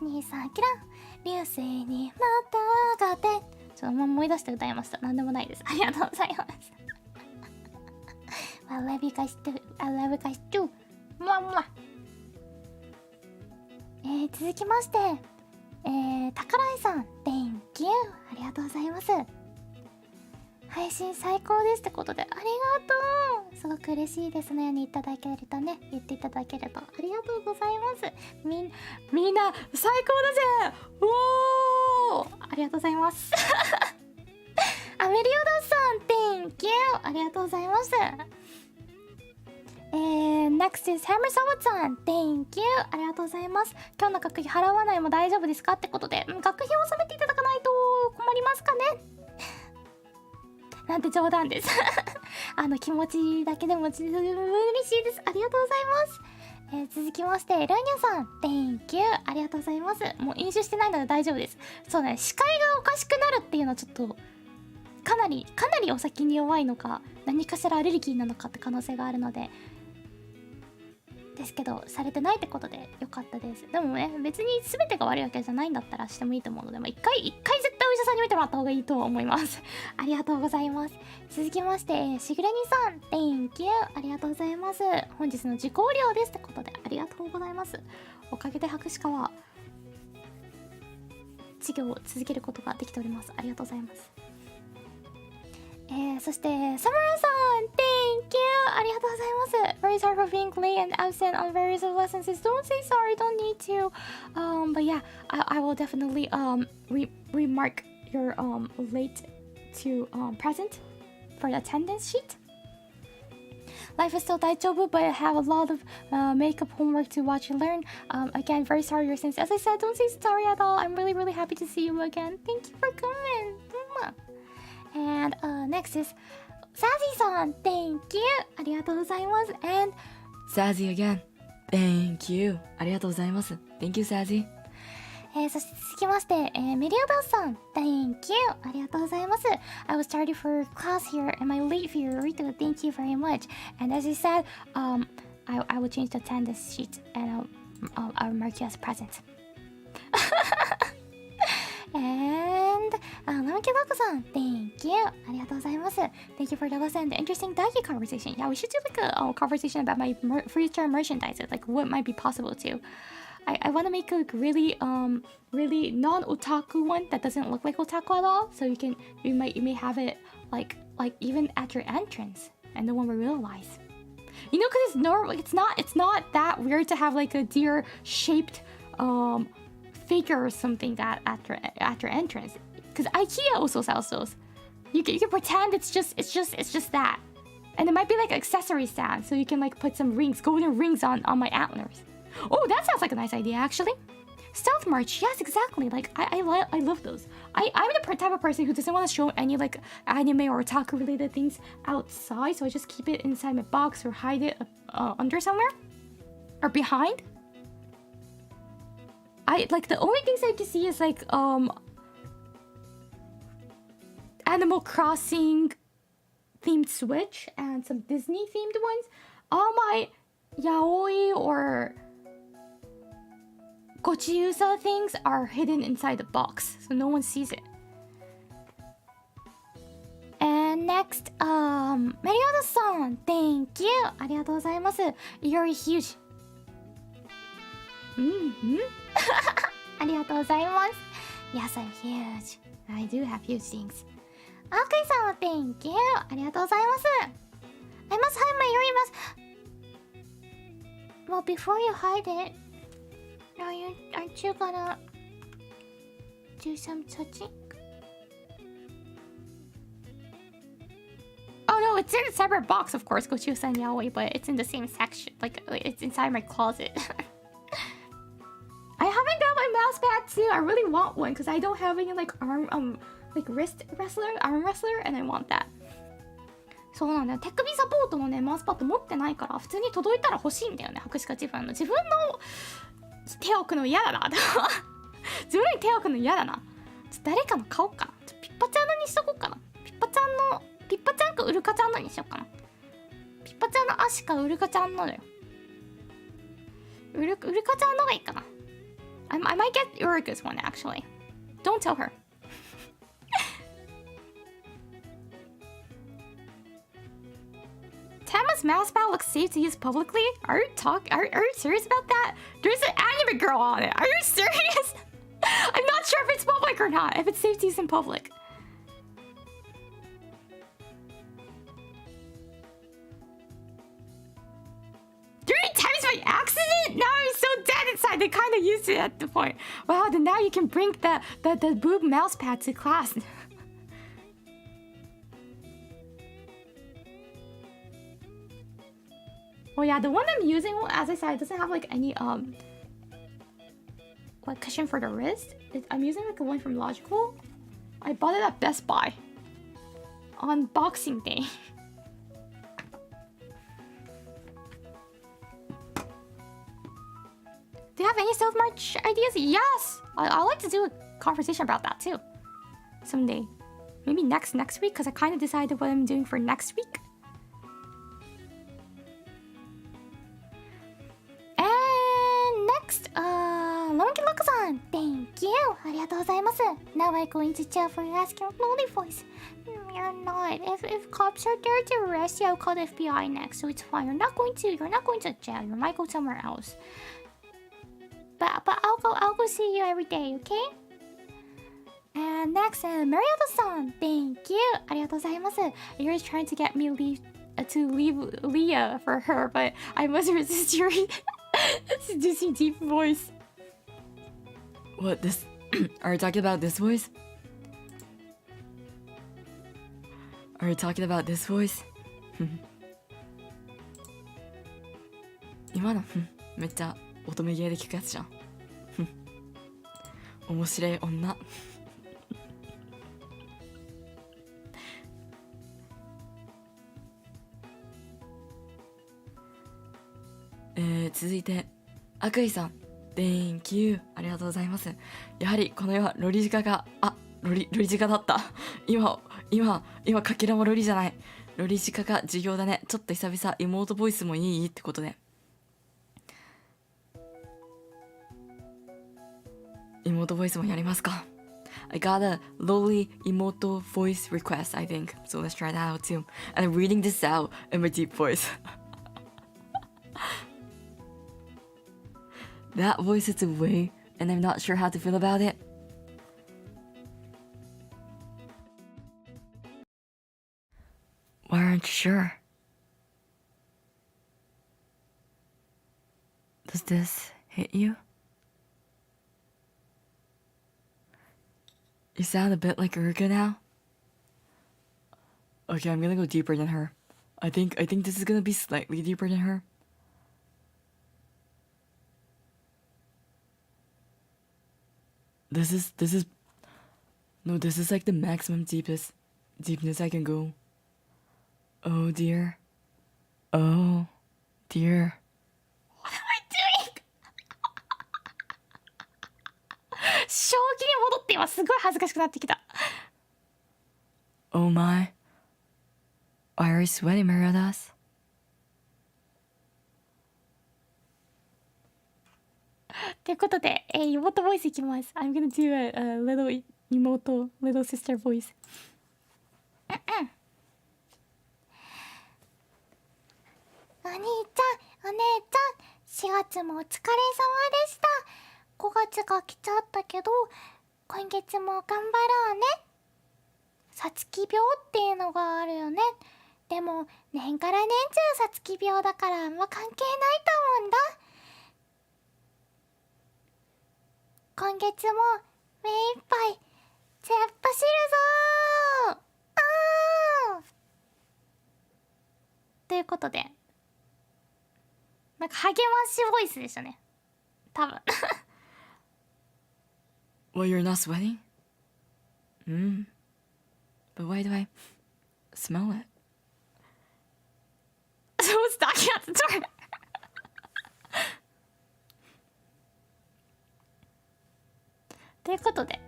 キラン流星にまたがて、ちょっと思い出して歌いました。なんでもないです。ありがとうございます。I love you guys too. I love you guys too. むわむわ。続きまして、宝井さん Thank you ありがとうございます。配信最高ですってことでありがとう。すごく嬉しいですね。いただけるとね、言っていただけるとありがとうございます。みんな最高だぜ。おー、ありがとうございます。アメリオダさん Thank you ありがとうございます。Next is ハムサワさん Thank you ありがとうございます。今日の学費払わないも大丈夫ですかってことで、学費を納めていただかないと困りますかね。なんて冗談です。気持ちだけでも嬉しいです。ありがとうございます。続きましてルーニャさん Thank you ありがとうございます。もう飲酒してないので大丈夫です。そうね、視界がおかしくなるっていうのはちょっとかなりお酒に弱いのか何かしらアレルギーなのかって可能性があるのでですけど、されてないってことでよかったです。でもね、別に全てが悪いわけじゃないんだったらしてもいいと思うので、一回絶対お医者さんに見てもらった方がいいと思います。ありがとうございます。続きましてしぐれにさん Thank you ありがとうございます。本日の受講料ですってことでありがとうございます。おかげで博士課は授業を続けることができております。ありがとうございます。そしてサムラさん Thank you ありがとうございます。 Very sorry for being late and absent on various lessons. Don't say sorry, don't need to. But yeah, I will definitely remark your late to present for the attendance sheet. Life is still daijoubu, but I have a lot of makeup homework to watch and learn. Again, very sorry your sins. As I said, don't say sorry at all. I'm really, really happy to see you again. Thank you for coming. And next is Sazi さん Thank you ありがとうございます。And Sazi again. Thank you. ありがとうございます。Thank you, Sazi. そして続きまして、メリオダスさん Thank you ありがとうございます。I was tardy for class here and my late for your Rito. Thank you very much. And as you said, I will change the attendance sheet and I'll mark you as present. And ナミケダコさん Thank you ありがとうございます。 Thank you for the lesson, the interesting daiki conversation. Yeah, we should do like a conversation about my future merchandise, like what might be possible to. I want to make a really non-otaku one that doesn't look like otaku at all, so you may have it like even at your entrance and no one will realize, you know, because it's normal. It's not that weird to have like a deer shaped figure or something that at your entrance, because IKEA also sells those. You can pretend it's just that, and it might be like accessory stand, so you can like put some golden rings on my antlers. Oh, that sounds like a nice idea actually. Stealth merch, yes, exactly. Like I love those. I'm the type of person who doesn't want to show any like anime or otaku related things outside, so I just keep it inside my box or hide it under somewhere or behind. I like the only things I can see is like Animal Crossing themed Switch and some Disney themed ones. All my yaoi or gochiusa things are hidden inside the box, so no one sees it. And next, Marioda-san, thank you. ありがとうございます。You're huge. ありがとうございます。Yes, I'm huge. I do have huge things. アークイさんは Thank you. ありがとうございます。I must hide my earrings. Well, before you hide it, aren't you gonna do some touching? Oh no, it's in a separate box, of course, Gochu-san Yaoi, but it's in the same section. Like it's inside my closet. I haven't got my mouse pad too. I really want one because I don't have any like arm wrist wrestler, and I want that. そうなんだよ。手首サポートのねマウスパッド持ってないから普通に届いたら欲しいんだよね。博士課自分の手を置くの嫌だな。自分に手を置くの嫌だな。誰かの買おうかな。ピッパちゃんのにしとこうかな。ピッパちゃんかウルカちゃんのにしようかな。ピッパちゃんの足かウルカちゃんのだよ。ウルカちゃんのがいいかな。I might get Uruka's one actually. Don't tell her. Tenma's mouse pad looks safe to use publicly? Are you serious about that? There's an anime girl on it. Are you serious? I'm not sure if it's public or not, if it's safe to use in public. By accident? Now I'm so dead inside. They kind of used it at the point. Wow, then now you can bring the boob mouse pad to class. Oh yeah, the one I'm using, as I said, it doesn't have like any like cushion for the wrist. I'm using like a one from Logical. I bought it at Best Buy on Boxing Day. Do you have any stealth march ideas? Yes! I'd like to do a conversation about that too. Someday. Maybe next week, because I kind of decided what I'm doing for next week. And next, Lonky-Loka-san. Thank you. ありがとうございます. Now I'm going to jail for asking a lonely voice. You're not. If cops are there to arrest you, I'll call the FBI next. So it's fine. You're not going to jail. You might go somewhere else. But I'll go see you every day, okay? And next, Mariota-san, thank you. ありがとうございます. You're trying to get me to leave Leah for her, but I must resist your seducing deep voice. What, this? Are you talking about this voice? Are you talking about this voice? 今のめっちゃ乙女芸で聞くやつじゃん。面白い女。続いて悪意さん Thank you ありがとうございます。やはりこの世はロリジカがロリジカだった。今かけらもロリじゃない。ロリジカが授業だね。ちょっと久々妹ボイスもいいってことで。妹ボイスもやりますか。I got a lowly emoto voice request, I think. So let's try that out too. And I'm reading this out in my deep voice. That voice is away, and I'm not sure how to feel about it. Why aren't you sure? Does this hit you? You sound a bit like Uruka now. Okay, I'm gonna go deeper than her. I think this is gonna be slightly deeper than her. This is like the maximum deepness I can go. Oh dear. Oh dear. What am I doing? 正気に戻って今すごい恥ずかしくなってきた。Oh my. Why are you sweating, Mariadas? ということで、妹ボイスいきます。I'm gonna do a little 妹 little sister voice. お兄ちゃん、お姉ちゃん、4月もお疲れ様でした。5月が来ちゃったけど、今月も頑張ろうね。さつき病っていうのがあるよね。でも、年から年中さつき病だからあんま関係ないと思うんだ。今月も目いっぱい突っ走るぞー。ということで、なんか励ましボイスでしたね。多分。Well, you're not sweating? But why do I smell it? Someone's knocking at the door. ということで、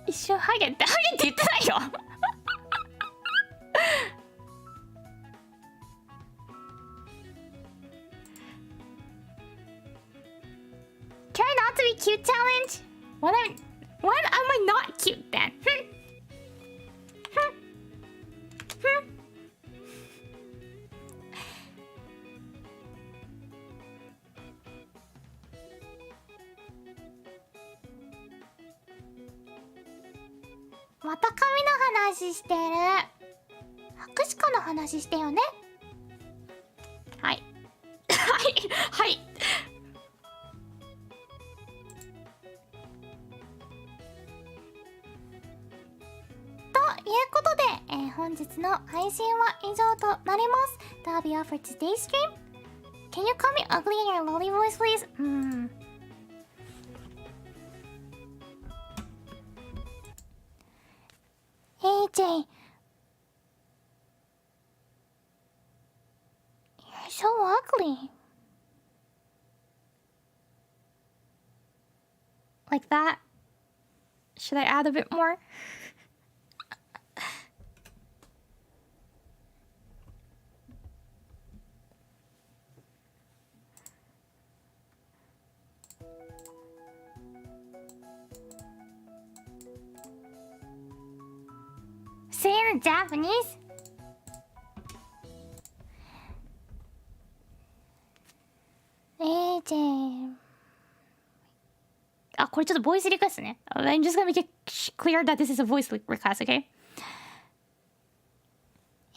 一瞬ハゲって言ってないよ。want to be cute challenge? When am I not cute then? Hmm? また髪の話してる。博士課の話してよね。はいはいはい。ということで、本日の配信は以上となります。That'll be all for today's stream. Can you call me ugly in your lolly voice, please? AJ, you're so ugly. Like that? Should I add a bit more? Say it in Japanese. AJ. あ、これちょっとボイスリクエストね。I'm just gonna make it clear that this is a voice request, okay?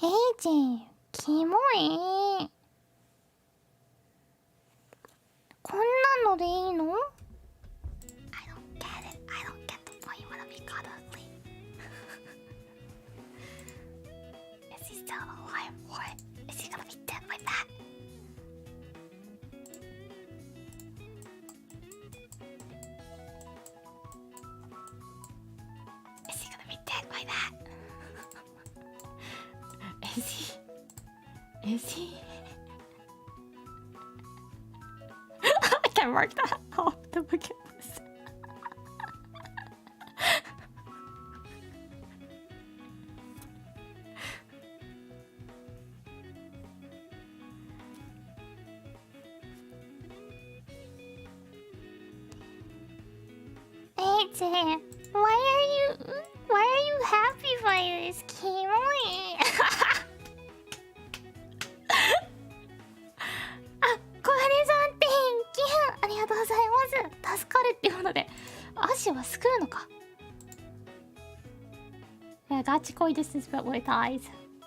AJ, キモい。こんなのでいいの？ I don't get it. I don't get the point. You wanna be called ugly. Is he still alive? What? Is he gonna be dead like that? Is he gonna be dead like that? Is he? Is he? I can mark that off the bucket list. AJ, why are you happy by this, Kimoi? あ、小金さんって寄付ありがとうございます。助かるっていうので、アシは救うのか。Yeah, ガチ恋 distance but with eyes.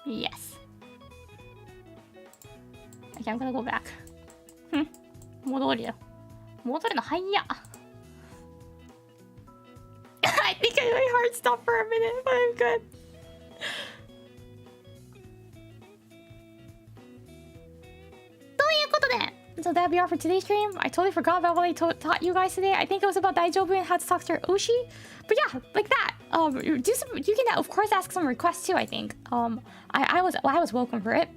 Yes. Okay, I'm gonna go back. 戻るよ。戻るの早っ。I think my heart stopped for a minute, but I'm good. So that'll be all for today's stream. I totally forgot about what I taught you guys today. I think it was about daijoubu and how to talk to Oshi. But yeah, like that. You can of course ask some requests too. I think. I was welcome for it.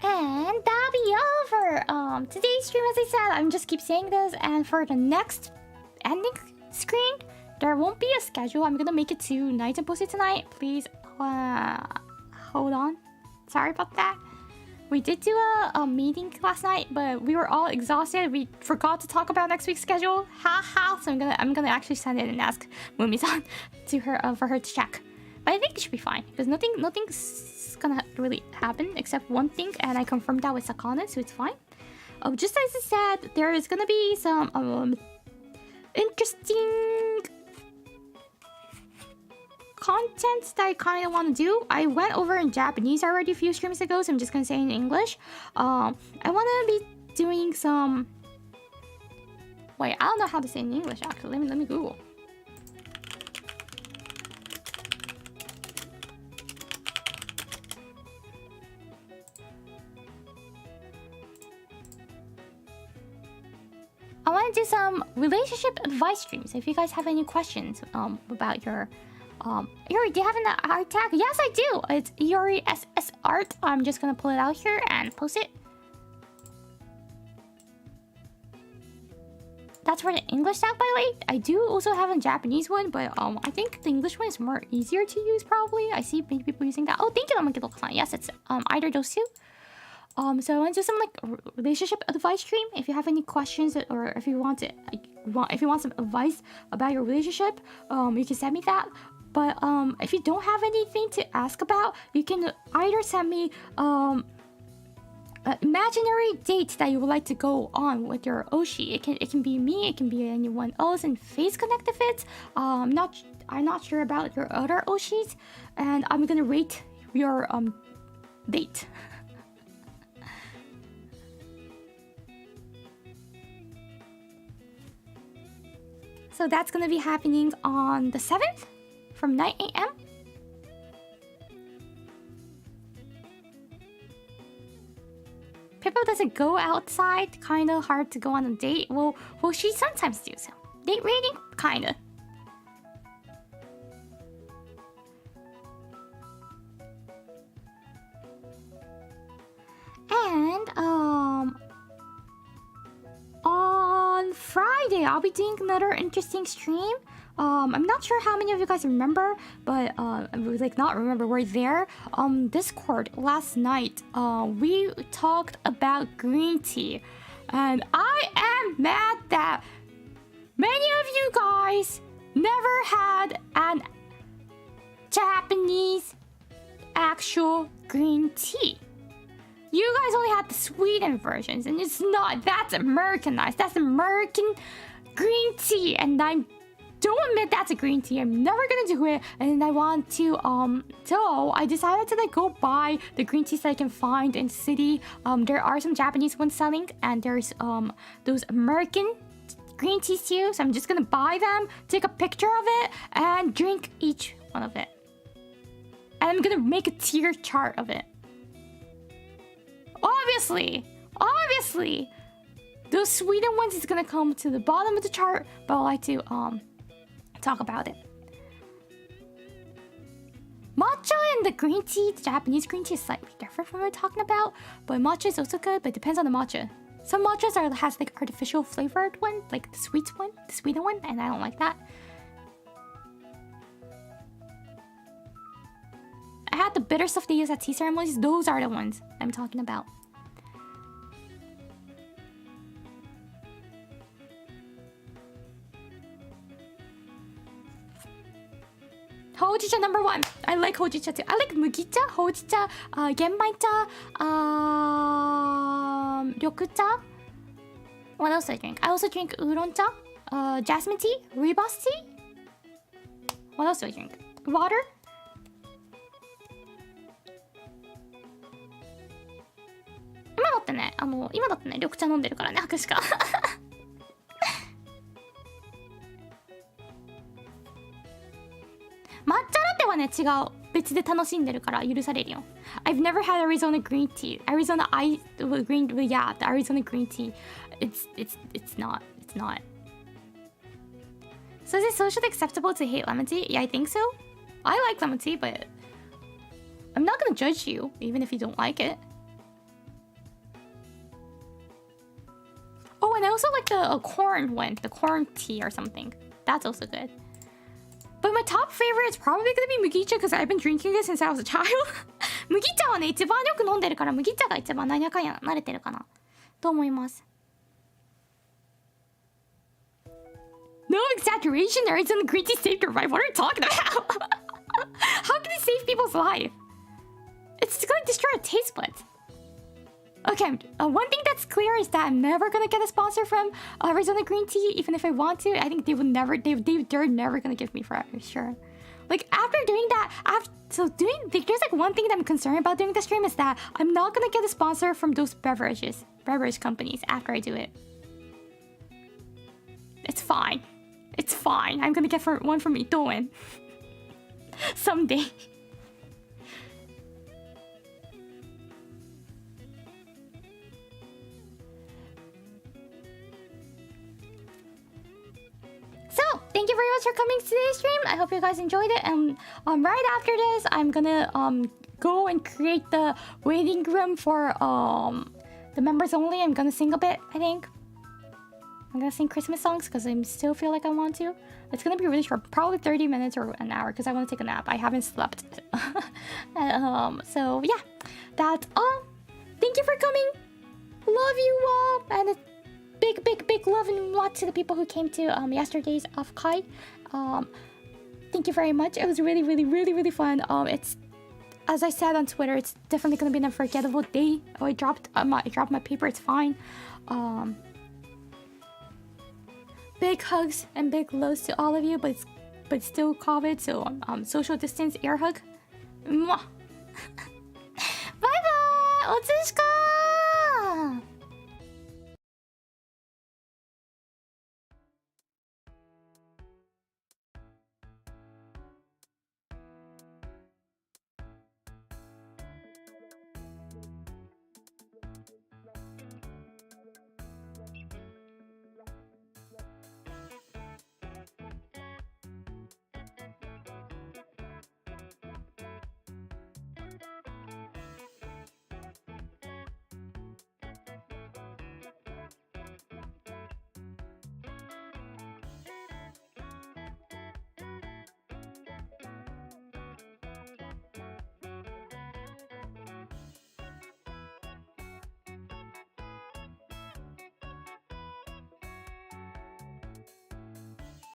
And that'll be all for today's stream. As I said, I'm just keep saying this. And for the next ending screen, there won't be a schedule. I'm gonna make it tonight and post it tonight. Please, hold on. Sorry about that. We did do a meeting last night, but we were all exhausted. We forgot to talk about next week's schedule. Ha ha. So I'm gonna actually send it and ask Mumi-san to her for her to check. But I think it should be fine because nothing's gonna really happen except one thing, and I confirmed that with Sakana, so it's fine. Just as I said, there is gonna be some interesting content that I kind of want to do. I went over in Japanese already a few streams ago, so I'm just gonna say in English. I want to be doing some. Wait, I don't know how to say in English actually. Let me Google. I want to do some relationship advice streams. If you guys have any questions about your Iori, do you have an art tag? Yes, I do. It's Iori SS Art. I'm just gonna pull it out here and post it. That's for the English tag, by the way. I do also have a Japanese one, but I think the English one is more easier to use. Probably. I see many people using that. Oh, thank you, Namakido-san. Yes, it's either those two. So I want to do some like relationship advice stream. If you have any questions or if you want some advice about your relationship, you can send me that. But if you don't have anything to ask about, you can either send me an imaginary date that you would like to go on with your Oshi. It can be me, it can be anyone else in Face Connect if it's. I'm not sure about your other Oshis, and I'm gonna rate your date. So that's gonna be happening on the 7th from 9 a.m. Pippa doesn't go outside, kinda hard to go on a date. Well, she sometimes do so. Date rating, kinda. And on Friday, I'll be doing another interesting stream. I'm not sure how many of you guys remember, but not remember, we're there on Discord last night. We talked about green tea, and I am mad that many of you guys never had an Japanese actual green tea. You guys only had the Sweden versions, and that's Americanized. That's American green tea, and don't admit that's a green tea. I'm never gonna do it, and I want to so I decided to go buy the green teas that I can find in the city. There are some Japanese ones selling, and there's those American green teas too. So I'm just gonna buy them, take a picture of it, and drink each one of it. And I'm gonna make a tier chart of it. Obviously, those Sweden ones is gonna come to the bottom of the chart, but I like to talk about it. Matcha and the green tea, the Japanese green tea, is slightly different from what we're talking about, but matcha is also good, but it depends on the matcha. Some matchas has like artificial flavored one, like the Sweden one, and I don't like that. I had the bitter stuff they use at tea ceremonies. Those are the ones I'm talking about. Hojicha number 1. I like hojicha too. I like mugicha, hojicha, genmaicha, ryokucha. What else do I drink? I also drink oolong-cha, jasmine tea, rooibos tea. What else do I drink? Water. Now, だってね、緑茶飲んでるからね、白鹿。抹茶ラテはね、違う。別で楽しんでるから許されるよ。I've never had Arizona green tea. Arizona green, yeah, the Arizona green tea. It's not. So is it socially acceptable to hate lemon tea? Yeah, I think so. I like lemon tea, but I'm not gonna judge you, even if you don't like it. Oh, and I also like the corn one, the corn tea or something. That's also good. But my top favorite is probably gonna be Mugicha because I've been drinking it since I was a child. Mugicha はね、一番よく飲んでるから、Mugicha が一番何やかんや慣れてるかなと思います。No exaggeration, there isn't a green tea saved your life. What are you talking about? How can it save people's life? It's gonna destroy your taste buds. Okay, one thing that's clear is that I'm never gonna get a sponsor from Arizona Green Tea, even if I want to. I think they would never, they're never gonna give me for sure. Like, after doing that, there's like one thing that I'm concerned about doing the stream is that I'm not gonna get a sponsor from those beverage companies after I do it. It's fine. It's fine. I'm gonna get one from Itoen. Someday. So, thank you very much for coming to today's stream. I hope you guys enjoyed it. And right after this, I'm gonna go and create the waiting room for the members only. I'm gonna sing a bit, I think. I'm gonna sing Christmas songs because I still feel like I want to. It's gonna be really short, probably 30 minutes or an hour because I want to take a nap. I haven't slept. So yeah, that's all. thank you for coming. Love you all, and a big love and lot to the people who came to yesterday's off-kai. Thank you very much. It was really fun. It's, as I said on Twitter, it's definitely gonna be an unforgettable day. Oh, I dropped my paper. It's fine. Big hugs and big loves to all of you, but still COVID, so social distance air hug. Mwah. Bye bye. おつしか